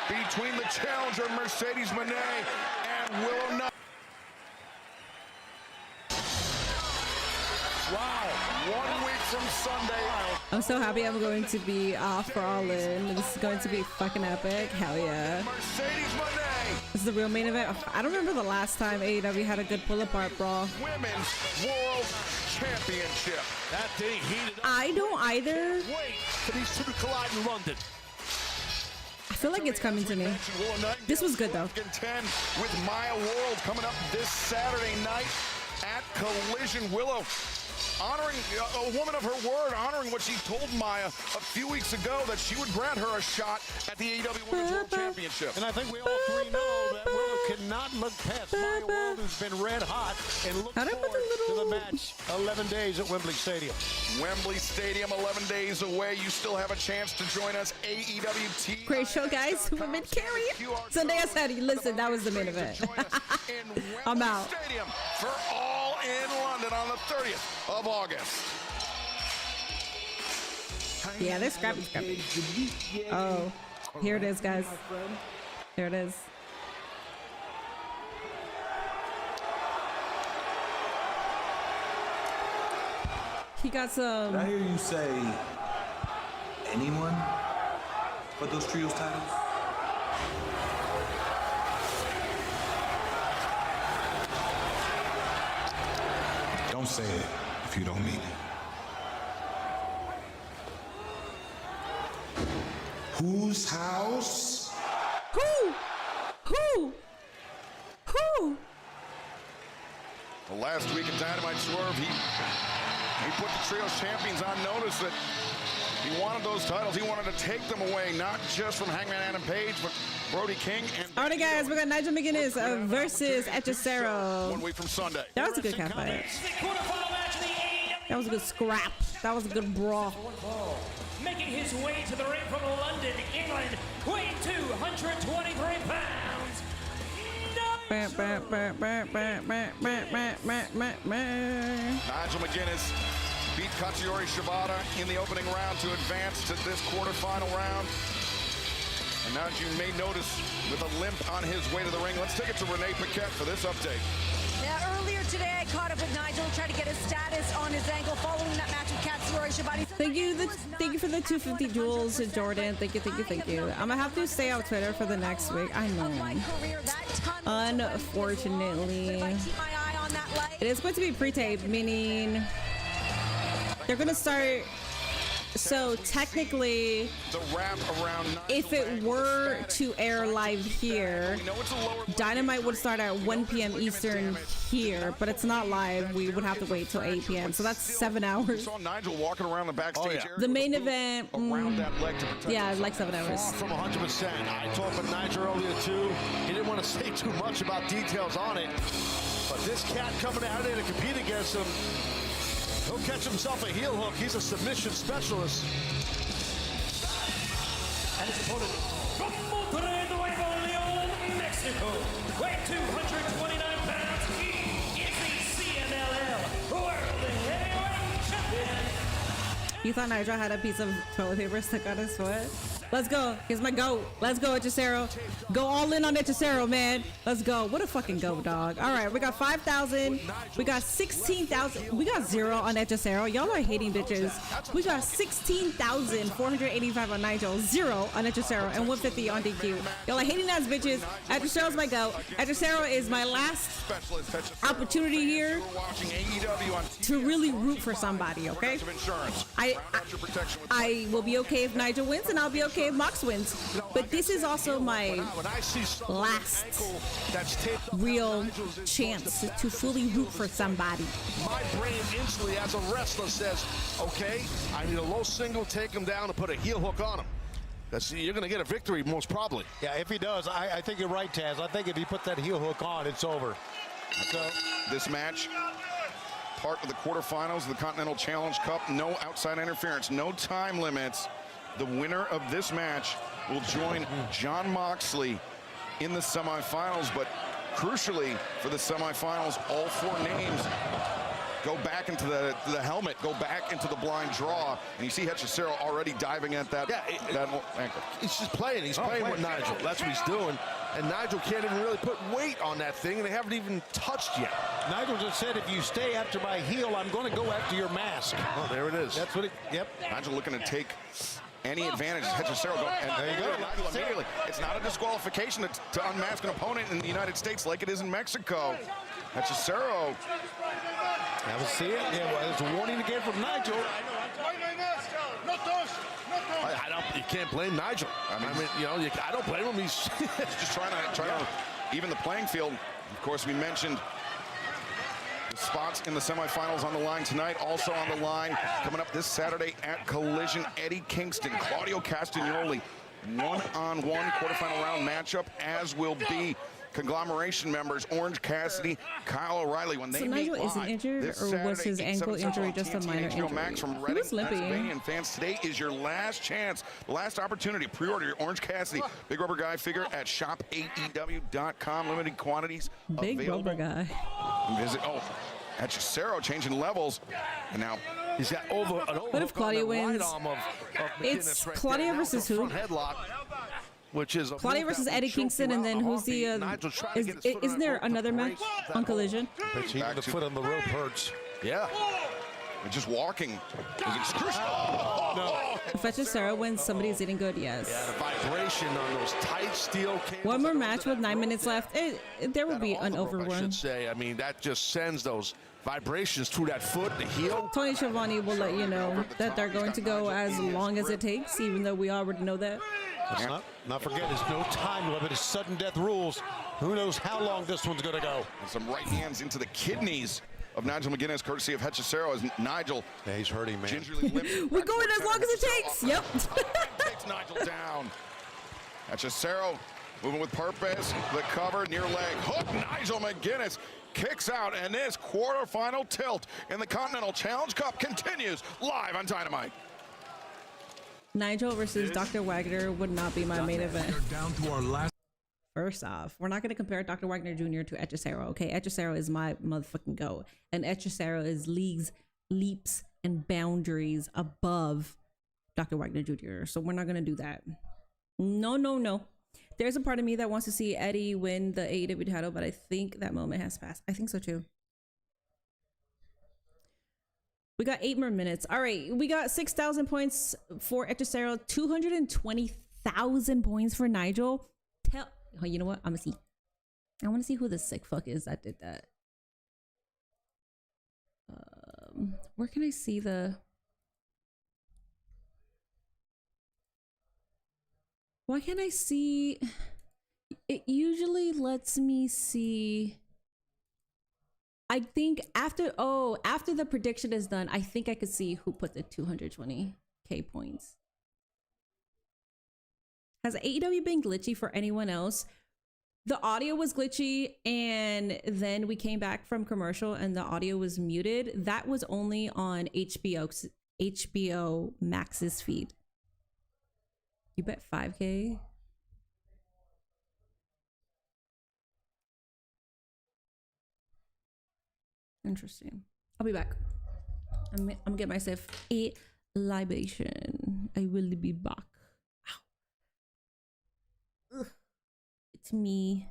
between the challenger Mercedes Moné and Willow Nightingale. Wow, 1 week from Sunday.
I'm so happy I'm going to be off for All In. This is going to be fucking epic. Hell yeah.
Mercedes Moné.
This is the real main event. I don't remember the last time AEW had a good pull-apart brawl.
Women's World Championship.
That thing heated up.
I don't either.
Wait for these two to collide in London.
I feel like it's coming to me. This was good though.
10 with Maya World coming up this Saturday night at Collision. Willow honoring a woman of her word, honoring what she told Maya a few weeks ago that she would grant her a shot at the AEW Women's World Championship.
And I think we all three know that Willow cannot look past Maya World, who's been red hot, and look forward to the match. 11 days at Wembley Stadium.
Wembley Stadium, 11 days away. You still have a chance to join us. AEW TV.
Great show, guys. Women carry. Sunday I said, listen, that was the main event. I'm out.
Stadium for All in London on the 30th of August.
Yeah, they're scrappy. Oh, here it is, guys. Here it is. He got some.
Did I hear you say anyone for those trios titles? Don't say it if you don't mean it. Whose house?
Who?
Well, last week at Dynamite Swerve, he put the Trios champions on notice that he wanted those titles. He wanted to take them away, not just from Hangman Adam Page, but Brody King. And
all right, guys, we got Nigel McGuinness versus Hechicero.
1 week from Sunday.
That was a good cat fight. That was a good scrap. That was a good brawl.
Making his way to the ring from London, England, weighing 223 pounds.
Nigel McGuinness beat Katsuyori Shibata in the opening round to advance to this quarterfinal round. And now, as you may notice, with a limp on his way to the ring, let's take it to Renee Paquette for this update.
Yeah, earlier today I caught up with Nigel, tried to get his status on his ankle following that match with Katsuyori Shibata.
Thank you for the 250 jewels, Jordan. Thank you. I'm gonna have to stay on Twitter for the next week. I know. Unfortunately, it is going to be pre-tape, meaning they're gonna start. So technically, if it were to air live here, Dynamite would start at 1 p.m. Eastern here, but it's not live. We would have to wait till 8 p.m. So that's 7 hours.
We saw Nigel walking around the backstage area.
The main event,
around that leg to protect himself.
like 7 hours.
Far from 100%. I talked with Nigel earlier too. He didn't want to say too much about details on it, but this cat coming out there to compete against him, he'll catch himself a heel hook. He's a submission specialist.
And his opponent from Monterrey, Nuevo León, Mexico, weighing 229 pounds, he is the CMLL World Heavyweight Champion.
You thought Nigel had a piece of toilet paper stuck on his foot? Let's go. Here's my goat. Let's go, Hechicero. Go all in on Hechicero, man. Let's go. What a fucking goat, dog. All right, we got 5,000. We got 16,000. We got 0 on Hechicero. Y'all are hating bitches. We got 16,485 on Nigel, 0 on Hechicero, and 150 on DQ. Y'all are hating ass bitches. Hechicicero's my goat. Hechicero is my last opportunity here to really root for somebody, okay? I will be okay if Nigel wins, and I'll be okay if Mox wins. But this is also my last real chance to fully root for somebody.
My brain instantly, as a wrestler, says, okay, I need a low single, take him down, and put a heel hook on him. You're going to get a victory, most probably.
Yeah, if he does, I think you're right, Taz. I think if he put that heel hook on, it's over.
So this match, part of the quarterfinals of the Continental Challenge Cup, no outside interference, no time limits. The winner of this match will join Jon Moxley in the semifinals, but crucially for the semifinals, all 4 names go back into the helmet, go back into the blind draw, and you see Hechicero already diving at that, that ankle.
He's just playing. He's playing with Nigel. That's what he's doing. And Nigel can't even really put weight on that thing, and they haven't even touched yet.
Nigel just said, if you stay after my heel, I'm going to go after your mask.
Oh, there it is.
That's what it, yep.
Nigel looking to take any advantage. Hechicero go, and there you go. Nigel immediately. It's not a disqualification to unmask an opponent in the United States like it is in Mexico. Hechicero.
Now we'll see it. Yeah, well, it's a warning again from Nigel.
You can't blame Nigel. I mean, I don't blame him. He's
just trying to even the playing field. Of course, we mentioned the spots in the semifinals on the line tonight. Also on the line, coming up this Saturday at Collision, Eddie Kingston, Claudio Castagnoli, one-on-one quarterfinal round matchup, as will be conglomeration members Orange Cassidy, Kyle O'Reilly. When they meet
Nigel isn't injured, or was his ankle injury just a minor injury?
Max from
He
Reading,
was limping.
Pennsylvania. And fans, today is your last chance, last opportunity. Pre-order your Orange Cassidy Big Rubber Guy figure at shopaew.com. Limited quantities
Big
available.
Rubber Guy.
Visit, at Cesaro changing levels. And now
he's got over an
What if Claudia wins? It's Claudia versus who?
Which is
Claudia versus Eddie Kingston, and then who's the isn't there another match on Collision?
Even the foot on the rope hurts.
Yeah.
And just walking is excruciating.
If Cesaro wins, somebody's eating good, yes.
Yeah, the vibration on those tight steel cables.
One more match with 9 minutes left. There will be an
I
overrun.
should say. I mean, that just sends those vibrations through that foot, the heel.
Tony Schiavone will let you know that they're going to go as long as it takes, even though we already know that.
Let's not forget, there's no time limit. It's sudden death rules. Who knows how long this one's going to go?
And some right hands into the kidneys of Nigel McGuinness, courtesy of Cesaro, as Nigel.
Yeah, he's hurting, man.
Gingerly limps.
We're going as long as it takes. Yep.
Takes Nigel down. Cesaro moving with purpose. The cover, near leg hook. Nigel McGuinness kicks out, and this quarterfinal tilt in the Continental Challenge Cup continues live on Dynamite.
Nigel versus Dr. Wagner would not be my main event.
Down to our last.
First off, we're not going to compare Dr. Wagner Jr. to Cesaro, okay? Cesaro is my motherfucking go. And Cesaro is leaps and boundaries above Dr. Wagner Jr. So we're not going to do that. No. There's a part of me that wants to see Eddie win the AEW title, but I think that moment has passed. I think so too. We got 8 more minutes. All right, we got 6,000 points for Cesaro, 220,000 points for Nigel. You know what? I'm gonna see. I want to see who the sick fuck is that did that. Where can I see the? Why can't I see? It usually lets me see. I think after the prediction is done, I think I could see who put the 220k points. Has AEW been glitchy for anyone else? The audio was glitchy, and then we came back from commercial and the audio was muted. That was only on HBO Max's feed. You bet 5k. Interesting. I'll be back. I'm gonna get myself a libation. I will be back. Ow. Ugh. It's me.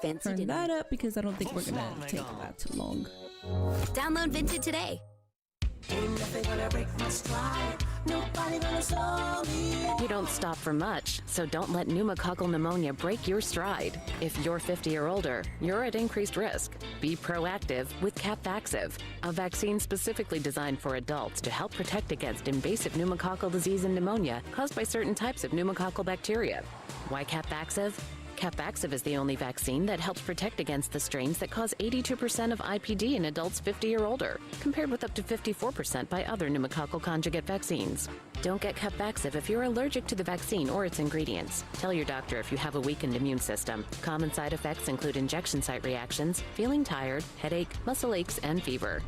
Turn that up because I don't think we're gonna take that too long.
Download Vinted today. You don't stop for much, so don't let pneumococcal pneumonia break your stride. If you're 50 or older, you're at increased risk. Be proactive with Capvaxive, a vaccine specifically designed for adults to help protect against invasive pneumococcal disease and pneumonia caused by certain types of pneumococcal bacteria. Why Capvaxive? Capvaxive is the only vaccine that helps protect against the strains that cause 82% of IPD in adults 50 or older, compared with up to 54% by other pneumococcal conjugate vaccines. Don't get Capvaxive if you're allergic to the vaccine or its ingredients. Tell your doctor if you have a weakened immune system. Common side effects include injection site reactions, feeling tired, headache, muscle aches, and fever.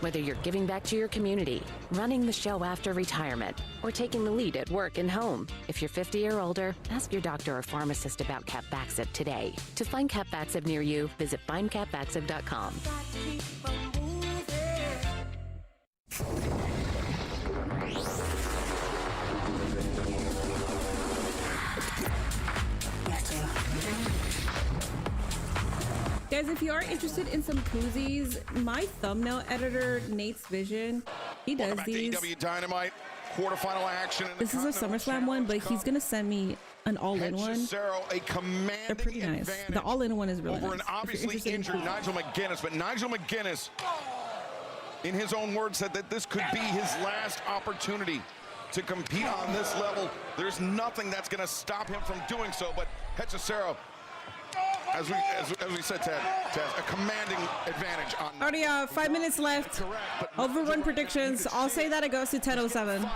Whether you're giving back to your community, running the show after retirement, or taking the lead at work and home, if you're 50 or older, ask your doctor or pharmacist about Capvaxive today. To find Capvaxive near you, visit findcapvaxive.com.
Guys, if you are interested in some koozies, my thumbnail editor, Nate's Vision, he does these.
AEW Dynamite quarterfinal action.
This is a SummerSlam one, but he's gonna send me an all-in one.
Cesaro, a commanding
They're pretty nice. The all-in one is really
over
nice.
an obviously injured Nigel McGuinness, but Nigel McGuinness, in his own words, said that this could be his last opportunity to compete on this level. There's nothing that's gonna stop him from doing so, but Cesaro as we said, Taz, a commanding advantage on.
Already 5 minutes left. Overrun predictions. I'll say that it goes to 10:07.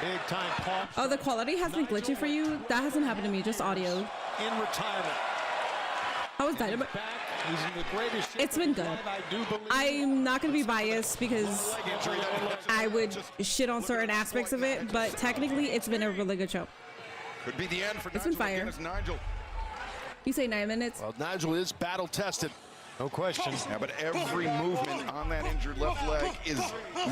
Big time pump.
Oh, the quality has been glitchy for you? That hasn't happened to me, just audio.
In retirement.
How was Dynamite?
He's in the greatest.
It's been good. I'm not going to be biased because I would shit on certain aspects of it, but technically it's been a really good show.
Could be the end for
It's been fire.
Nigel.
You say 9 minutes?
Well, Nigel is battle tested.
No question.
Yeah, but every movement on that injured left leg is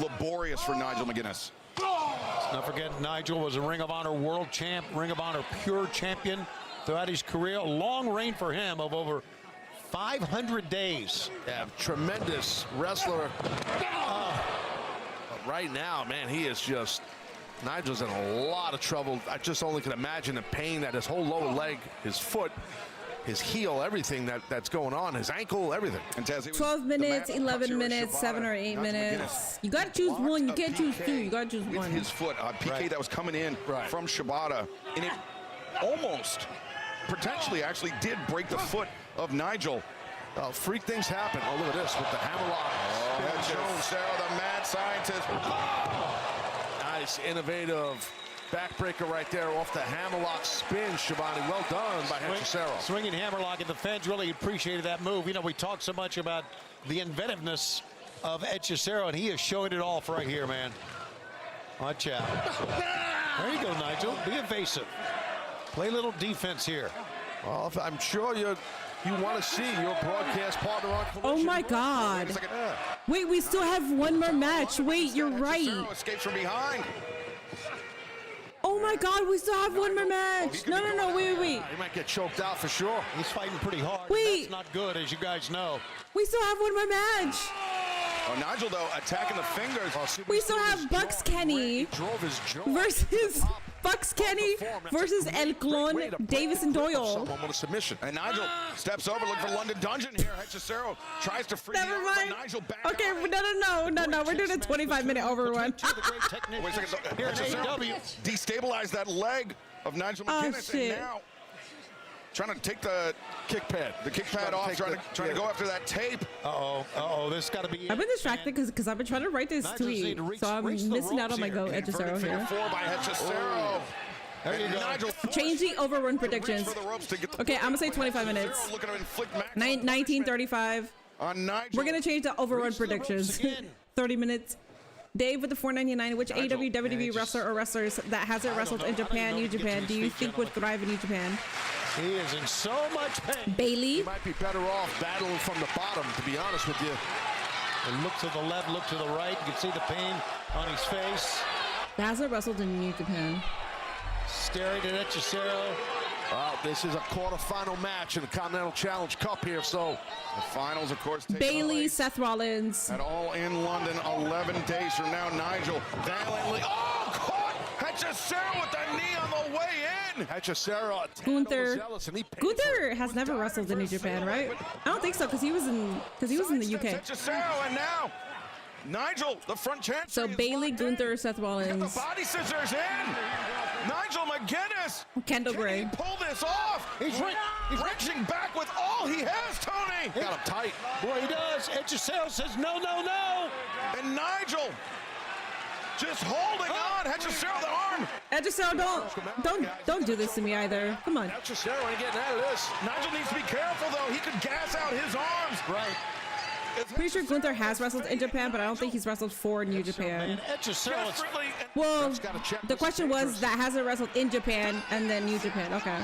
laborious for Nigel McGuinness.
Let's not forget, Nigel was a Ring of Honor world champ, Ring of Honor pure champion throughout his career. A long reign for him of over 500 days.
Yeah, tremendous wrestler. But right now, man, he is just, Nigel's in a lot of trouble. I just only can imagine the pain that his whole lower leg, his foot, his heel, everything that's going on, his ankle, everything.
And Taz,
12 minutes, 11 minutes, 7 or 8 minutes. You got to choose one. You can't choose two. You got to choose
with
one.
his foot, PK that was coming in from Shibata, and it almost, potentially, actually did break the foot of Nigel.
Freak things happen. Oh, look at this with the hammerlock.
Jones, Sarah, the mad scientist.
Nice, innovative backbreaker right there off the hammerlock spin, Schiavone. Well done by Hechicero.
Swinging hammerlock, and the fans really appreciated that move. You know, we talk so much about the inventiveness of Hechicero, and he is showing it all for right here, man. Watch out. There you go, Nigel. Be evasive. Play a little defense here.
Well, I'm sure you want to see your broadcast partner on Collision.
Oh my God. Wait, we still have one more match. Wait, you're right.
Escapes from behind.
Oh my God, we still have one more match. No, wait.
He might get choked out for sure.
He's fighting pretty hard.
Wait.
That's not good, as you guys know.
We still have one more match.
Oh, Nigel, though, attacking the fingers.
We still have Bucks Kenny versus Bucks Kenny versus El Clon, Davis and Doyle.
Someone with a submission.
And Nigel steps over, looking for London Dungeon here. Hechicero tries to free
Never mind.
Nigel back.
Okay, no. We're doing a 25-minute overrun.
Wait a second.
Here in AEW.
Destabilize that leg of Nigel McGuinness.
Shit.
And now trying to take the kick pad off, trying to go after that tape.
This got to be.
I've been distracted because I've been trying to write this tweet, so I'm missing out on my go Hechicero here.
4 by Hechicero.
There you go.
Nigel
Changing overrun predictions. Okay, I'm gonna say 25 minutes. 1935.
On Nigel.
We're gonna change the overrun predictions. 30 minutes. Dave with the $4.99. Which AEW WWE wrestler or wrestlers that hasn't wrestled in Japan, New Japan, do you think would thrive in New Japan?
He is in so much pain.
Bailey.
He might be better off battling from the bottom, to be honest with you.
And look to the left, look to the right. You can see the pain on his face.
That hasn't wrestled in New Japan.
Staring at Hechicero.
Well, this is a quarterfinal match in the Continental Challenge Cup here, so
the finals, of course,
Bailey, Seth Rollins.
At All in London, 11 days from now. Nigel valiantly, caught Hechicero with the knee on the way in.
Hechicero,
Gunther has never wrestled in New Japan, right? I don't think so, because he was in the UK.
Hechicero, and now Nigel, the front chance.
So Bailey, Gunther, Seth Rollins.
The body scissors in. Nigel McGuinness.
Kendall Gray.
Pull this off. He's wrenching back with all he has, Tony.
Got him tight.
Boy, he does. Hechicero says no.
And Nigel just holding on. Hechicero, the arm.
Hechicero, don't do this to me either. Come on.
Hechicero ain't getting out of this.
Nigel needs to be careful, though. He could gas out his arms.
Right.
Pretty sure Gunther has wrestled in Japan, but I don't think he's wrestled for New Japan. Well, the question was that hasn't wrestled in Japan and then New Japan. Okay.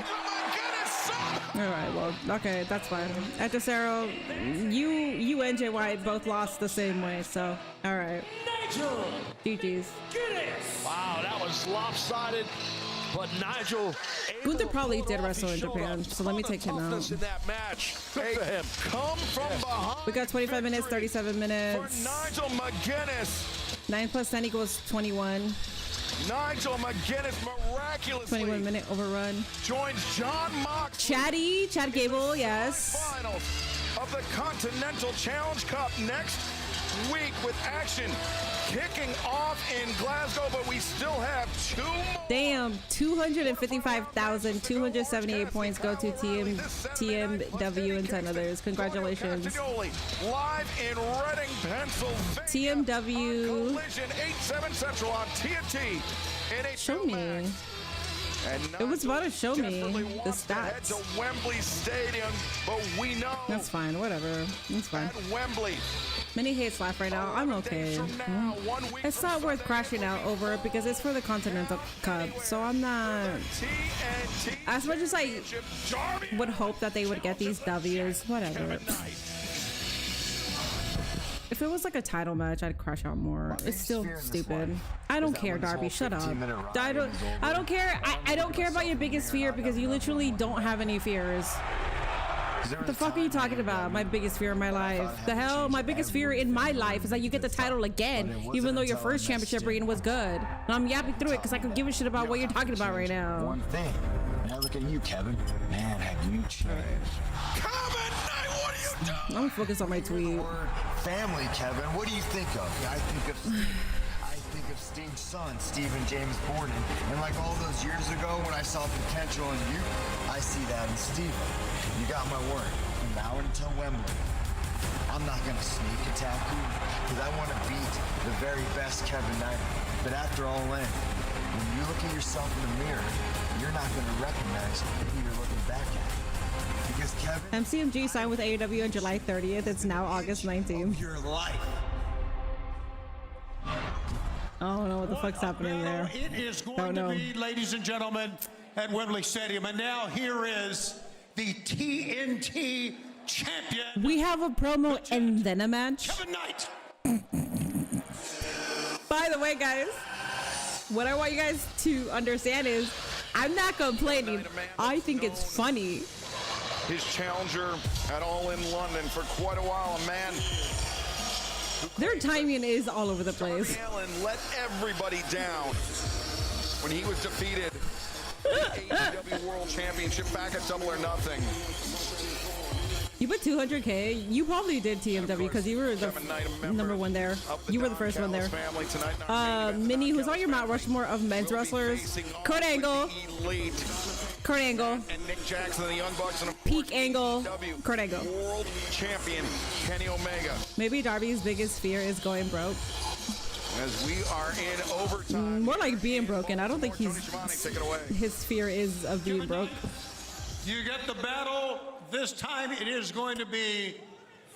All right. Well, okay, that's fine. Hechicero, you and Jay White both lost the same way, so all right. GG's.
Wow, that was lopsided. But Nigel,
Gunther probably did wrestle in Japan, so let me take him out.
In that match. Good for him.
Come from behind.
We got 25 minutes, 37 minutes.
For Nigel McGuinness.
9 + 10 = 21.
Nigel McGuinness miraculously
21-minute overrun.
joins John Moxley.
Chad Gable, yes.
Finals of the Continental Challenge Cup next. week with action kicking off in Glasgow, but we still have 2 more.
Damn, 255,278 points go to TMW and 10 others. Congratulations.
Live in Reading, Pennsylvania.
TMW.
Collision 8/7 Central on TNT.
Show me. It was about to show me the stats.
To Wembley Stadium, but we know
that's fine. Whatever. It's fine.
at Wembley.
Many hates laugh right now. I'm okay. It's not worth crashing out over it because it's for the Continental Cup. So I'm not. As much as I would hope that they would get these W's, whatever. If it was like a title match, I'd crash out more. It's still stupid. I don't care, Darby. Shut up. I don't care. I don't care about your biggest fear because you literally don't have any fears. What the fuck are you talking about? My biggest fear in my life. The hell? My biggest fear in my life is that you get the title again, even though your first championship reign was good. And I'm yapping through it because I could give a shit about what you're talking about right now.
One thing. Now look at you, Kevin. Man, have you changed.
Kevin, what are you doing?
I'm focused on my tweet.
Family, Kevin. What do you think of? I think of Sting's son, Stephen James Borden. And like all those years ago when I saw potential in you, I see that in Stephen. You got my word. From now until Wembley, I'm not going to sneak attack you because I want to beat the very best Kevin Knight. But after all in, when you look at yourself in the mirror, you're not going to recognize who you're looking back at. Because Kevin...
MCMG signed with AEW on July 30th. It's now August 19th.
Your life.
I don't know what the fuck's happening there.
It is going to be, ladies and gentlemen, at Wembley Stadium. And now here is the TNT champion.
We have a promo and then a match.
Kevin Knight.
By the way, guys, what I want you guys to understand is I'm not complaining. I think it's funny.
His challenger at All In London for quite a while, a man.
Their timing is all over the place.
Darby Allin let everybody down when he was defeated in the AEW World Championship back at Double or Nothing.
You put 200K. You probably did TMW because you were the number one there. You were the first one there. Minnie, who's on your Mount Rushmore of men's wrestlers? Kurt Angle. Kurt Angle.
And Nick Jackson and the Young Bucks and
Peak Angle. Kurt Angle.
World Champion Kenny Omega.
Maybe Darby's biggest fear is going broke.
As we are in overtime.
More like being broken. I don't think his fear is of being broke.
You get the battle. This time it is going to be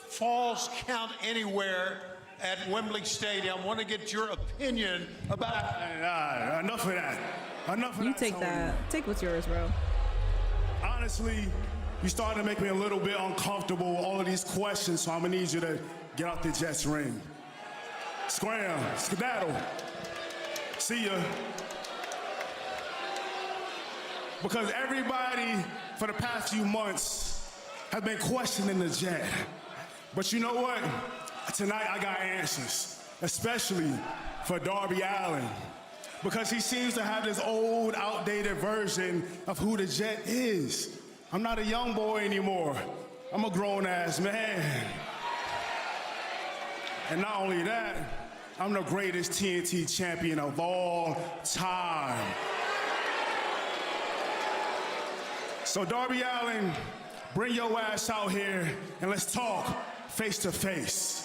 Falls Count Anywhere at Wembley Stadium. I want to get your opinion about...
Enough of that. Enough of that.
You take that. Take what's yours, bro.
Honestly, you starting to make me a little bit uncomfortable, all of these questions, so I'm going to need you to get out the Jets ring. Scram, skedaddle. See ya. Because everybody for the past few months has been questioning the Jet. But you know what? Tonight I got answers, especially for Darby Allin. Because he seems to have this old, outdated version of who the Jet is. I'm not a young boy anymore. I'm a grown-ass man. And not only that, I'm the greatest TNT champion of all time. So Darby Allin, bring your ass out here and let's talk face to face.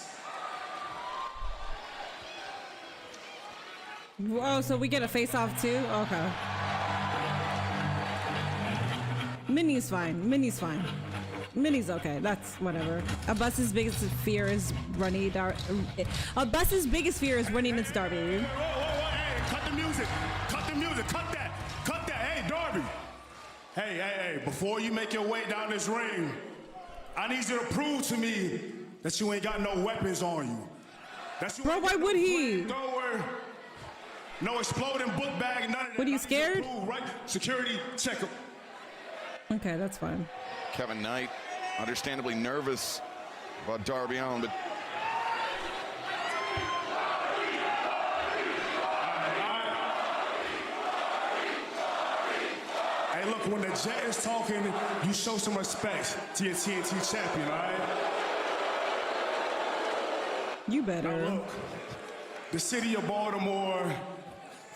Oh, so we get a face-off too? Okay. Minnie's fine. Minnie's fine. Minnie's okay. That's whatever. A bus's biggest fear is running into Darby.
Hey, cut the music. Cut the music. Cut that. Cut that. Hey, Darby. Hey, before you make your way down this ring, I need you to prove to me that you ain't got no weapons on you.
Bro, why would he?
No exploding book bag, none of that.
What, are you scared?
Right? Security, check him.
Okay, that's fine.
Kevin Knight, understandably nervous about Darby Allin, but
hey, look, when the Jet is talking, you show some respect to your TNT champion, all right?
You better.
Now look, the city of Baltimore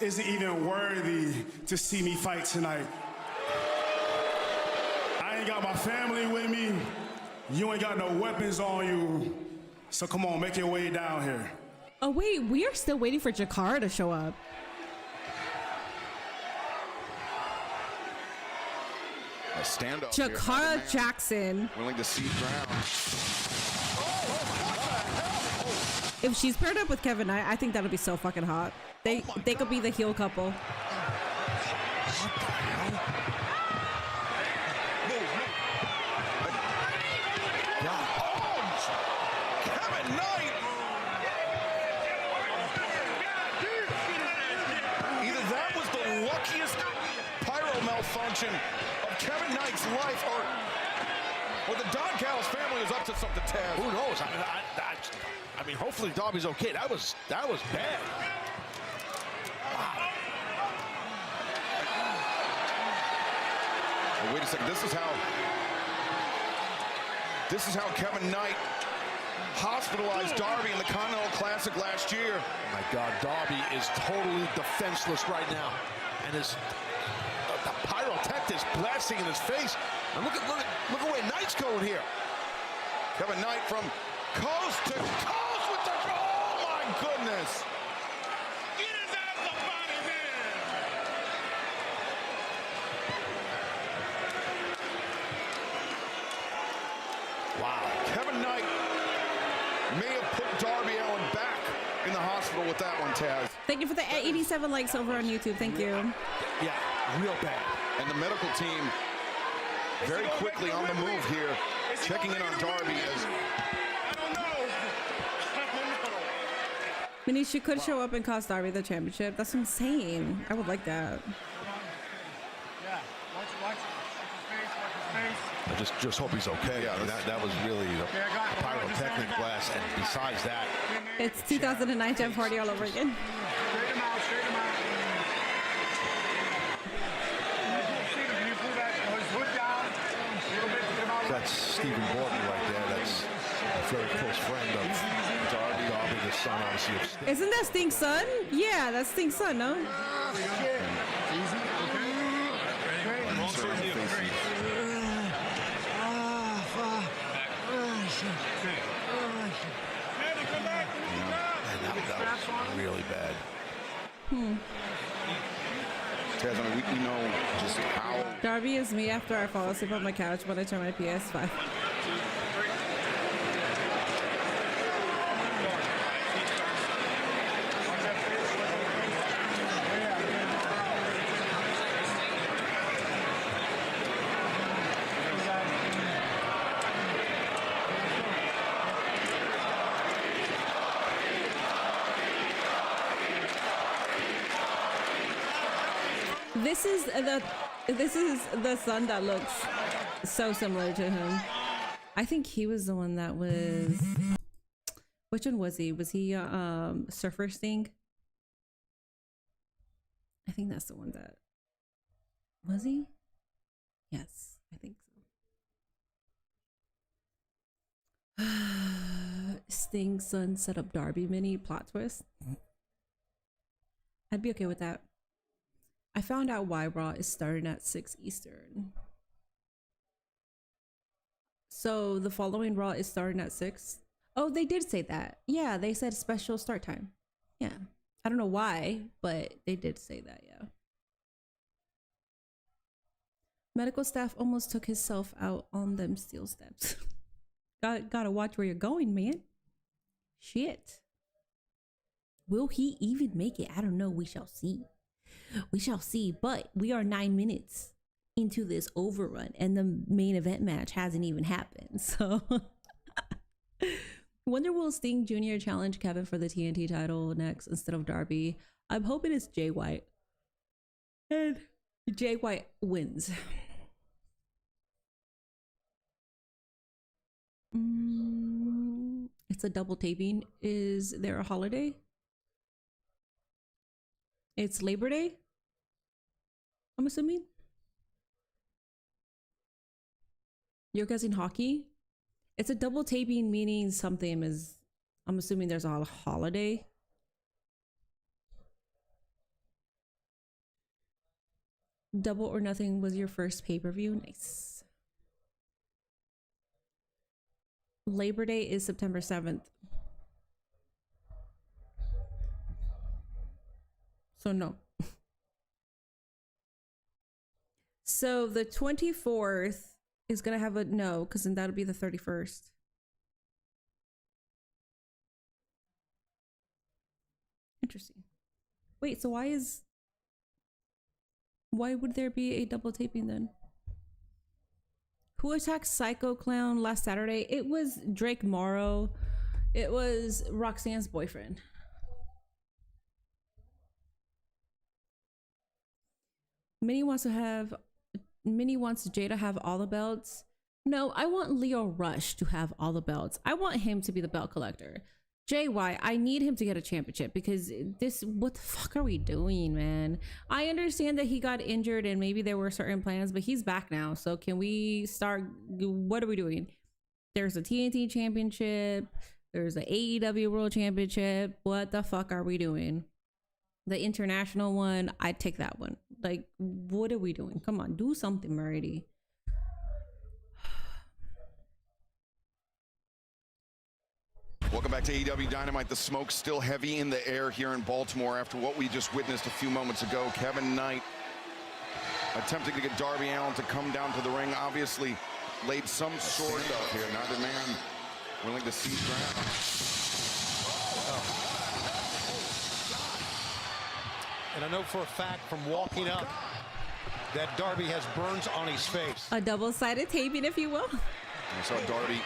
isn't even worthy to see me fight tonight. I ain't got my family with me. You ain't got no weapons on you. So come on, make your way down here.
Oh wait, we are still waiting for Jakara to show up.
A standoff.
Jakara Jackson.
Willing to cede ground.
If she's paired up with Kevin Knight, I think that'll be so fucking hot. They could be the heel couple.
Kevin Knight. Either that was the luckiest pyro malfunction of Kevin Knight's life, or the Don Callis family is up to something, Taz.
Who knows? I mean, hopefully Darby's okay. That was bad. Wow.
Oh, wait a second. This is how Kevin Knight hospitalized Darby in the Continental Classic last year.
Oh my God, Darby is totally defenseless right now, and the pyrotechnics blasting in his face. And look at where Knight's going here.
Kevin Knight from coast to coast with the, oh my goodness. Wow. Kevin Knight may have put Darby Allin back in the hospital with that one, Taz.
Thank you for the 87 likes over on YouTube. Thank you.
Yeah, real bad.
And the medical team very quickly on the move here, checking in on Darby as
Minnie, she could show up and cost Darby the championship. That's insane. I would like that.
I just hope he's okay. Yeah, that was really a pyrotechnic blast, and besides that,
It's 2009 Jeff Hardy all over again.
that's Stephen Gordon right there. That's a very close friend of Darby, the son, obviously, of Sting.
Isn't that Sting's son? Yeah, that's Sting's son, no?
That was really bad.
Taz, I mean, we know just how
Darby is me after I fall asleep on my couch when I turn my PS5. This is the son that looks so similar to him. I think he was the one that was, which one was he? Was he Surfer Sting? I think that's the one that, was he? Yes, I think so. Sting's son set up Darby mini plot twist. I'd be okay with that. I found out why Raw is starting at 6 Eastern. So the following Raw is starting at 6. Oh, they did say that. Yeah, they said special start time. Yeah. I don't know why, but they did say that, yeah. Medical staff almost took himself out on them steel steps. Gotta watch where you're going, man. Shit. Will he even make it? I don't know. We shall see. We shall see, but we are 9 minutes into this overrun and the main event match hasn't even happened. So wonder will Sting Jr. challenge Kevin for the TNT title next instead of Darby? I'm hoping it's Jay White. And Jay White wins. It's a double taping. Is there a holiday? It's Labor Day, I'm assuming. You're guessing hockey? It's a double taping, meaning something is I'm assuming there's a holiday. Double or Nothing was your first pay-per-view. Nice. Labor Day is September 7th. So no. So the 24th is going to have a no, because then that'll be the 31st. Interesting. Wait, so why would there be a double taping then? Who attacked Psycho Clown last Saturday? It was Drake Morrow. It was Roxanne's boyfriend. Minnie wants Jay to have all the belts. No, I want Leo Rush to have all the belts. I want him to be the belt collector. JY, I need him to get a championship because what the fuck are we doing, man? I understand that he got injured and maybe there were certain plans, but he's back now. So can we start? What are we doing? There's a TNT championship. There's an AEW World Championship. What the fuck are we doing? The international one, I'd take that one. Like, what are we doing? Come on, do something already.
Welcome back to AEW Dynamite. The smoke's still heavy in the air here in Baltimore after what we just witnessed a few moments ago. Kevin Knight attempting to get Darby Allin to come down to the ring. Obviously laid some sort of here. Neither man willing to cede ground.
And I know for a fact from walking up that Darby has burns on his face.
A double-sided taping, if you will.
We saw Darby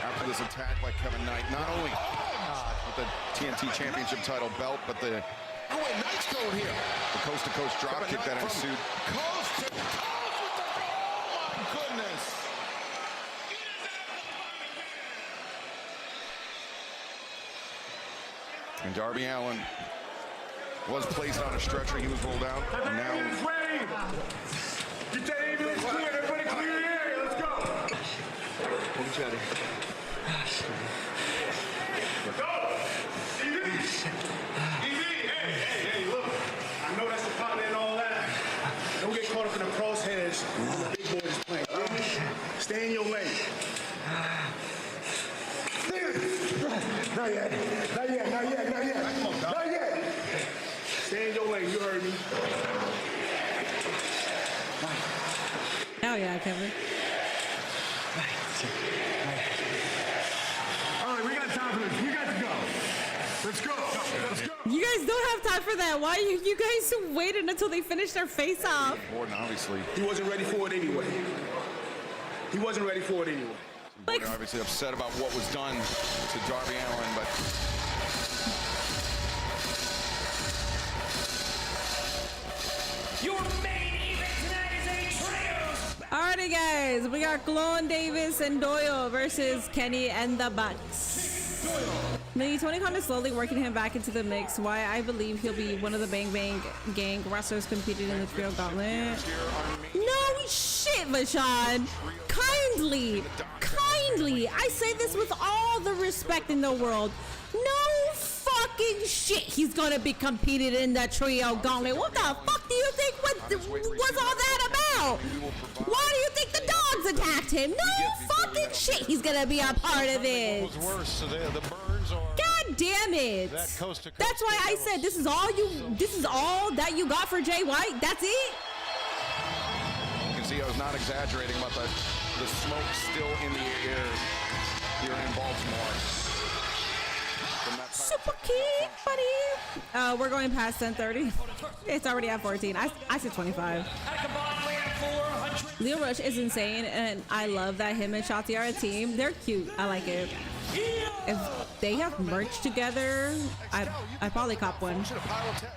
after this attack by Kevin Knight, not only with the TNT Championship title belt, but the
Knight's going here.
The coast-to-coast drop kick that ensued.
Coast to coast with the, oh my goodness.
And Darby Allin was placed on a stretcher. He was rolled out. And now
ready. Get that ambulance cleared. Everybody clear the area. Let's go.
I'm ready.
Go. Easy. Hey, look. I know that's the partner and all that. Don't get caught up in the crosshairs. The big boys playing. Stay in your lane. Not yet. Not yet. Stay in your lane. You heard me.
Hell yeah, Kevin.
All right, we got time for this. We got to go. Let's go.
You guys don't have time for that. Why you guys waited until they finished their face off?
Gordon, obviously.
He wasn't ready for it anyway.
Gordon obviously upset about what was done to Darby Allin, but
Your main event tonight is a trios.
Alrighty, guys, we got Clone Davis and Doyle versus Kenny and the Bucks. Now, Tony Khan is slowly working him back into the mix. Why I believe he'll be one of the Bang Bang Gang wrestlers competing in the trio gauntlet. No shit, Vashon. Kindly, I say this with all the respect in the world. No fucking shit. He's gonna be competing in the trio gauntlet. What the fuck do you think? What's all that about? Why do you think the dogs attacked him? No fucking shit. He's gonna be a part of this. God damn it. That's why I said this is all that you got for Jay White. That's it.
you can see I was not exaggerating about the smoke still in the air here in Baltimore.
Super kid, buddy. We're going past 10:30. It's already at 14. I said 25. Leo Rush is insane, and I love that him and Shotzi are a team. They're cute. I like it. If they have merch together, I probably cop one.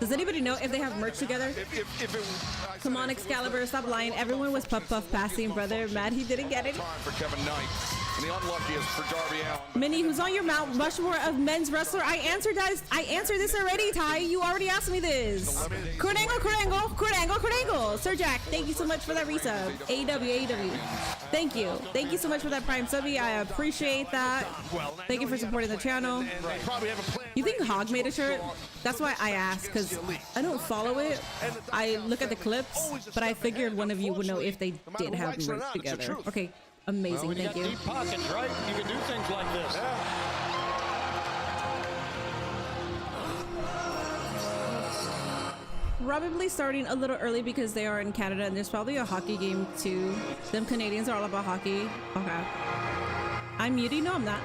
Does anybody know if they have merch together? Come on, Excalibur, stop lying. Everyone was Puff Puff passing, brother. Mad he didn't get it.
For Kevin Knight, and the unluckiest for Darby Allin.
Minnie, who's on your Mount Rushmore of men's wrestler? I answered this already, Ty. You already asked me this. Kurt Angle. Sir Jack, thank you so much for that resub. AEW. Thank you. Thank you so much for that Prime Subby. I appreciate that. Thank you for supporting the channel. You think Hog made a shirt? That's why I asked, because I don't follow it. I look at the clips, but I figured one of you would know if they did have merch together. Okay, amazing.
Well,
Thank you.
Deep pockets, right? You can do things like this.
Probably starting a little early because they are in Canada and there's probably a hockey game too. Them Canadians are all about hockey. Okay. I'm muting? No, I'm not.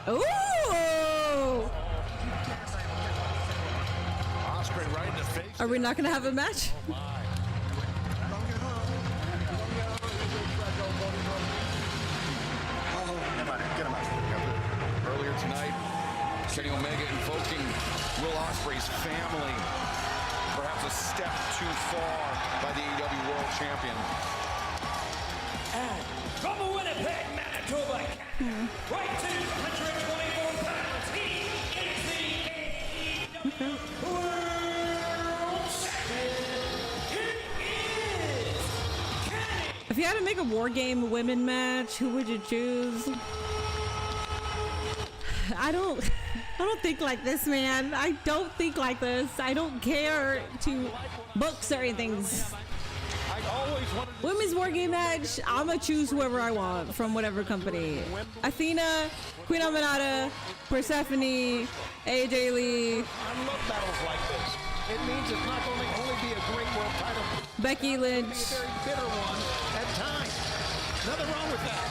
Ooh!
Ospreay right in the face.
Are we not going to have a match?
Earlier tonight, Kenny Omega invoking Will Ospreay's family. Perhaps a step too far by the AEW World Champion.
And from Winnipeg, Manitoba, Canada, right to 124 pounds, he is the AEW World Champion. He is Kenny.
If you had to make a War Game women match, who would you choose? I don't think like this, man. I don't think like this. I don't care to book certain things. Women's War Game match, I'ma choose whoever I want from whatever company. Athena, Queen Aminata, Persephone, AJ Lee.
I love battles like this. It means it's not going to only be a great world title.
Becky Lynch.
It's a very bitter one at times. Nothing wrong with that.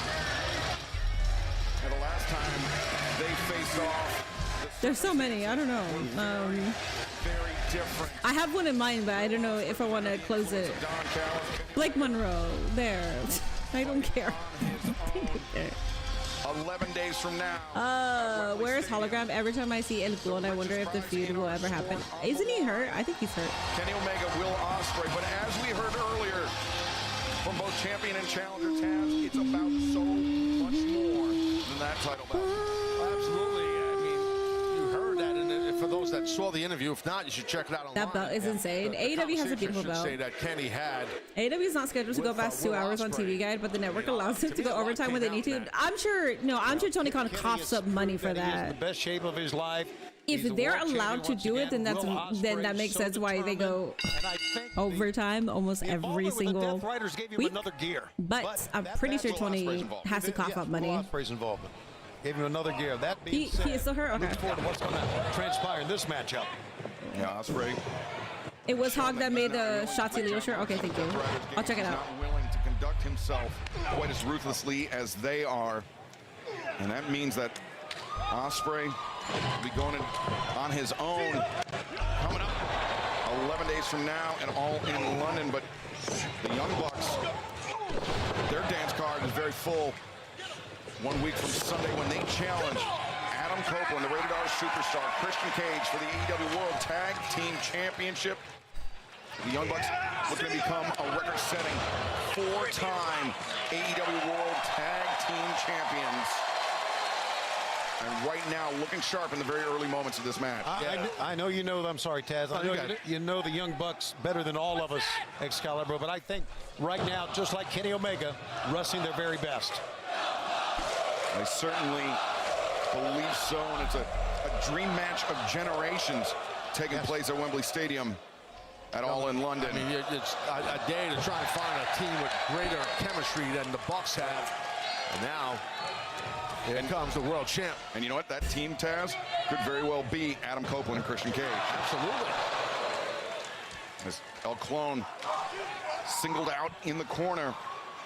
And the last time they faced off,
There's so many. I don't know.
very different.
I have one in mind, but I don't know if I want to close it. Blake Monroe. There. I don't care.
11 days from now.
Where's Hologram? Every time I see El Clone, I wonder if the feud will ever happen. Isn't he hurt? I think he's hurt.
Kenny Omega, Will Ospreay. But as we heard earlier from both champion and challenger Taz, it's about so much more than that title belt.
Absolutely. I mean, you heard that, and for those that saw the interview, if not, you should check it out online.
That belt is insane. AEW has a beautiful belt.
Say that Kenny had.
AEW is not scheduled to go past 2 hours on TV Guide, but the network allows them to go overtime when they need to. I'm sure Tony Khan coughs up money for
He's in
that.
the best shape of his life.
If they're allowed to do it, then that makes sense why they go overtime almost every single week. But I'm pretty sure Tony has to cough up money.
Ospreay's involvement gave him another gear. That being said,
He is still hurt. Okay.
looking forward to what's going to transpire in this matchup.
Yeah, Ospreay.
It was Hog that made the Shotzi Leo shirt. Okay, thank you. I'll check it out.
Not willing to conduct himself quite as ruthlessly as they are, and that means that Ospreay will be going on his own coming up 11 days from now and all in London. But the Young Bucks, their dance card is very full. 1 week from Sunday when they challenge Adam Copeland, the Rated R Superstar, Christian Cage for the AEW World Tag Team Championship. The Young Bucks looking to become a record-setting 4-time AEW World Tag Team Champions. And right now, looking sharp in the very early moments of this match.
I know you know, I'm sorry, Taz. I know you know the Young Bucks better than all of us, Excalibur, but I think right now, just like Kenny Omega, wrestling their very best.
I certainly believe so, and it's a dream match of generations taking place at Wembley Stadium at All in London.
I mean, it's a day to try and find a team with greater chemistry than the Bucks have. And now, here comes the world champ.
And you know what? That team, Taz, could very well be Adam Copeland and Christian Cage.
Absolutely.
As El Clone singled out in the corner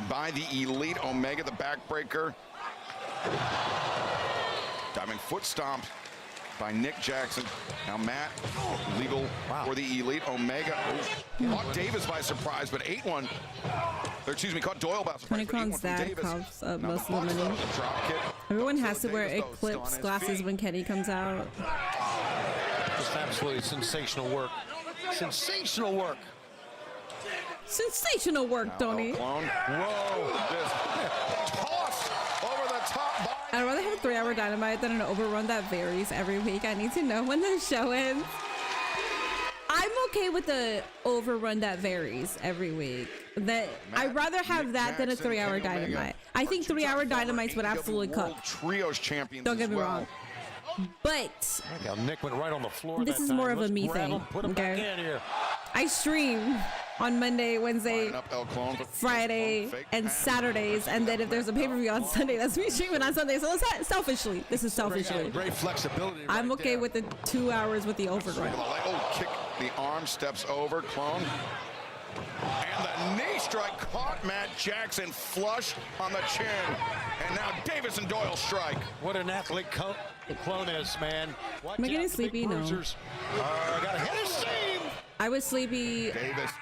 by the Elite. Omega, the backbreaker. Diving foot stomp by Nick Jackson. Now Matt, legal for the Elite. Omega caught Davis by surprise, but caught Doyle by surprise.
Tony Khan's dad coughs up most of the money. Everyone has to wear Eclipse glasses when Kenny comes out.
Just absolutely sensational work. Sensational work.
Sensational work, Tony. I'd rather have a 3-hour Dynamite than an overrun that varies every week. I need to know when the show ends. I'm okay with the overrun that varies every week. That I'd rather have that than a 3-hour Dynamite. I think 3-hour Dynamites would absolutely cook.
Trios champions.
Don't get me wrong. But
Nick went right on the floor.
This is more of a me thing. Okay. I stream on Monday, Wednesday, Friday, and Saturdays, and then if there's a pay-per-view on Sunday, that's me streaming on Sunday. So it's selfishly, this is selfishly.
Great flexibility.
I'm okay with the 2 hours with the overrun.
Oh, kick the arm, steps over, Clone. And the knee strike caught Matt Jackson flush on the chin. And now Davis and Doyle strike.
What an athlete Clone is, man.
Am I getting sleepy? No.
Gotta hit his seam.
I was sleepy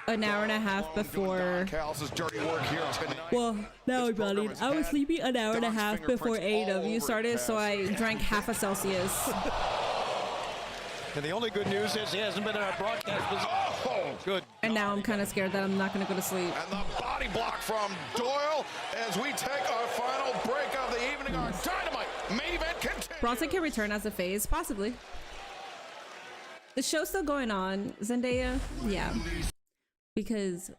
an hour and a half before.
Dirty work here tonight.
Well, now buddy, I was sleepy an hour and a half before AEW started, so I drank half a Celsius.
And the only good news is he hasn't been in our broadcast position. Oh, good.
And now I'm kind of scared that I'm not going to go to sleep.
And the body block from Doyle as we take our final break of the evening. Our Dynamite main event continues.
Bronson can return as a phase, possibly. The show's still going on. Zendaya, yeah. Because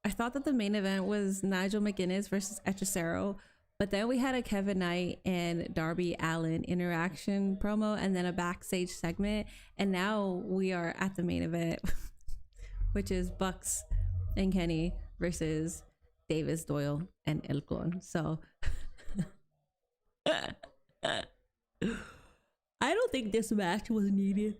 I thought that the main event was Nigel McGuinness versus Hechicero, but then we had a Kevin Knight and Darby Allin interaction promo and then a backstage segment, and now we are at the main event, which is Bucks and Kenny versus Davis, Doyle, and El Clon. So I don't think this match was needed.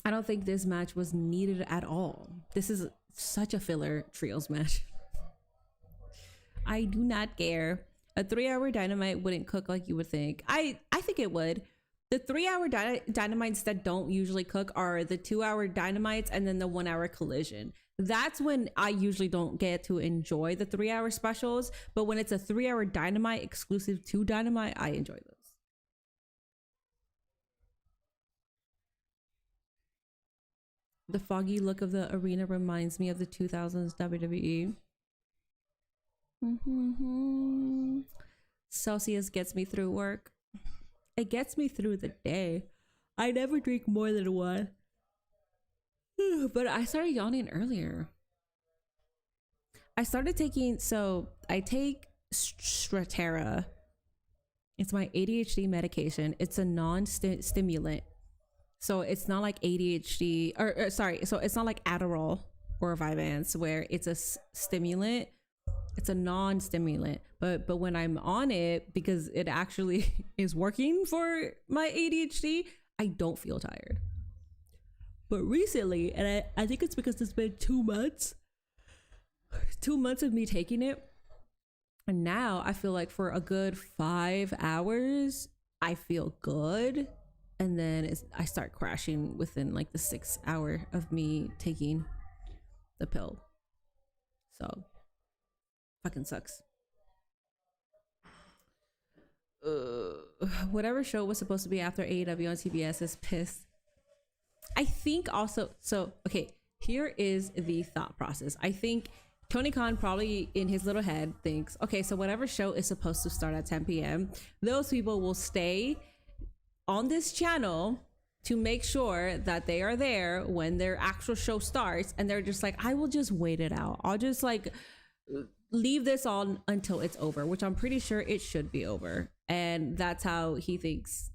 I don't think this match was needed at all. This is such a filler trios match. I do not care. A 3-hour Dynamite wouldn't cook like you would think. I think it would. The 3-hour Dynamites that don't usually cook are the 2-hour Dynamites and then the 1-hour Collision. That's when I usually don't get to enjoy the 3-hour specials. But when it's a 3-hour Dynamite exclusive to Dynamite, I enjoy those. The foggy look of the arena reminds me of the 2000s WWE. Celsius gets me through work. It gets me through the day. I never drink more than one. But I started yawning earlier. I started taking, I take Strattera. It's my ADHD medication. It's a non-stimulant. So it's not like ADHD, so it's not like Adderall or Vyvanse where it's a stimulant. It's a non-stimulant, but when I'm on it, because it actually is working for my ADHD, I don't feel tired. But recently, and I think it's because it's been 2 months of me taking it, and now I feel like for a good 5 hours, I feel good. And then I start crashing within like the 6th hour of me taking the pill. So, fucking sucks. Whatever show was supposed to be after AEW on TBS is pissed. I think also, okay, here is the thought process. I think Tony Khan probably in his little head thinks, okay, so whatever show is supposed to start at 10 p.m., those people will stay on this channel to make sure that they are there when their actual show starts, and they're just like, I will just wait it out. I'll just like leave this on until it's over, which I'm pretty sure it should be over. And that's how he thinks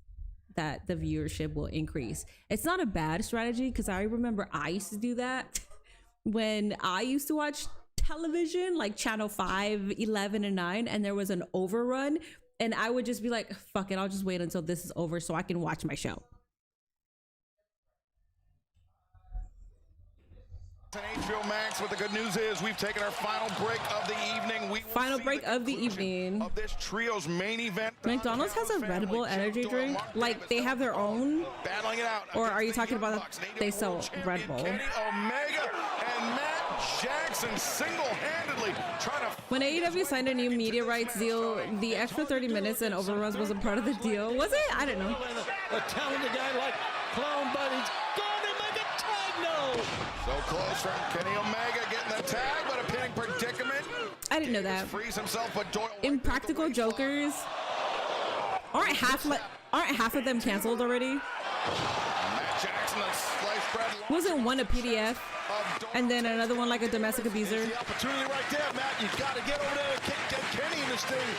that the viewership will increase. It's not a bad strategy, because I remember I used to do that when I used to watch television, like channel 5, 11, and 9, and there was an overrun. And I would just be like, fuck it, I'll just wait until this is over so I can watch my show.
HBO Max, what the good news is, we've taken our final break of the evening.
Final break of the evening.
Of this trio's main event.
McDonald's has a Red Bull energy drink. Like, they have their own?
Battling it out.
Or are you talking about that they sell Red Bull?
Kenny Omega and Matt Jackson single-handedly trying to...
When AEW signed a new media rights deal, the extra 30 minutes and overruns was a part of the deal. Was it? I don't know.
A talented guy like Clown Buddy's going to make a tag, no!
So close from Kenny Omega getting the tag, but a pinning predicament.
I didn't know that.
Frees himself, but Doyle...
Impractical Jokers. Aren't half of them canceled already?
Matt Jackson, the slice bread.
Wasn't one a PDF and then another one like a domestic abuser?
The opportunity right there, Matt. You got to get over there and get Kenny in this thing.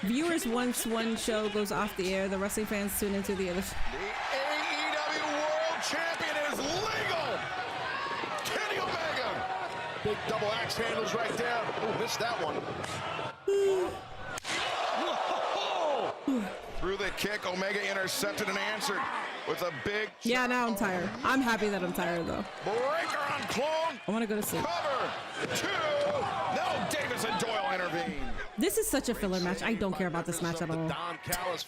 Viewers, once one show goes off the air, the wrestling fans tune into the other.
The AEW World Champion is legal. Kenny Omega.
Big double axe handles right there. Oh, missed that one.
Through the kick, Omega intercepted and answered with a big.
Yeah, now I'm tired. I'm happy that I'm tired though.
Breaker on Clone.
I want to go to sleep.
Cover 2. No, Davis and Doyle intervene.
This is such a filler match. I don't care about this match at all.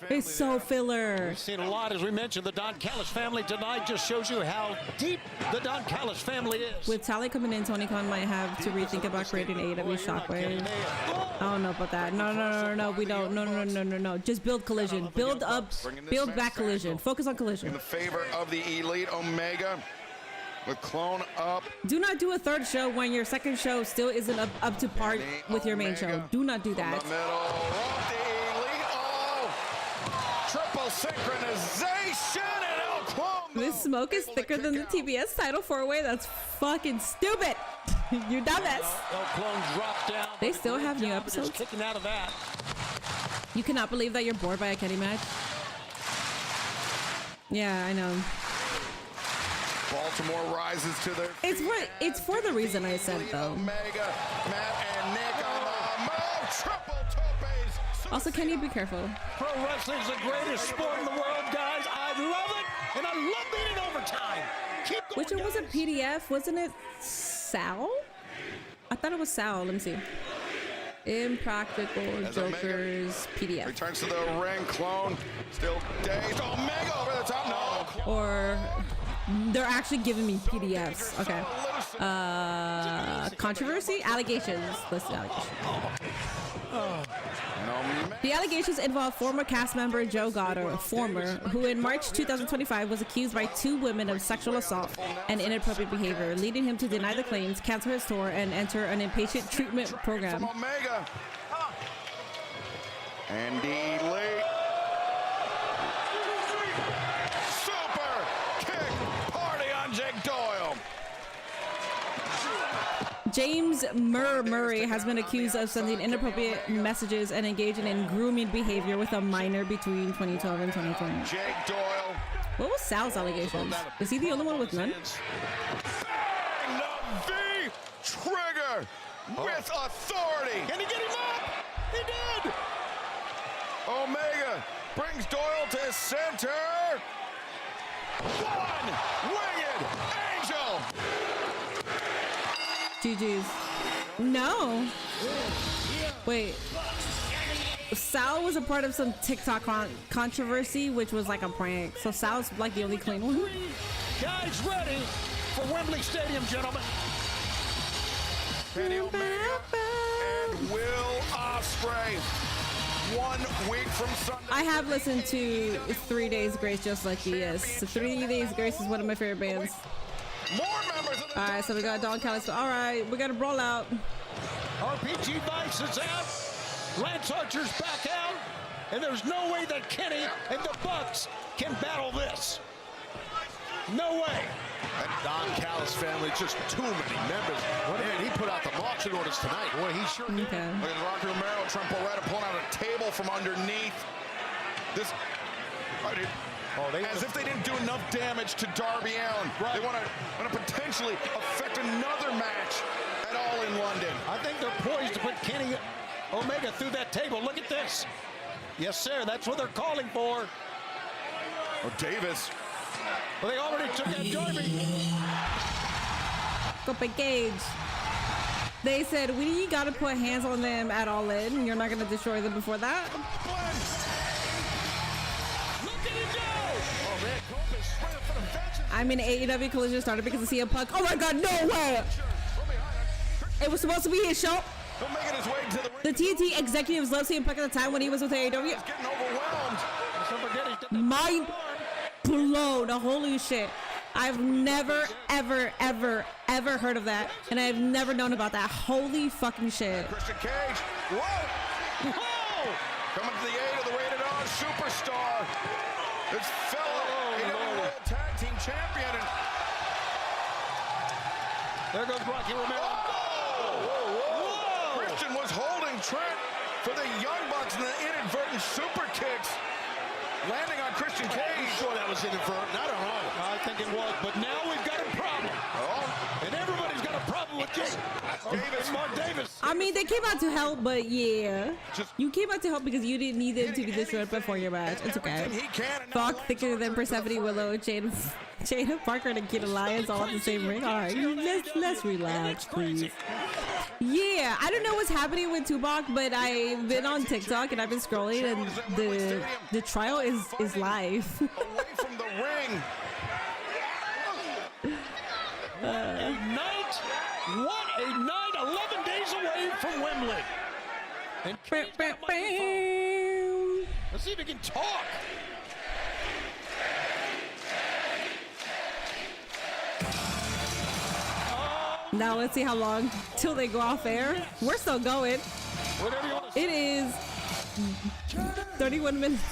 It's so filler.
We've seen a lot, as we mentioned. The Don Callis family tonight just shows you how deep the Don Callis family is.
With Tally coming in, Tony Khan might have to rethink about creating AEW Shockwave. I don't know about that. No. We don't. No. Just build Collision. Build up. Build back Collision. Focus on Collision.
In the favor of the Elite, Omega with Clone up.
Do not do a third show when your second show still isn't up to par with your main show. Do not do that.
In the middle, off the Elite. Oh, triple synchronization and El Clone.
This smoke is thicker than the TBS title 4-way. That's fucking stupid. You dumbass.
El Clone dropped down.
They still have new episodes.
Just kicking out of that.
You cannot believe that you're bored by a Kenny match. Yeah, I know.
Baltimore rises to their feet.
It's for the reason I said though.
Omega, Matt and Nick on the move. Triple topes.
Also, can you be careful?
Pro wrestling is the greatest sport in the world, guys. I love it, and I love being in overtime. Keep going,
Which one was a PDF? Wasn't it Sal? I thought it was Sal. Let me see. Impractical Jokers PDF.
Returns to the ring. Clone still dazed. Omega over the top. No.
Or they're actually giving me PDFs. Okay. Controversy? Allegations. Listed allegations. The allegations involve former cast member Joe Goddard, who in March 2025 was accused by 2 women of sexual assault and inappropriate behavior, leading him to deny the claims, cancel his tour, and enter an inpatient treatment program.
Omega. And Elite. Super kick party on Jake Doyle.
James Murray has been accused of sending inappropriate messages and engaging in grooming behavior with a minor between 2012 and 2020.
Jake Doyle.
What was Sal's allegations? Is he the only one with none?
Bang the V trigger with authority.
Can he get him up? He did.
Omega brings Doyle to center. One winged angel.
GG's. No. Wait. Sal was a part of some TikTok controversy, which was like a prank. So Sal's like the only clean one.
Guys, ready for Wembley Stadium, gentlemen.
Kenny Omega and Will Ospreay. 1 week from Sunday.
I have listened to 3 Days Grace just like you. Yes. So 3 Days Grace is one of my favorite bands.
More members of the
Alright, so we got Don Callis. Alright, we got to roll out.
RPG Vice is out. Lance Archer's back out. And there's no way that Kenny and the Bucks can battle this. No way.
And Don Callis family, just too many members. Man, he put out the marching orders tonight. Boy, he sure did.
Okay.
Look at Rocky Romero, Trent Beretta pulling out a table from underneath. This, as if they didn't do enough damage to Darby Allin. Right. They want to potentially affect another match at All in London.
I think they're poised to put Kenny Omega through that table. Look at this. Yes, sir. That's what they're calling for.
Oh, Davis.
Well, they already took that Darby.
Go big Gage. They said, we got to put hands on them at All In. You're not going to destroy them before that? I mean, AEW Collision started because of CM Punk. Oh my God, no way! It was supposed to be his show. The TNT executives loved CM Punk at the time when he was with AEW. Mind blown. Holy shit. I've never, ever heard of that. And I've never known about that. Holy fucking shit.
Christian Cage. Whoa! Whoa! Coming to the aid of the Rated R Superstar. It's fellow AEW World Tag Team champion. And
there goes Rocky Romero.
Whoa! Christian was holding Trent for the Young Bucks and the inadvertent super kicks. Landing on Christian Cage.
You sure that was inadvertent? I don't know.
I think it was, but now we've got a problem.
Oh.
And everybody's got a problem with this.
Davis.
Mark Davis.
I mean, they came out to help, but yeah. You came out to help because you didn't need them to be disrespectful for your match. It's okay. Fuck thicker than Persephone, Willow, Jada Parker, and Akita Lyons all in the same ring. All right, let's relax, please. Yeah, I don't know what's happening with Tupac, but I've been on TikTok and I've been scrolling, and the trial is live.
Away from the ring.
What a night! 11 days away from Wembley. And let's see if he can talk.
Now let's see how long till they go off air. We're still going. It is 31 minutes.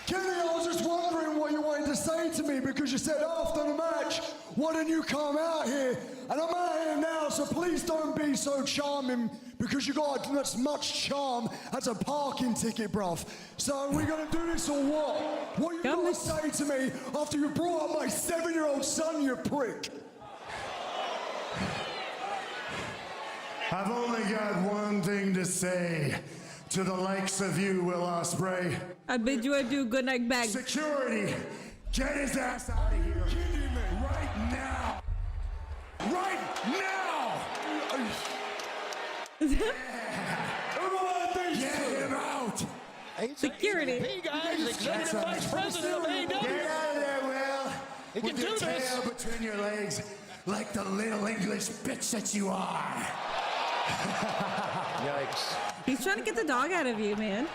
Kenny, I was just wondering what you wanted to say to me, because you said after the match, why didn't you come out here? And I'm out here now, so please don't be so charming, because you got as much charm as a parking ticket, bruv. So are we gonna do this or what? What are you gonna say to me after you brought up my 7-year-old son, you prick?
I've only got one thing to say to the likes of you, Will Ospreay.
I bid you adieu. Good night, back.
Security, get his ass out of here. Right now. Right now. Get him out.
Security.
Guys, executive vice president of AEW.
Get out of there, Will.
He can
With
do
your
this.
tail between your legs, like the little English bitch that you are.
Yikes.
He's trying to get the dog out of you, man.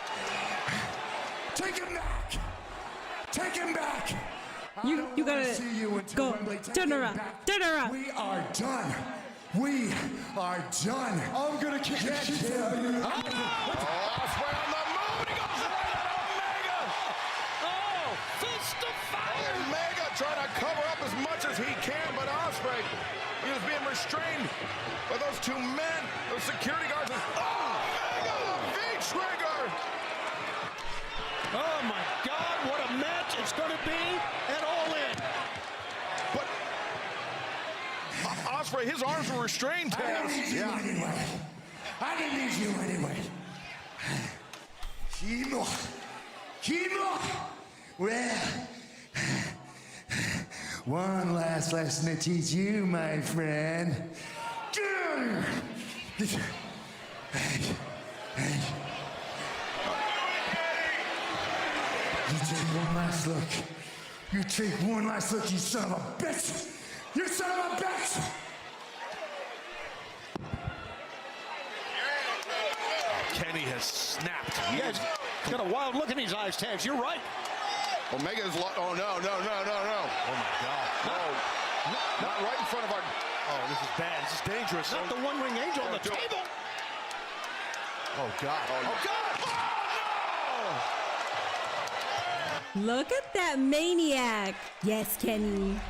Take him back. Take him back.
You gotta go. Turn around. Turn around.
We are done. We are done.
I'm gonna kick the shit out of you.
Ospreay on the move. He goes right at Omega.
Oh, fist of fire.
Omega trying to cover up as much as he can, but Ospreay, he was being restrained by those two men, those security guards. Omega, the V-trigger.
Oh my God, what a match it's going to be at All In.
But Ospreay, his arms were restrained.
I didn't need you anyway. I didn't need you anyway. Kimo. Well, one last lesson to teach you, my friend. You take one last look. You take one last look, you son of a bitch! You son of a bitch!
Kenny has snapped.
He's got a wild look in his eyes, Taz. You're right.
Omega's oh no. Oh my God. No. Not right in front of our. Oh, this is bad. This is dangerous.
Not the one-ring angel on the table.
Oh God. Oh God.
Look at that maniac. Yes, Kenny.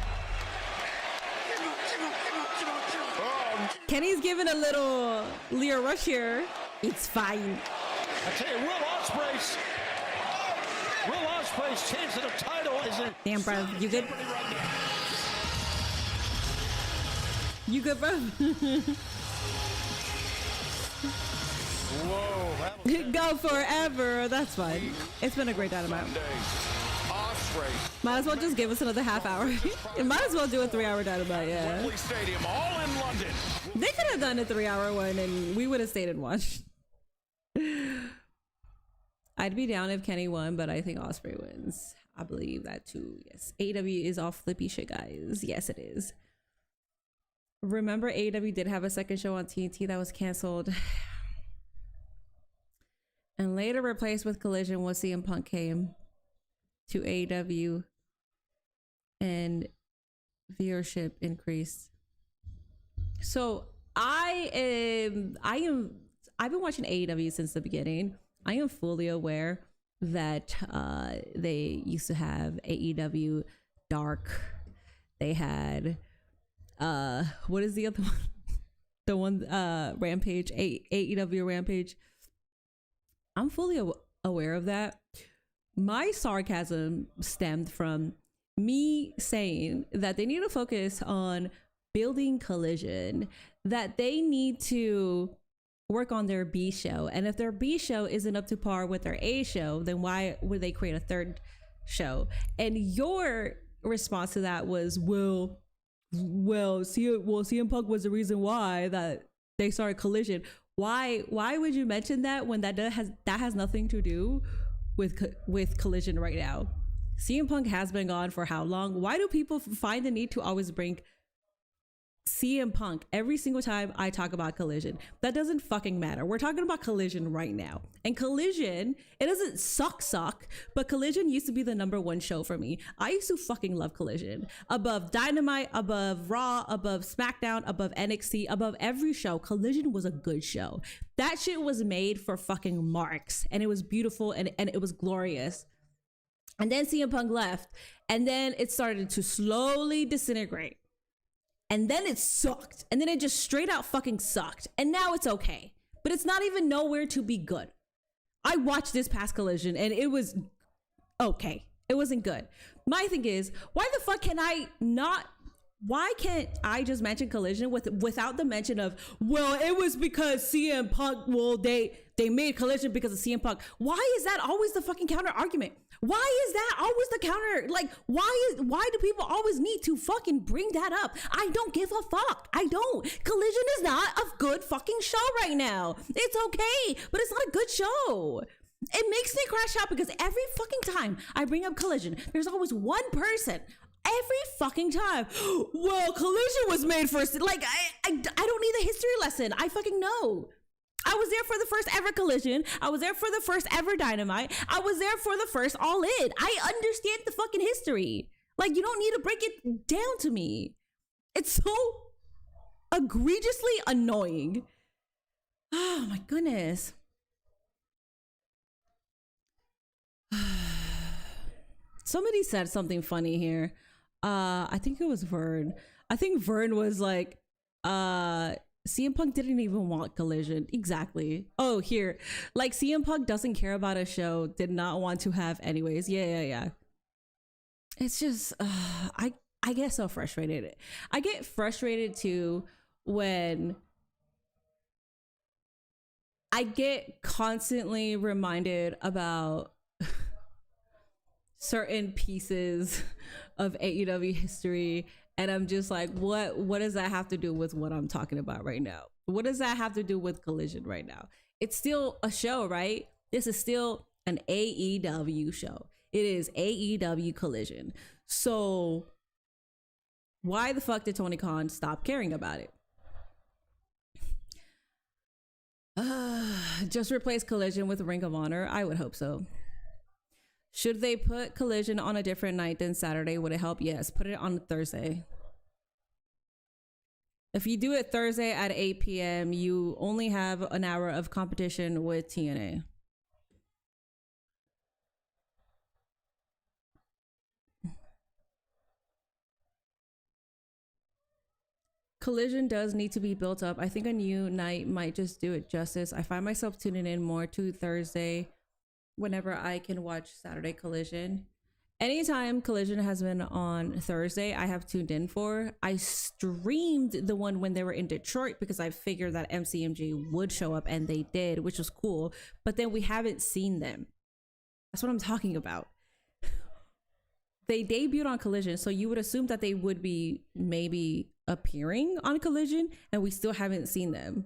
Kenny's giving a little Leo Rush here. It's fine.
I tell you, Will Ospreay's chance at a title is a...
Damn, bro. You good? You good, bro?
Whoa.
Go forever. That's fine. It's been a great dynamite. Might as well just give us another half hour. It might as well do a 3-hour dynamite, yeah.
Wembley Stadium, all in London.
They could have done a 3-hour one and we would have stayed and watched. I'd be down if Kenny won, but I think Ospreay wins. I believe that too. Yes. AEW is off flippy shit, guys. Yes, it is. Remember, AEW did have a second show on TNT that was canceled and later replaced with Collision once CM Punk came to AEW and viewership increased. So I've been watching AEW since the beginning. I am fully aware that they used to have AEW Dark. They had what is the other one? The one Rampage, AEW Rampage. I'm fully aware of that. My sarcasm stemmed from me saying that they need to focus on building Collision, that they need to work on their B show. And if their B show isn't up to par with their A show, then why would they create a third show? And your response to that was, CM Punk was the reason why that they started Collision. Why would you mention that when that has nothing to do with Collision right now? CM Punk has been gone for how long? Why do people find the need to always bring CM Punk every single time I talk about Collision? That doesn't fucking matter. We're talking about Collision right now. And Collision, it doesn't suck, but Collision used to be the #1 show for me. I used to fucking love Collision. Above Dynamite, above Raw, above SmackDown, above NXT, above every show, Collision was a good show. That shit was made for fucking marks, and it was beautiful, and it was glorious. And then CM Punk left, and then it started to slowly disintegrate. And then it sucked. And then it just straight out fucking sucked. And now it's okay. But it's not even nowhere to be good. I watched this past Collision and it was okay. It wasn't good. My thing is, why the fuck why can't I just mention Collision without the mention of, well, it was because CM Punk, they made Collision because of CM Punk. Why is that always the fucking counter argument? Why is that always the counter? Like, why do people always need to fucking bring that up? I don't give a fuck. I don't. Collision is not a good fucking show right now. It's okay, but it's not a good show. It makes me crash out because every fucking time I bring up Collision, there's always one person every fucking time. Well, Collision was made for, like, I don't need a history lesson. I fucking know. I was there for the first ever Collision. I was there for the first ever Dynamite. I was there for the first All In. I understand the fucking history. Like, you don't need to break it down to me. It's so egregiously annoying. Oh my goodness. Somebody said something funny here. I think it was Vern. I think Vern was like, CM Punk didn't even want Collision. Exactly. Oh, here. Like, CM Punk doesn't care about a show, did not want to have anyways. Yeah. It's just, I get so frustrated. I get frustrated too when I get constantly reminded about certain pieces of AEW history, and I'm just like, what does that have to do with what I'm talking about right now? What does that have to do with Collision right now? It's still a show, right? This is still an AEW show. It is AEW Collision. So why the fuck did Tony Khan stop caring about it? Just replace Collision with Ring of Honor? I would hope so. Should they put Collision on a different night than Saturday? Would it help? Yes. Put it on Thursday. If you do it Thursday at 8 p.m., you only have an hour of competition with TNA. Collision does need to be built up. I think a new night might just do it justice. I find myself tuning in more to Thursday whenever I can watch Saturday Collision. Anytime Collision has been on Thursday, I have tuned in for. I streamed the one when they were in Detroit because I figured that MCMG would show up, and they did, which was cool. But then we haven't seen them. That's what I'm talking about. They debuted on Collision, so you would assume that they would be maybe appearing on Collision, and we still haven't seen them.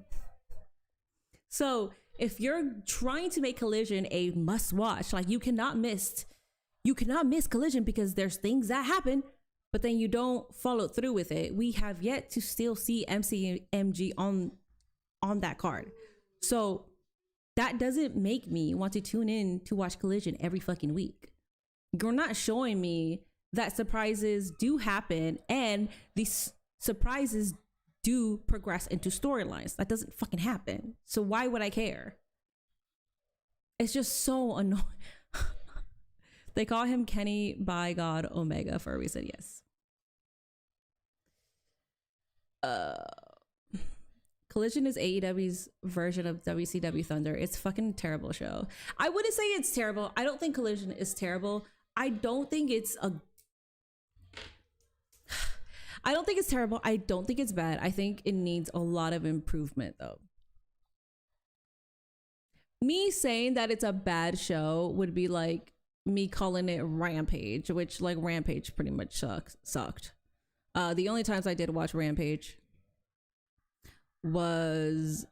So if you're trying to make Collision a must watch, like, you cannot miss Collision because there's things that happen, but then you don't follow through with it. We have yet to still see MCMG on that card. So that doesn't make me want to tune in to watch Collision every fucking week. You're not showing me that surprises do happen and these surprises do progress into storylines. That doesn't fucking happen. So why would I care? It's just so annoying. They call him Kenny by God Omega for a reason. Yes. Collision is AEW's version of WCW Thunder. It's fucking terrible show. I wouldn't say it's terrible. I don't think Collision is terrible. I don't think it's terrible. I don't think it's bad. I think it needs a lot of improvement though. Me saying that it's a bad show would be like me calling it Rampage, which like Rampage pretty much sucked. The only times I did watch Rampage was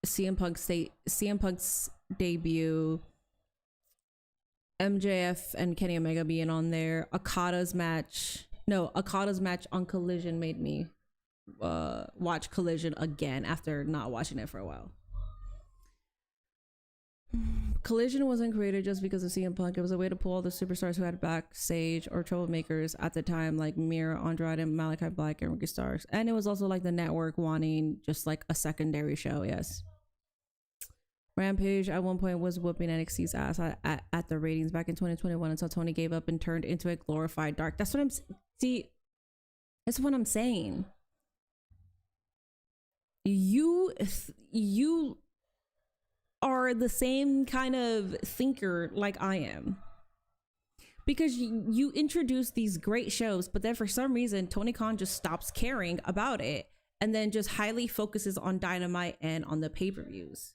CM Punk's debut, MJF and Kenny Omega being on there, Okada's match on Collision made me watch Collision again after not watching it for a while. Collision wasn't created just because of CM Punk. It was a way to pull all the superstars who had backstage or troublemakers at the time, like Mira, Andrade, and Malachi Black, and Ricky Starks. And it was also like the network wanting just like a secondary show. Yes. Rampage at one point was whooping NXT's ass at the ratings back in 2021 until Tony gave up and turned into a glorified dark. That's what I'm saying. You are the same kind of thinker like I am, because you introduce these great shows, but then for some reason Tony Khan just stops caring about it and then just highly focuses on Dynamite and on the pay-per-views.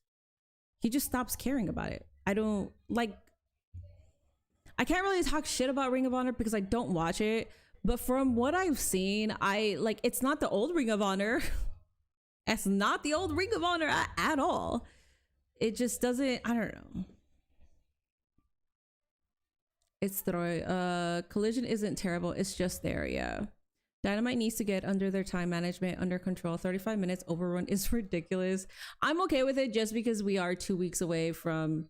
He just stops caring about it. I can't really talk shit about Ring of Honor because I don't watch it, but from what I've seen, it's not the old Ring of Honor. It's not the old Ring of Honor at all. It just doesn't, I don't know. It's Collision isn't terrible. It's just there, yeah. Dynamite needs to get under their time management under control. 35 minutes overrun is ridiculous. I'm okay with it just because we are 2 weeks away from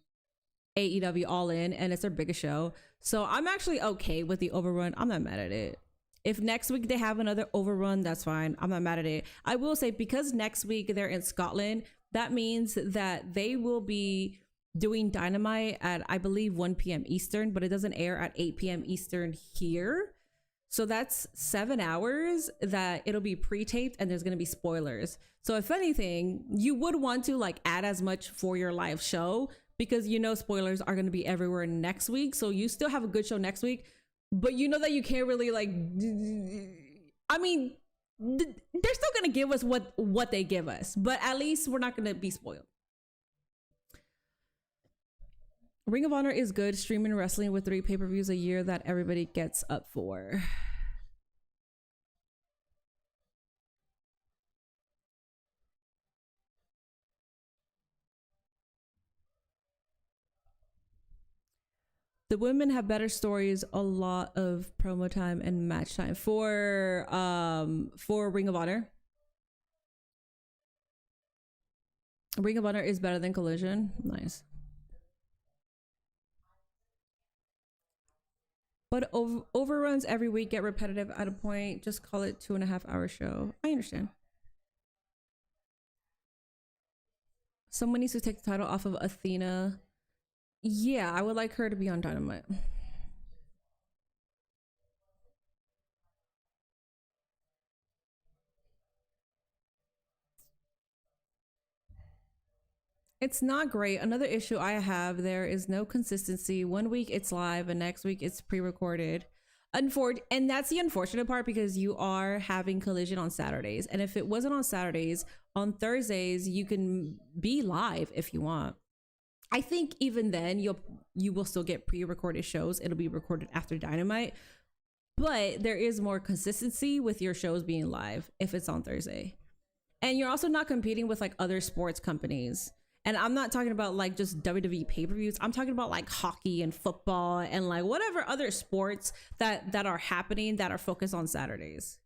AEW All In and it's their biggest show. So I'm actually okay with the overrun. I'm not mad at it. If next week they have another overrun, that's fine. I'm not mad at it. I will say, because next week they're in Scotland, that means that they will be doing Dynamite at, I believe, 1 p.m. Eastern, but it doesn't air at 8 p.m. Eastern here. So that's 7 hours that it'll be pre-taped and there's going to be spoilers. So if anything, you would want to add as much for your live show, because spoilers are going to be everywhere next week. So you still have a good show next week, but that you can't really they're still going to give us what they give us, but at least we're not going to be spoiled. Ring of Honor is good streaming wrestling with 3 pay-per-views a year that everybody gets up for. The women have better stories, a lot of promo time and match time for Ring of Honor. Ring of Honor is better than Collision. Nice. But overruns every week get repetitive at a point. Just call it 2.5 hour show. I understand. Someone needs to take the title off of Athena. Yeah, I would like her to be on Dynamite. It's not great. Another issue I have, there is no consistency. 1 week it's live and next week it's pre-recorded. And that's the unfortunate part, because you are having Collision on Saturdays. And if it wasn't on Saturdays, on Thursdays, you can be live if you want. I think even then you will still get pre-recorded shows. It'll be recorded after Dynamite, but there is more consistency with your shows being live if it's on Thursday. And you're also not competing with other sports companies. And I'm not talking about just WWE pay-per-views. I'm talking about hockey and football and whatever other sports that are happening that are focused on Saturdays.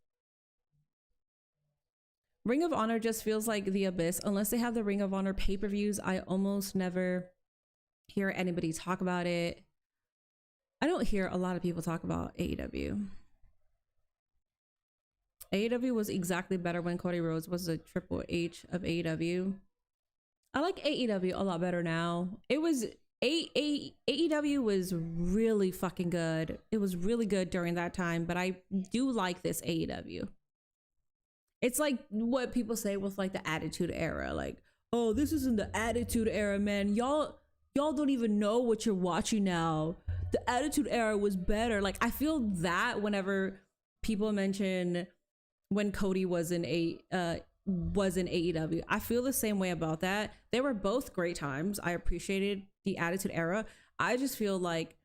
Ring of Honor just feels like the abyss. Unless they have the Ring of Honor pay-per-views, I almost never hear anybody talk about it. I don't hear a lot of people talk about AEW. AEW was exactly better when Cody Rhodes was the Triple H of AEW. I like AEW a lot better now. It was AEW was really fucking good. It was really good during that time, but I do like this AEW. It's like what people say with like the Attitude Era, like, oh, this isn't the Attitude Era, man. Y'all don't even know what you're watching now. The Attitude Era was better. Like, I feel that whenever people mention when Cody was in AEW, I feel the same way about that. They were both great times. I appreciated the Attitude Era. I just feel like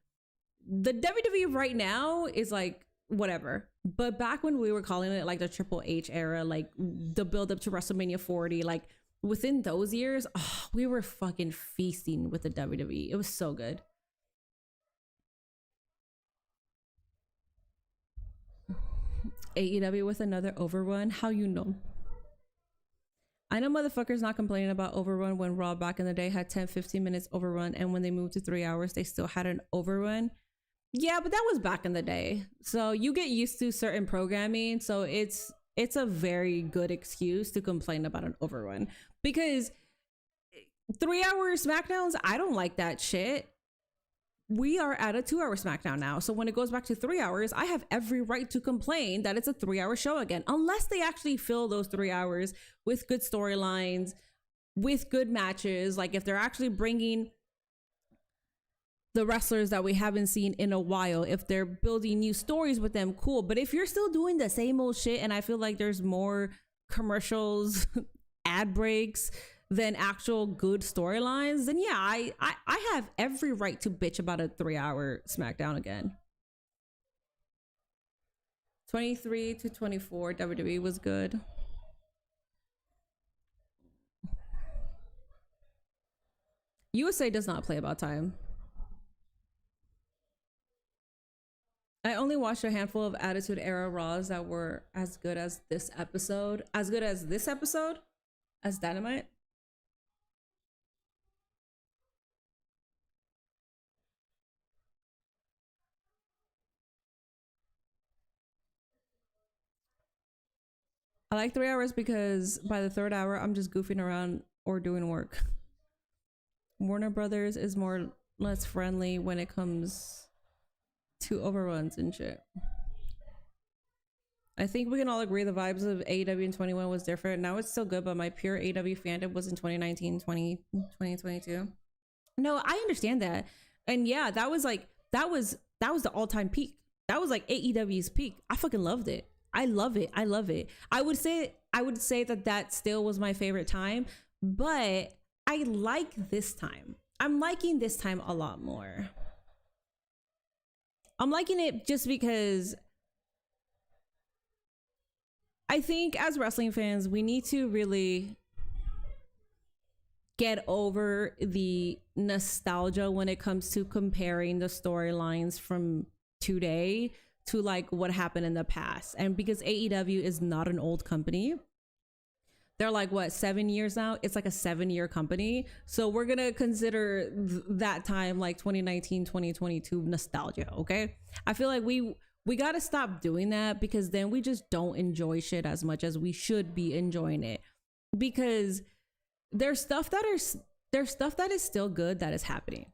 the WWE right now is like whatever. But back when we were calling it like the Triple H era, like the build up to WrestleMania 40, like within those years, we were fucking feasting with the WWE. It was so good. AEW with another overrun? How you know? I know motherfuckers not complaining about overrun when Raw back in the day had 10-15 minutes overrun, and when they moved to 3 hours they still had an overrun. Yeah, but that was back in the day. So you get used to certain programming, so it's a very good excuse to complain about an overrun. Because 3 hour SmackDowns, I don't like that shit. We are at a 2 hour SmackDown now. So when it goes back to 3 hours, I have every right to complain that it's a 3 hour show again. Unless they actually fill those 3 hours with good storylines, with good matches. Like if they're actually bringing the wrestlers that we haven't seen in a while, if they're building new stories with them, cool. But if you're still doing the same old shit, and I feel like there's more commercials, ad breaks than actual good storylines, then yeah, I have every right to bitch about a 3 hour SmackDown again. 23 to 24 WWE was good. USA does not play about time. I only watched a handful of Attitude Era Raws that were as good as this episode. As good as this episode? As Dynamite? I like 3 hours because by the third hour, I'm just goofing around or doing work. Warner Brothers is less friendly when it comes to overruns and shit. I think we can all agree the vibes of AEW in 21 was different. Now it's still good, but my pure AEW fandom was in 2019, 2022. No, I understand that. And yeah, that was the all-time peak. That was like AEW's peak. I fucking loved it. I love it. I love it. I would say that still was my favorite time, but I like this time. I'm liking this time a lot more. I'm liking it just because I think as wrestling fans, we need to really get over the nostalgia when it comes to comparing the storylines from today to like what happened in the past. And because AEW is not an old company, they're like what, 7 years now? It's like a 7-year company. So we're gonna consider that time like 2019, 2022 nostalgia, okay? I feel like we gotta stop doing that, because then we just don't enjoy shit as much as we should be enjoying it. Because there's stuff that is still good that is happening.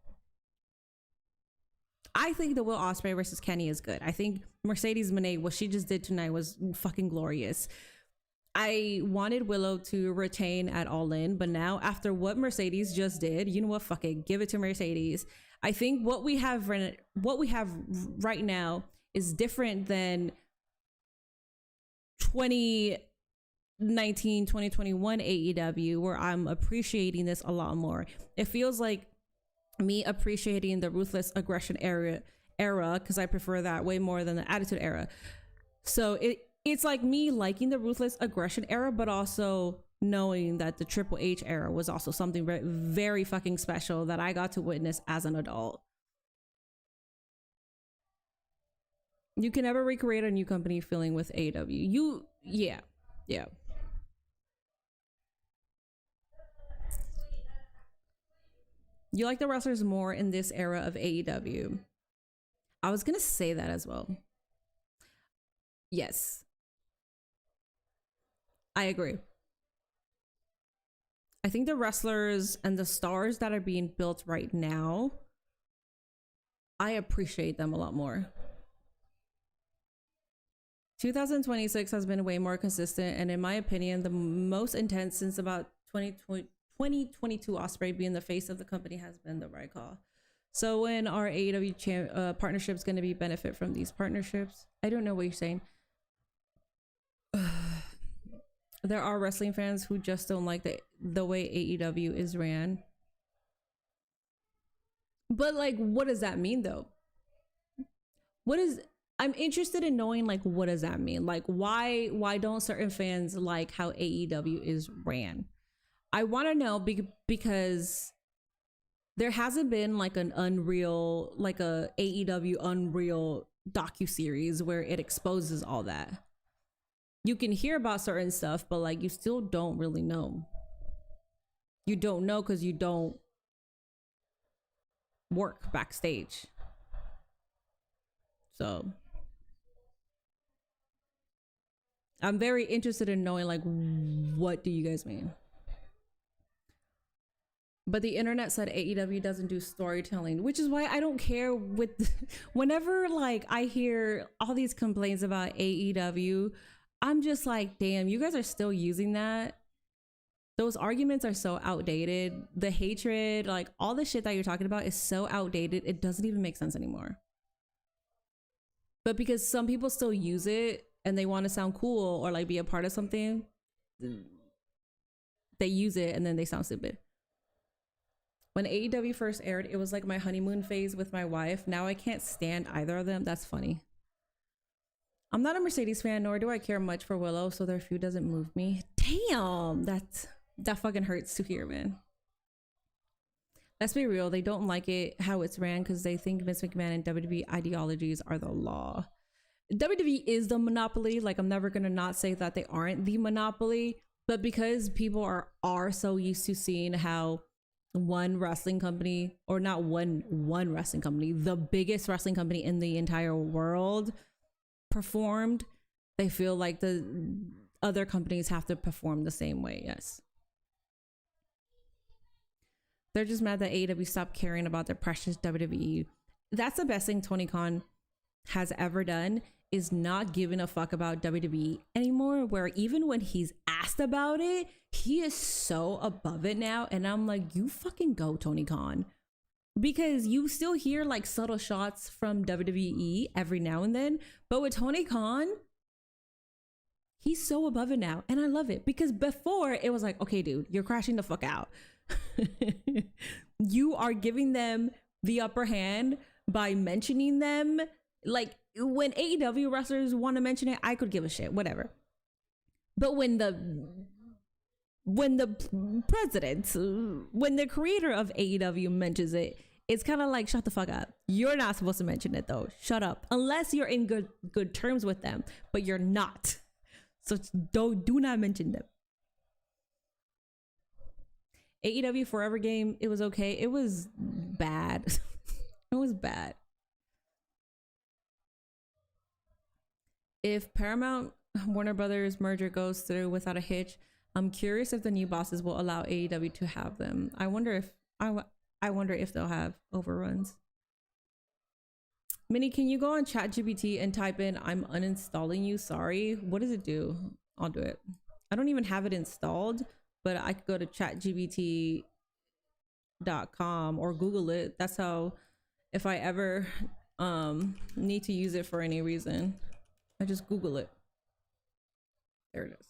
I think the Will Ospreay versus Kenny is good. I think Mercedes Moné, what she just did tonight was fucking glorious. I wanted Willow to retain at All In, but now after what Mercedes just did, you know what? Fuck it, give it to Mercedes. I think what we have right now is different than 2019, 2021 AEW, where I'm appreciating this a lot more. It feels like me appreciating the Ruthless Aggression era, because I prefer that way more than the Attitude Era. So it's like me liking the Ruthless Aggression era, but also knowing that the Triple H era was also something very, very fucking special that I got to witness as an adult. You can never recreate a new company feeling with AEW. Yeah. You like the wrestlers more in this era of AEW. I was gonna say that as well. Yes. I agree. I think the wrestlers and the stars that are being built right now, I appreciate them a lot more. 2026 has been way more consistent, and in my opinion, the most intense since about 2022 Ospreay being the face of the company has been the right call. So when our AEW partnership is going to be benefit from these partnerships? I don't know what you're saying. There are wrestling fans who just don't like the way AEW is ran. But like, what does that mean though? I'm interested in knowing, like, what does that mean? Like, why don't certain fans like how AEW is ran? I want to know because there hasn't been like an Unreal, like a AEW Unreal docuseries where it exposes all that. You can hear about certain stuff, but like, you still don't really know. You don't know because you don't work backstage. So I'm very interested in knowing, like, what do you guys mean? But the internet said AEW doesn't do storytelling, which is why I don't care with whenever like I hear all these complaints about AEW, I'm just like, damn, you guys are still using that. Those arguments are so outdated. The hatred, like all the shit that you're talking about is so outdated. It doesn't even make sense anymore. But because some people still use it and they want to sound cool or like be a part of something, they use it and then they sound stupid. When AEW first aired, it was like my honeymoon phase with my wife. Now I can't stand either of them. That's funny. I'm not a Mercedes fan, nor do I care much for Willow, so their feud doesn't move me. Damn, that fucking hurts to hear, man. Let's be real, they don't like it how it's ran because they think Vince McMahon and WWE ideologies are the law. WWE is the monopoly. Like, I'm never gonna not say that they aren't the monopoly, but because people are so used to seeing how one wrestling company, or not one wrestling company, the biggest wrestling company in the entire world performed, they feel like the other companies have to perform the same way. Yes, they're just mad that AEW stopped caring about their precious WWE. That's the best thing Tony Khan has ever done, is not giving a fuck about WWE anymore, where even when he's asked about it, he is so above it now. And I'm like, you fucking go, Tony Khan. Because you still hear like subtle shots from WWE every now and then, but with Tony Khan, he's so above it now. And I love it, because before it was like, okay, dude, you're crashing the fuck out. You are giving them the upper hand by mentioning them. Like, when AEW wrestlers want to mention it, I could give a shit, whatever. But when the president, when the creator of AEW mentions it, it's kind of like, shut the fuck up. You're not supposed to mention it though. Shut up. Unless you're in good terms with them, but you're not. So do not mention them. AEW Forever Game, it was okay. It was bad. It was bad. If Paramount Warner Brothers merger goes through without a hitch, I'm curious if the new bosses will allow AEW to have them. I wonder if they'll have overruns. Minnie, can you go on ChatGPT and type in "I'm uninstalling you, sorry"? What does it do? I'll do it. I don't even have it installed, but I could go to chatgpt.com or Google it. That's how, if I ever need to use it for any reason, I just Google it. There it is.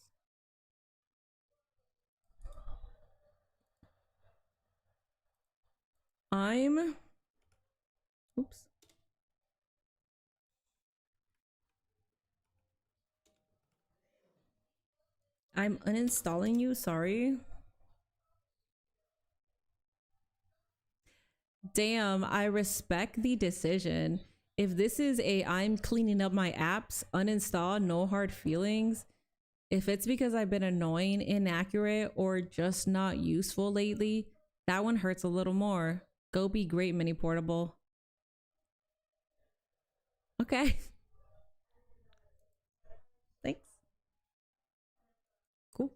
I'm uninstalling you, sorry. Damn, I respect the decision. If this is I'm cleaning up my apps, uninstall, no hard feelings. If it's because I've been annoying, inaccurate, or just not useful lately, that one hurts a little more. Go be great, Mini Portable. Okay. Thanks. Cool.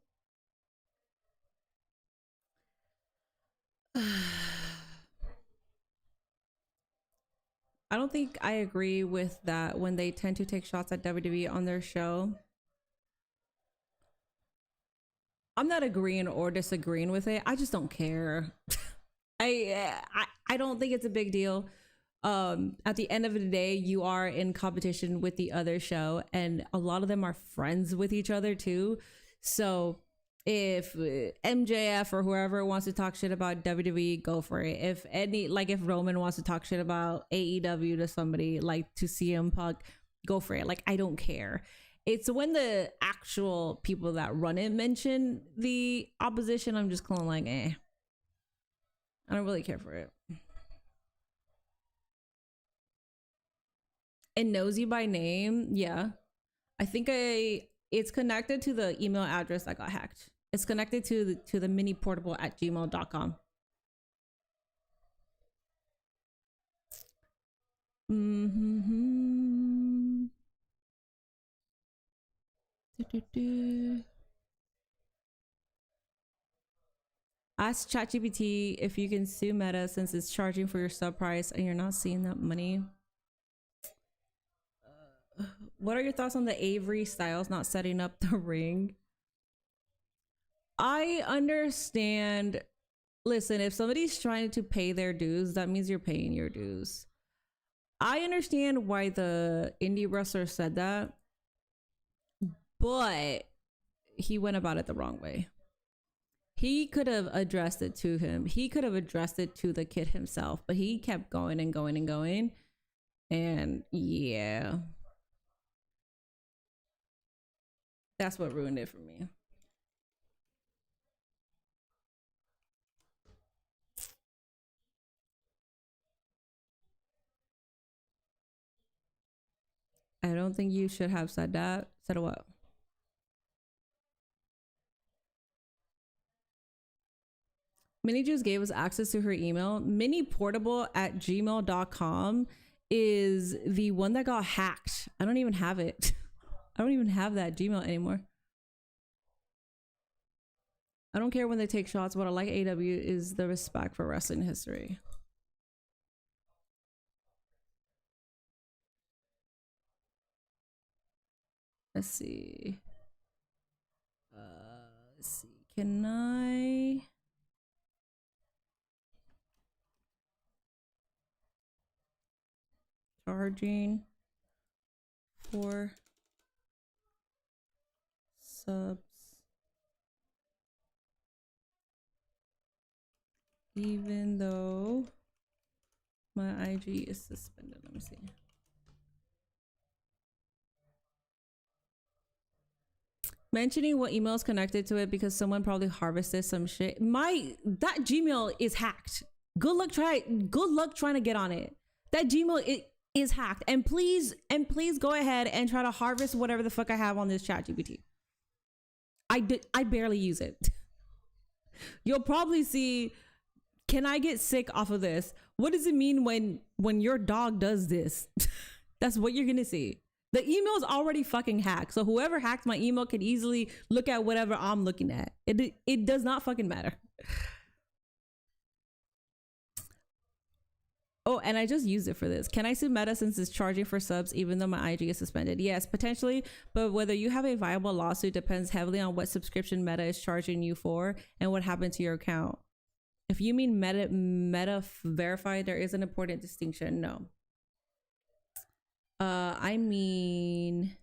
I don't think I agree with that when they tend to take shots at WWE on their show. I'm not agreeing or disagreeing with it. I just don't care. I don't think it's a big deal. At the end of the day, you are in competition with the other show, and a lot of them are friends with each other too. So if MJF or whoever wants to talk shit about WWE, go for it. If Roman wants to talk shit about AEW to somebody, like to CM Punk, go for it. Like, I don't care. It's when the actual people that run it mention the opposition, I'm just kind of like, I don't really care for it. And knows you by name, yeah. I think it's connected to the email address that got hacked. It's connected to the minnieportable@gmail.com. Ask ChatGPT if you can sue Meta since it's charging for your sub price and you're not seeing that money. What are your thoughts on the Avery Styles not setting up the ring? I understand. Listen, if somebody's trying to pay their dues, that means you're paying your dues. I understand why the indie wrestler said that, but he went about it the wrong way. He could have addressed it to him. He could have addressed it to the kid himself, but he kept going and going and going. And yeah, that's what ruined it for me. I don't think you should have said that. Said what? Minnie just gave us access to her email. minnieportable@gmail.com is the one that got hacked. I don't even have it. I don't even have that Gmail anymore. I don't care when they take shots. What I like AEW is the respect for wrestling history. Let's see. Let's see. Can I? Charging for subs even though my IG is suspended. Let me see. Mentioning what email is connected to it because someone probably harvested some shit. That Gmail is hacked. Good luck trying to get on it. That Gmail is hacked. And please go ahead and try to harvest whatever the fuck I have on this ChatGPT. I barely use it. You'll probably see, can I get sick off of this? What does it mean when your dog does this? That's what you're gonna see. The email is already fucking hacked. So whoever hacked my email can easily look at whatever I'm looking at. It does not fucking matter. Oh, and I just used it for this. Can I sue Meta since it's charging for subs even though my IG is suspended? Yes, potentially, but whether you have a viable lawsuit depends heavily on what subscription Meta is charging you for and what happened to your account. If you mean Meta verified, there is an important distinction. No. I mean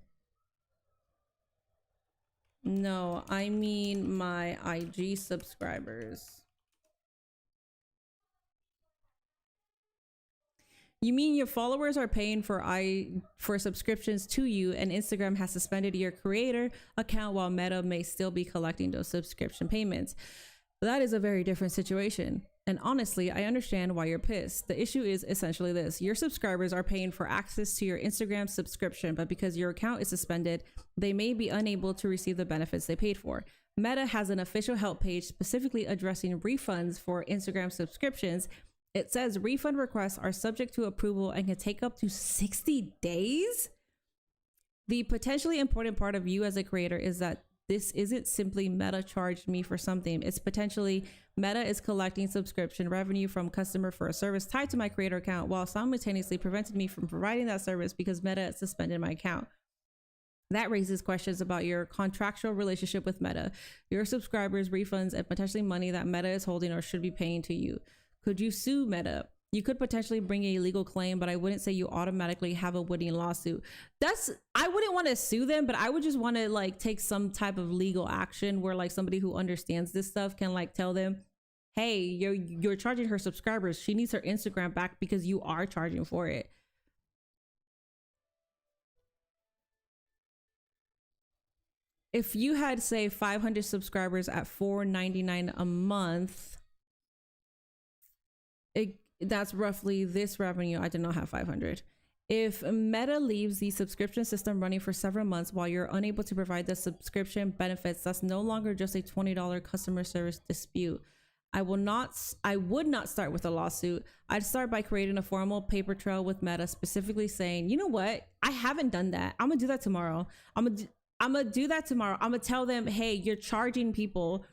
my IG subscribers. You mean your followers are paying for subscriptions to you and Instagram has suspended your creator account while Meta may still be collecting those subscription payments. That is a very different situation. And honestly, I understand why you're pissed. The issue is essentially this. Your subscribers are paying for access to your Instagram subscription, but because your account is suspended, they may be unable to receive the benefits they paid for. Meta has an official help page specifically addressing refunds for Instagram subscriptions. It says refund requests are subject to approval and can take up to 60 days. The potentially important part of you as a creator is that this isn't simply Meta charged me for something. It's potentially Meta is collecting subscription revenue from customer for a service tied to my creator account while simultaneously prevented me from providing that service because Meta suspended my account. That raises questions about your contractual relationship with Meta, your subscribers, refunds, and potentially money that Meta is holding or should be paying to you. Could you sue Meta? You could potentially bring a legal claim, but I wouldn't say you automatically have a winning lawsuit. I wouldn't want to sue them, but I would just want to like take some type of legal action where like somebody who understands this stuff can like tell them, hey, you're charging her subscribers. She needs her Instagram back because you are charging for it. If you had, say, 500 subscribers at $4.99 a month, that's roughly this revenue. I did not have 500. If Meta leaves the subscription system running for several months while you're unable to provide the subscription benefits, that's no longer just a $20 customer service dispute. I would not start with a lawsuit. I'd start by creating a formal paper trail with Meta, specifically saying, you know what? I haven't done that. I'm gonna do that tomorrow. I'm gonna do that tomorrow. I'm gonna tell them, hey, you're charging people.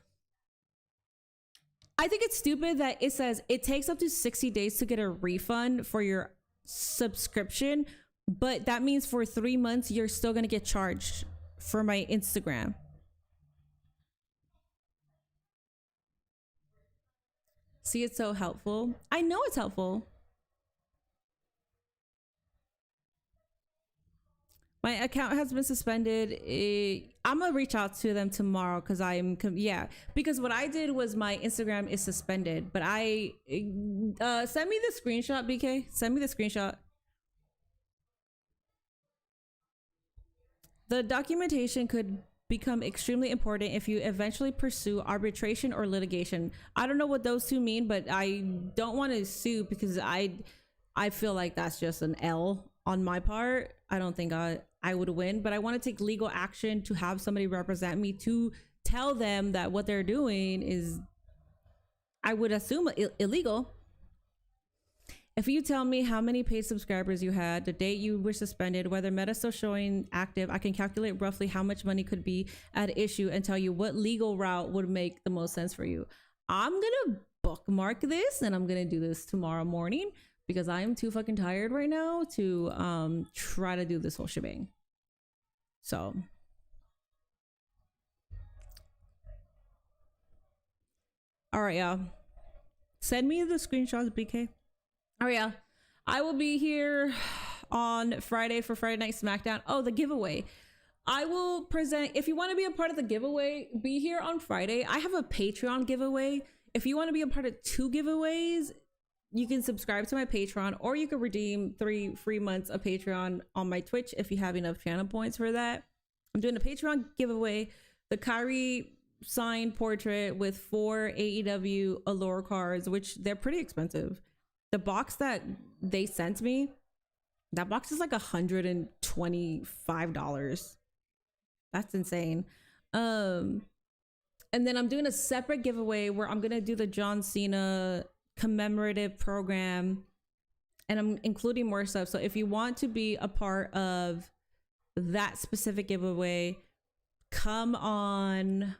I think it's stupid that it says it takes up to 60 days to get a refund for your subscription, but that means for 3 months you're still gonna get charged for my Instagram. See, it's so helpful. I know it's helpful. My account has been suspended. I'm gonna reach out to them tomorrow because because what I did was my Instagram is suspended, but I send me the screenshot, BK. Send me the screenshot. The documentation could become extremely important if you eventually pursue arbitration or litigation. I don't know what those two mean, but I don't want to sue because I feel like that's just an L on my part. I don't think I would win, but I want to take legal action to have somebody represent me to tell them that what they're doing is, I would assume, illegal. If you tell me how many paid subscribers you had, the date you were suspended, whether Meta's still showing active, I can calculate roughly how much money could be at issue and tell you what legal route would make the most sense for you. I'm gonna bookmark this and I'm gonna do this tomorrow morning because I am too fucking tired right now to try to do this whole shebang. So all right, y'all, send me the screenshots, BK. Oh yeah, I will be here on Friday for Friday Night SmackDown. Oh, the giveaway. I will present, if you want to be a part of the giveaway, be here on Friday. I have a Patreon giveaway. If you want to be a part of 2 giveaways, you can subscribe to my Patreon, or you can redeem 3 free months of Patreon on my Twitch if you have enough channel points for that. I'm doing a Patreon giveaway, the Kyrie signed portrait with 4 AEW Allure cards, which they're pretty expensive. The box that they sent me, that box is like $125. That's insane. And then I'm doing a separate giveaway where I'm gonna do the John Cena commemorative program, and I'm including more stuff. So if you want to be a part of that specific giveaway, come on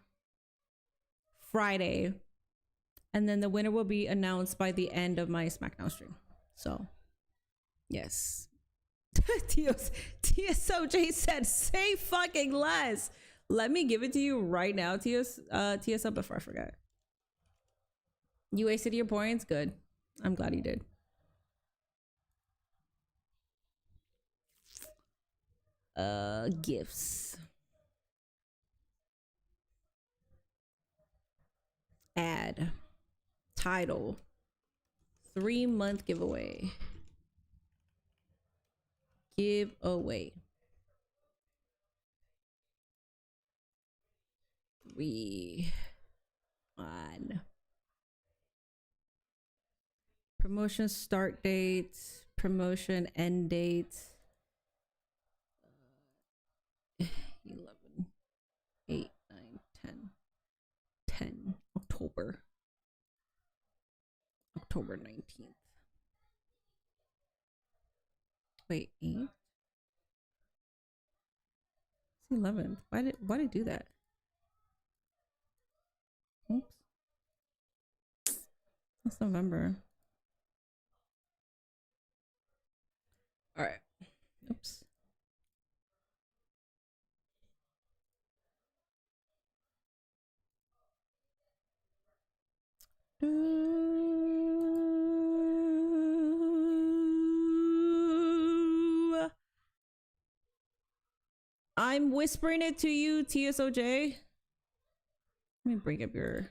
Friday, and then the winner will be announced by the end of my SmackDown stream. So yes. TSOJ said, say fucking less. Let me give it to you right now, TSO, before I forget. You wasted your points? Good. I'm glad you did. Gifts. Add. Title. 3-month giveaway. Giveaway. 3 on. Promotion start date, promotion end date. 11, 8, 9, 10 October 19th. Wait, 8? It's 11th. Why did I do that? Oops. That's November. All right. Oops. I'm whispering it to you, TSOJ. Let me bring up your...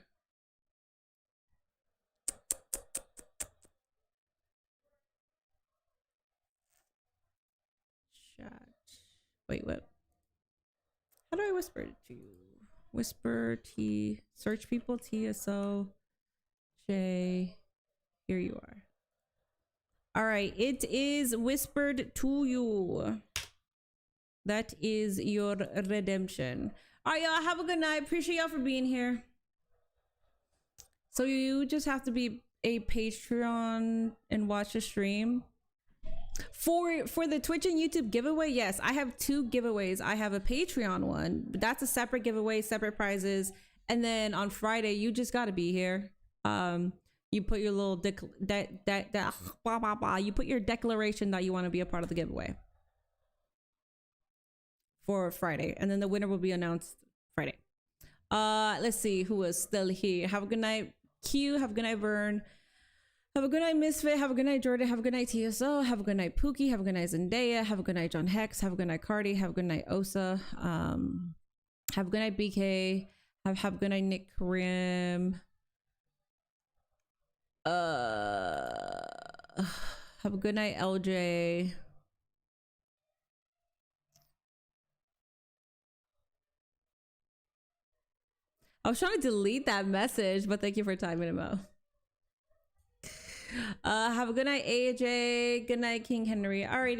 chat. Wait, what? How do I whisper it to you? Whisper T, search people, TSO, J. Here you are. All right, it is whispered to you. That is your redemption. All right, y'all, have a good night. Appreciate y'all for being here. So you just have to be a Patreon and watch the stream. For the Twitch and YouTube giveaway, yes, I have 2 giveaways. I have a Patreon one, but that's a separate giveaway, separate prizes. And then on Friday, you just got to be here. You put your little you put your declaration that you want to be a part of the giveaway for Friday, and then the winner will be announced Friday. Let's see who is still here. Have a good night, Q. Have a good night, Vern. Have a good night, Misfit. Have a good night, Jordan. Have a good night, TSO. Have a good night, Pookie. Have a good night, Zendaya. Have a good night, John Hex. Have a good night, Cardi. Have a good night, Osa. Have a good night, BK. Have a good night, Nick Karim. Have a good night, LJ. I was trying to delete that message, but thank you for timing him out. Have a good night, AJ. Good night, King Henry. Alrighty.